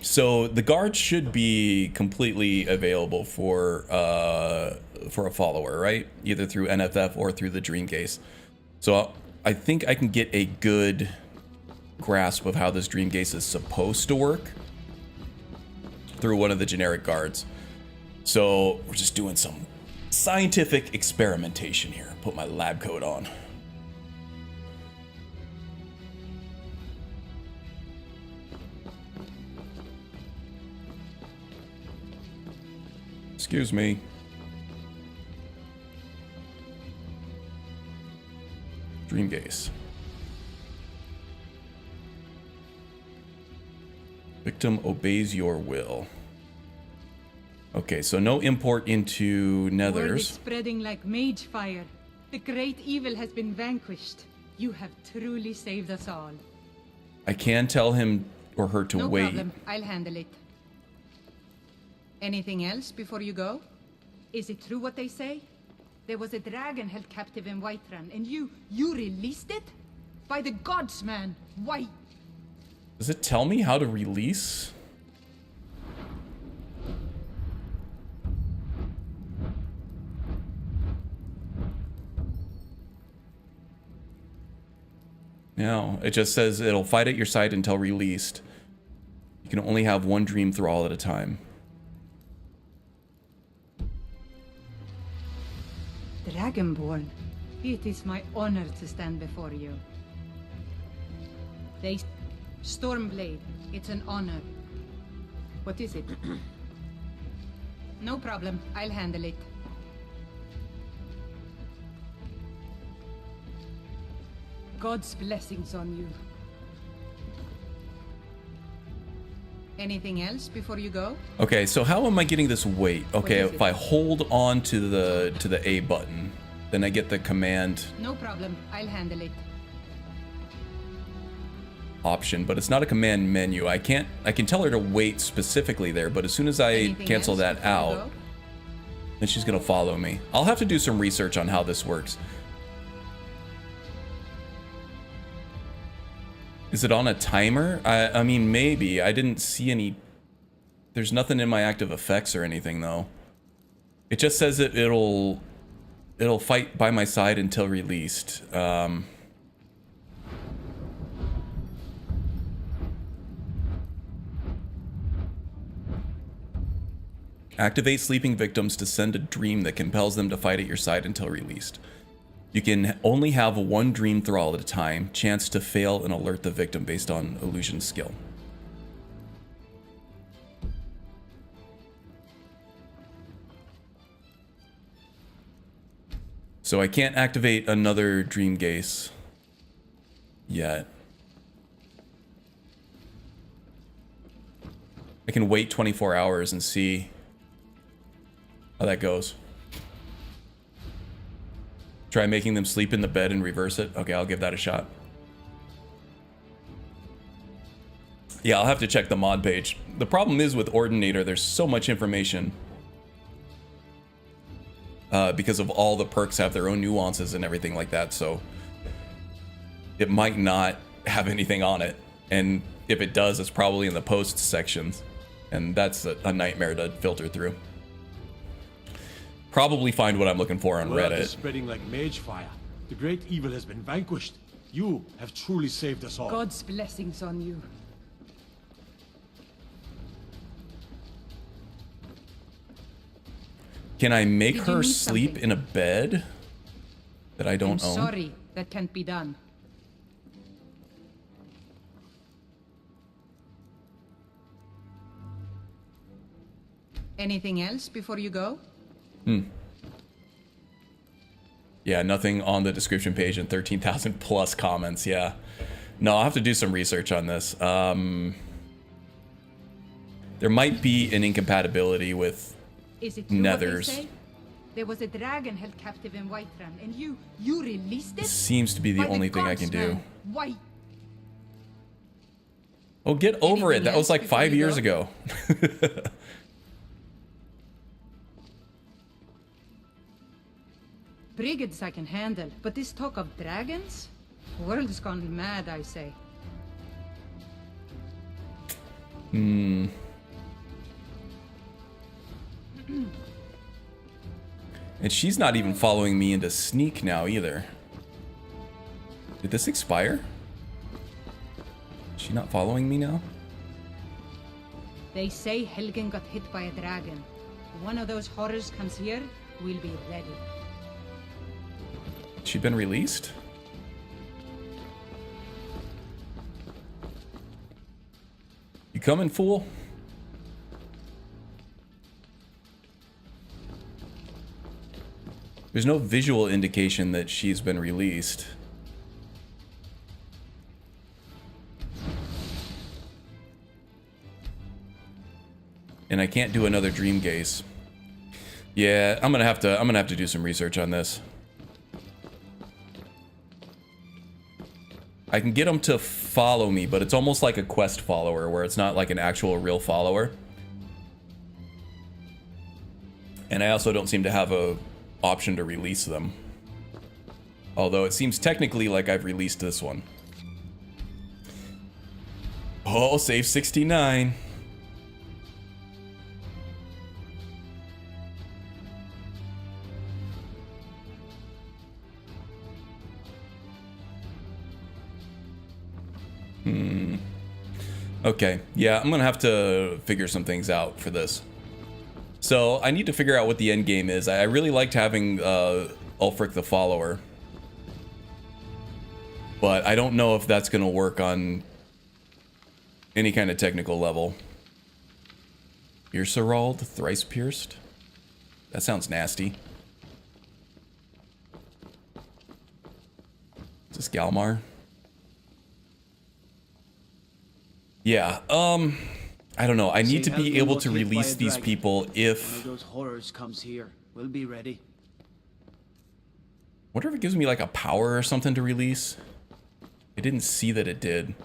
So the guard should be completely available for a follower, right? Either through NFF or through the dream case. So I think I can get a good grasp of how this dream case is supposed to work through one of the generic guards. So we're just doing some scientific experimentation here. Put my lab coat on. Excuse me. Dream gaze. Victim obeys your will. Okay, so no import into Word is nethers. spreading like mage fire. The great evil has been vanquished. You have truly saved us all. I can tell him or her to No wait. problem. I'll handle it. Anything else before you go? Is it true what they say? There was a dragon held captive in Whiterun, and you released it? By the gods, man! Why? Does it tell me how to release? No, it just says it'll fight at your side until released. You can only have one dream thrall at a time. Dragonborn, it is my honor to stand before you. Stormblade, it's an honor. What is it? No problem, I'll handle it. God's blessings on you. Anything else before you go? Okay, so how am I getting this weight? Okay, is if it? I hold on to the A button, then I get the command No problem, I'll handle it. option, but it's not a command menu. I can tell her to wait specifically there, but as soon as I Anything cancel else that before you out, go? then she's gonna follow me. I'll have to do some research on how this works. Is it on a timer? I mean, maybe. I didn't see any... There's nothing in my active effects or anything, though. It just says that it'll fight by my side until released. Activate sleeping victims to send a dream that compels them to fight at your side until released. You can only have one dream thrall at a time. Chance to fail and alert the victim based on illusion skill. So I can't activate another dream gaze yet. I can wait 24 hours and see how that goes. Try making them sleep in the bed and reverse it. Okay, I'll give that a shot. Yeah, I'll have to check the mod page. The problem is with Ordinator, there's so much information. Because of all the perks have their own nuances and everything like that, so it might not have anything on it. And if it does, it's probably in the posts sections. And that's a nightmare to filter through. probably find what I'm looking for on Word is Reddit. spreading like mage fire. The great evil has been vanquished. You have truly saved us all. God's blessings on you. Can I make Did you her need sleep something? in a bed that I don't I'm own? sorry, that can't be done. Anything else before you go? Yeah, nothing on the description page and 13,000 plus comments. Yeah. No, I'll have to do some research on this. There might be an incompatibility with Is it true what they Nethers. say? There was a dragon held captive in Whiterun, and you released it? Seems to be the By only thing I can gods, do. man. Why? Oh, get over it. Anything That was else like before 5 you years go? ago. Brigands I can handle, but this talk of dragons? World's gone mad, I say. And she's not even following me into sneak now either. Did this expire? Is she not following me now? They say Helgen got hit by a dragon. If one of those horrors comes here, we'll be ready. She been released? You coming, fool? There's no visual indication that she's been released. And I can't do another dream gaze. Yeah, I'm gonna have to do some research on this. I can get them to follow me, but it's almost like a quest follower, where it's not like an actual real follower. And I also don't seem to have a option to release them. Although it seems technically like I've released this one. Oh, save 69. Okay, yeah, I'm gonna have to figure some things out for this. So I need to figure out what the end game is. I really liked having Ulfric the Follower, but I don't know if that's gonna work on any kind of technical level. Piercerald, thrice pierced. That sounds nasty. Is this Galmar? Yeah, I don't know. I need to be able to release these people One if... of those horrors comes here. We'll be ready. Wonder if it gives me like a power or something to release. I didn't see that it did.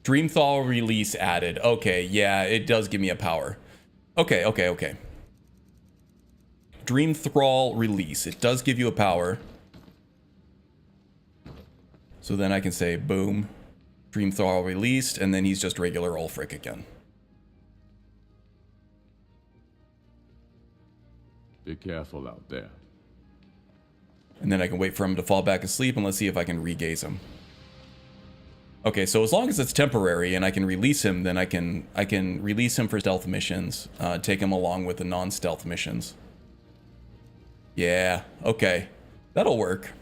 Dreamthal release added. Okay, yeah, it does give me a power. Okay. Dream Thrall release. It does give you a power. So then I can say, boom. Dream Thrall released, and then he's just regular Ulfric again. Be careful out there. And then I can wait for him to fall back asleep, and let's see if I can regaze him. Okay, so as long as it's temporary and I can release him, then I can release him for stealth missions. Take him along with the non-stealth missions. Yeah, okay. That'll work.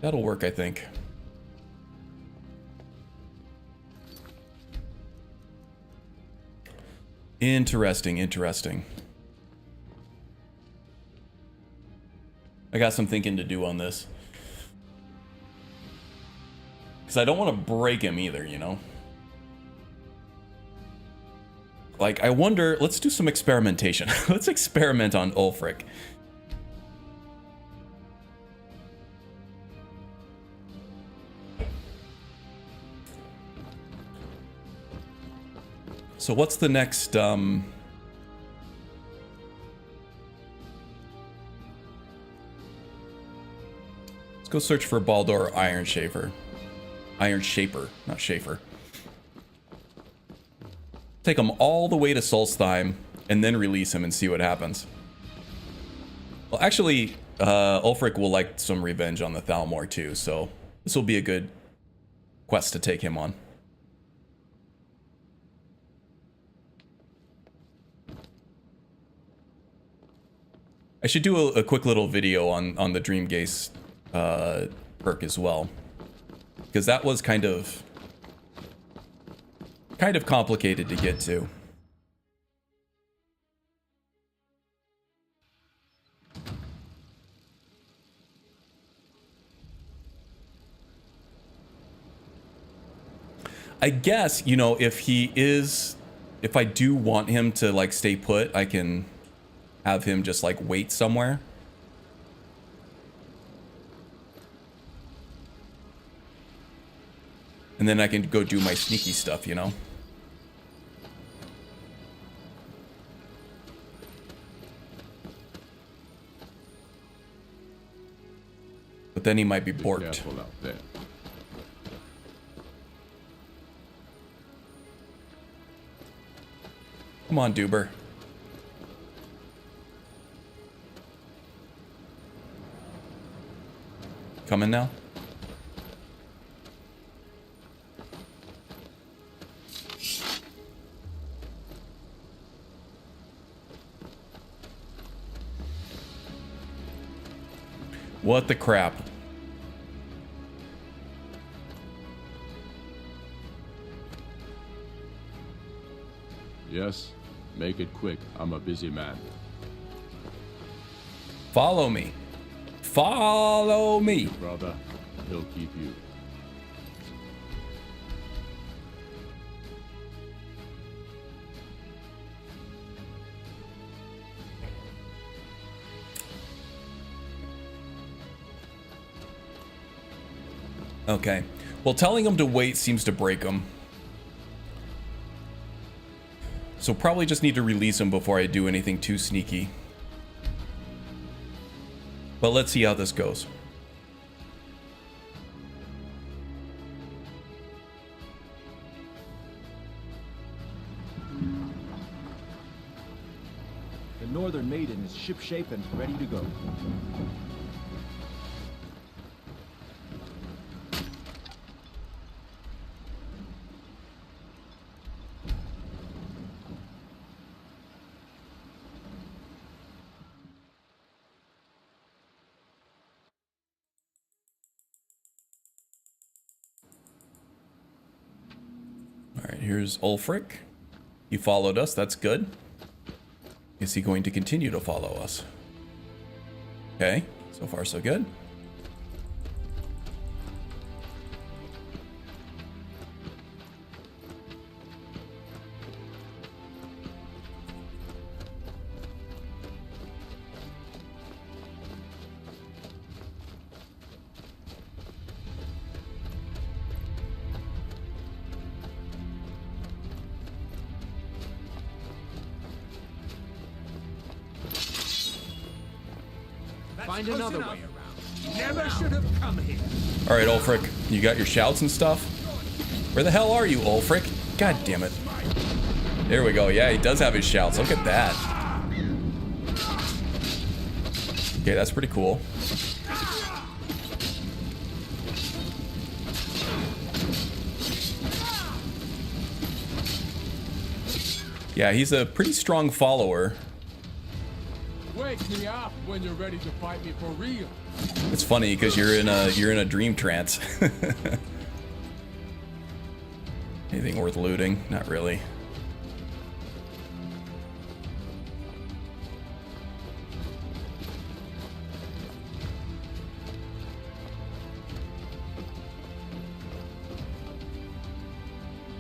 That'll work, I think. Interesting. I got some thinking to do on this. Because I don't want to break him either, you know? Like, I wonder... Let's do some experimentation. Let's experiment on Ulfric. So what's the next, Let's Let's go search for Baldur Iron Shaper. Iron Shaper, not Schaefer. Take him all the way to Solstheim and then release him and see what happens. Well, actually, Ulfric will like some revenge on the Thalmor too, so this will be a good quest to take him on. I should do a quick little video on the Dreamgaze perk as well, because that was kind of complicated to get to. I guess, you know, if I do want him to like stay put, I can have him just like wait somewhere. And then I can go do my sneaky stuff, you know? But then he might be borked. Careful out there. Come on, Duber. Coming now? What the crap? Yes, make it quick. I'm a busy man. Follow me. Follow me. Brother, he'll keep you. Okay. Well, telling him to wait seems to break him. So probably just need to release him before I do anything too sneaky. But let's see how this goes. The Northern Maiden is shipshape and ready to go. Here's Ulfric. He followed us. That's good. Is he going to continue to follow us? Okay. So far, so good. Find another way around. Never should have come here. All right, Ulfric. You got your shouts and stuff? Where the hell are you, Ulfric? God damn it. There we go. Yeah, he does have his shouts. Look at that. Okay, that's pretty cool. Yeah, he's a pretty strong follower. Wake me up when you're ready to fight me for real. It's funny because you're in a dream trance. Anything worth looting? Not really.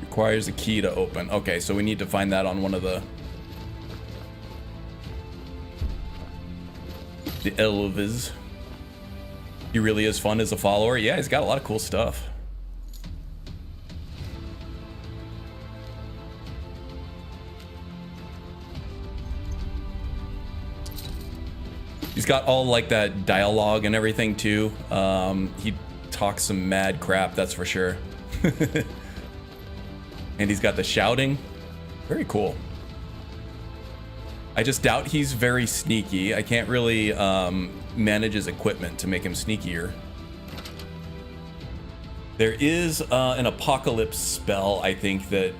Requires a key to open. Okay, so we need to find that on one of the elves. He really is fun as a follower. Yeah, he's got a lot of cool stuff. He's got all like that dialogue and everything too. He talks some mad crap, that's for sure. And he's got the shouting. Very cool. I just doubt he's very sneaky. I can't really manage his equipment to make him sneakier. There is an apocalypse spell, I think, that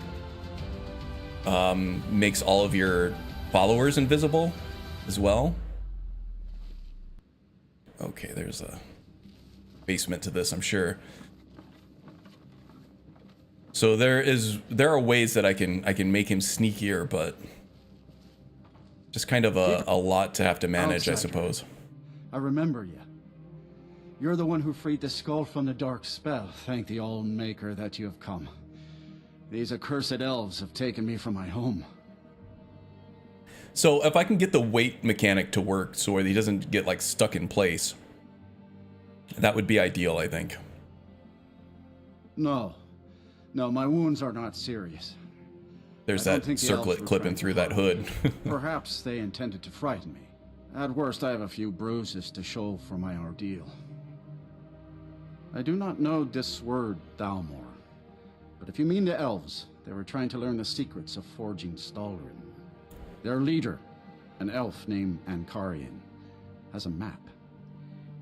makes all of your followers invisible as well. Okay, there's a basement to this, I'm sure. So there are ways that I can make him sneakier, but just kind of a lot to have to manage, I suppose. I remember you. You're the one who freed the skull from the dark spell. Thank the All-Maker that you have come. These accursed elves have taken me from my home. So if I can get the weight mechanic to work so he doesn't get like stuck in place, that would be ideal, I think. No, my wounds are not serious. There's that circlet clipping through that hood. Perhaps they intended to frighten me. At worst, I have a few bruises to show for my ordeal. I do not know this word, Thalmor, but if you mean the elves, they were trying to learn the secrets of forging Stalrim. Their leader, an elf named Ankarian, has a map.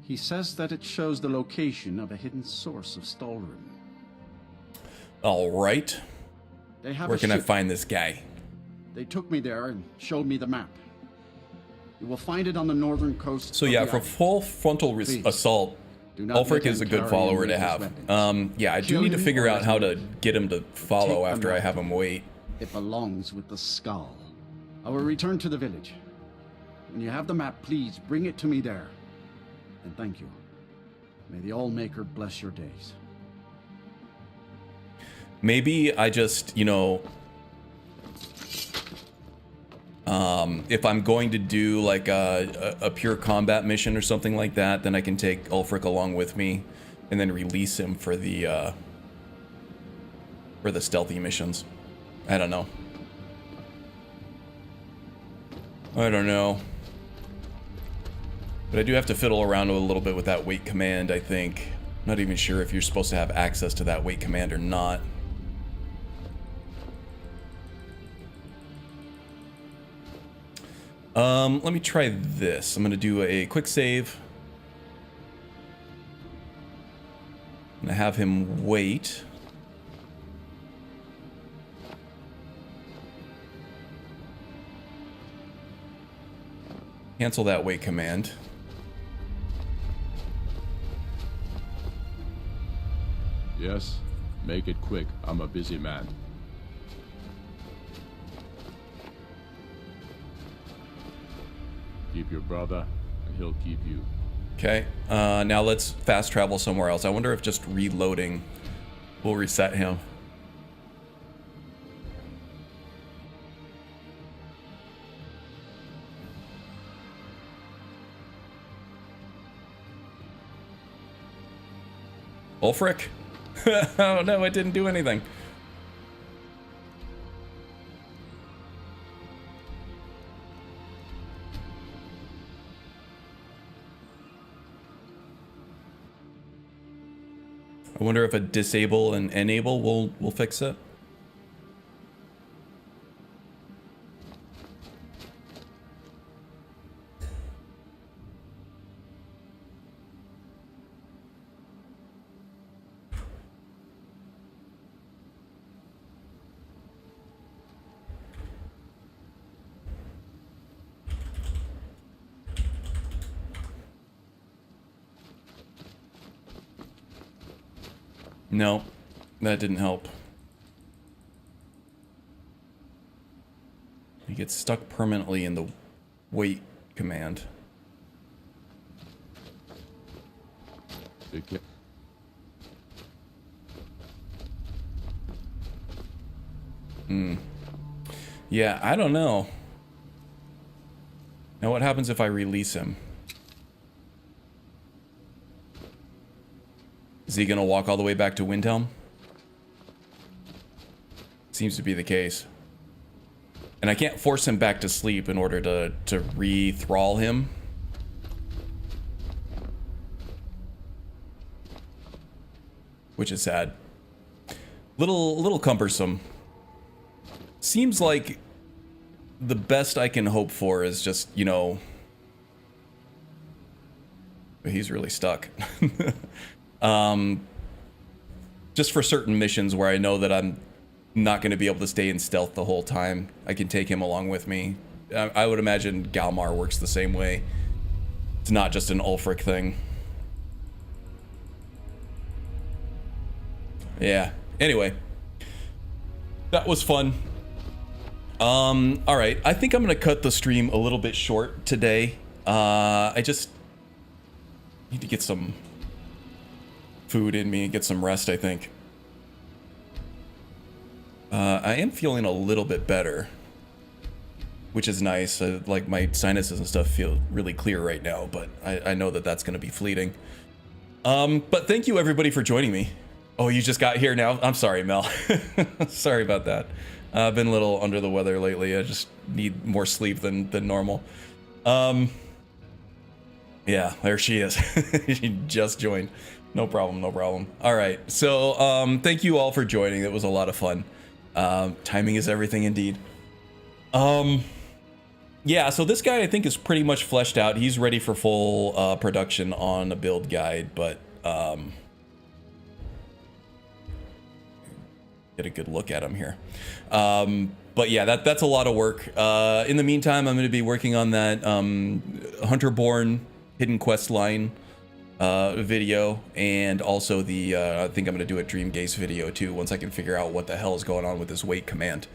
He says that it shows the location of a hidden source of Stalrim. All right. Where can I find this guy? They took me there and showed me the map. You will find it on the northern coast. So yeah, for full frontal assault, Ulfric is a good follower to have. Yeah, I do need to figure out how to get him to follow after I have him wait. It belongs with the skull. I will return to the village. When you have the map, please bring it to me there. And thank you. May the All-Maker bless your days. Maybe I just, you know, if I'm going to do like a pure combat mission or something like that, then I can take Ulfric along with me and then release him for the stealthy missions. I don't know. But I do have to fiddle around a little bit with that wait command, I think. I'm not even sure if you're supposed to have access to that wait command or not. Let me try this. I'm going to do a quick save. I'm going to have him wait. Cancel that wait command. Yes, make it quick. I'm a busy man. Keep your brother, and he'll keep you. Okay, now let's fast travel somewhere else. I wonder if just reloading will reset him. Ulfric? Oh no, it didn't do anything. I wonder if a disable and enable will fix it. No, that didn't help. He gets stuck permanently in the wait command. Yeah, I don't know. Now what happens if I release him? Is he gonna walk all the way back to Windhelm? Seems to be the case. And I can't force him back to sleep in order to re-thrall him. which is sad. Little cumbersome. Seems like the best I can hope for is just, you know, he's really stuck. Just for certain missions where I know that I'm not going to be able to stay in stealth the whole time, I can take him along with me. I would imagine Galmar works the same way. It's not just an Ulfric thing. Yeah. Anyway, that was fun. All right. I think I'm gonna cut the stream a little bit short today. I just need to get some food in me and get some rest, I think. I am feeling a little bit better, which is nice. Like my sinuses and stuff feel really clear right now, but I know that that's gonna be fleeting. But thank you everybody for joining me. Oh, you just got here now? I'm sorry, Mel. Sorry about that. I've been a little under the weather lately. I just need more sleep than normal. Yeah, there she is. She just joined. No problem, no problem. All right, so thank you all for joining. It was a lot of fun. Timing is everything indeed. Yeah, so this guy I think is pretty much fleshed out. He's ready for full production on a build guide, but get a good look at him here. But yeah, that's a lot of work. In the meantime, I'm going to be working on that Hunterborn hidden quest line video, and also the I think I'm going to do a Dreamgaze video too once I can figure out what the hell is going on with this wait command.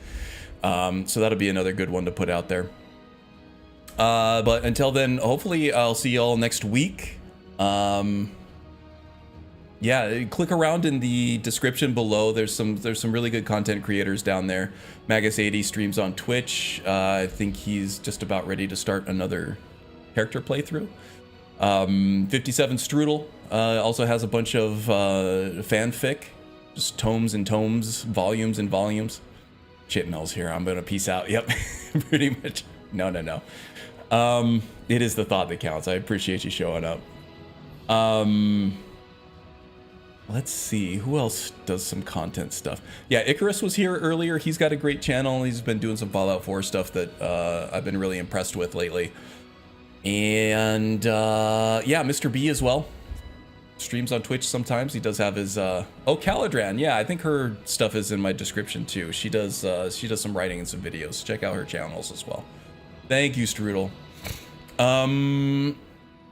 So that'll be another good one to put out there. But until then, hopefully I'll see y'all next week. Yeah, click around in the description below. There's some really good content creators down there. Magus80 streams on Twitch. I think he's just about ready to start another character playthrough. 57 Strudel also has a bunch of fanfic, just tomes and tomes, volumes and volumes. Chitmel's here. I'm gonna peace out. Yep, pretty much. No. It is the thought that counts. I appreciate you showing up. Let's see, who else does some content stuff? Yeah, Icarus was here earlier. He's got a great channel. He's been doing some Fallout 4 stuff that I've been really impressed with lately. And yeah, Mr. B as well. Streams on Twitch sometimes. He does have his oh, Caladran. Yeah, I think her stuff is in my description too. She does some writing and some videos. Check out her channels as well. Thank you, Strudel.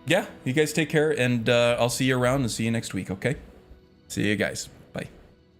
Yeah, you guys take care, and I'll see you around and see you next week, okay? See you guys.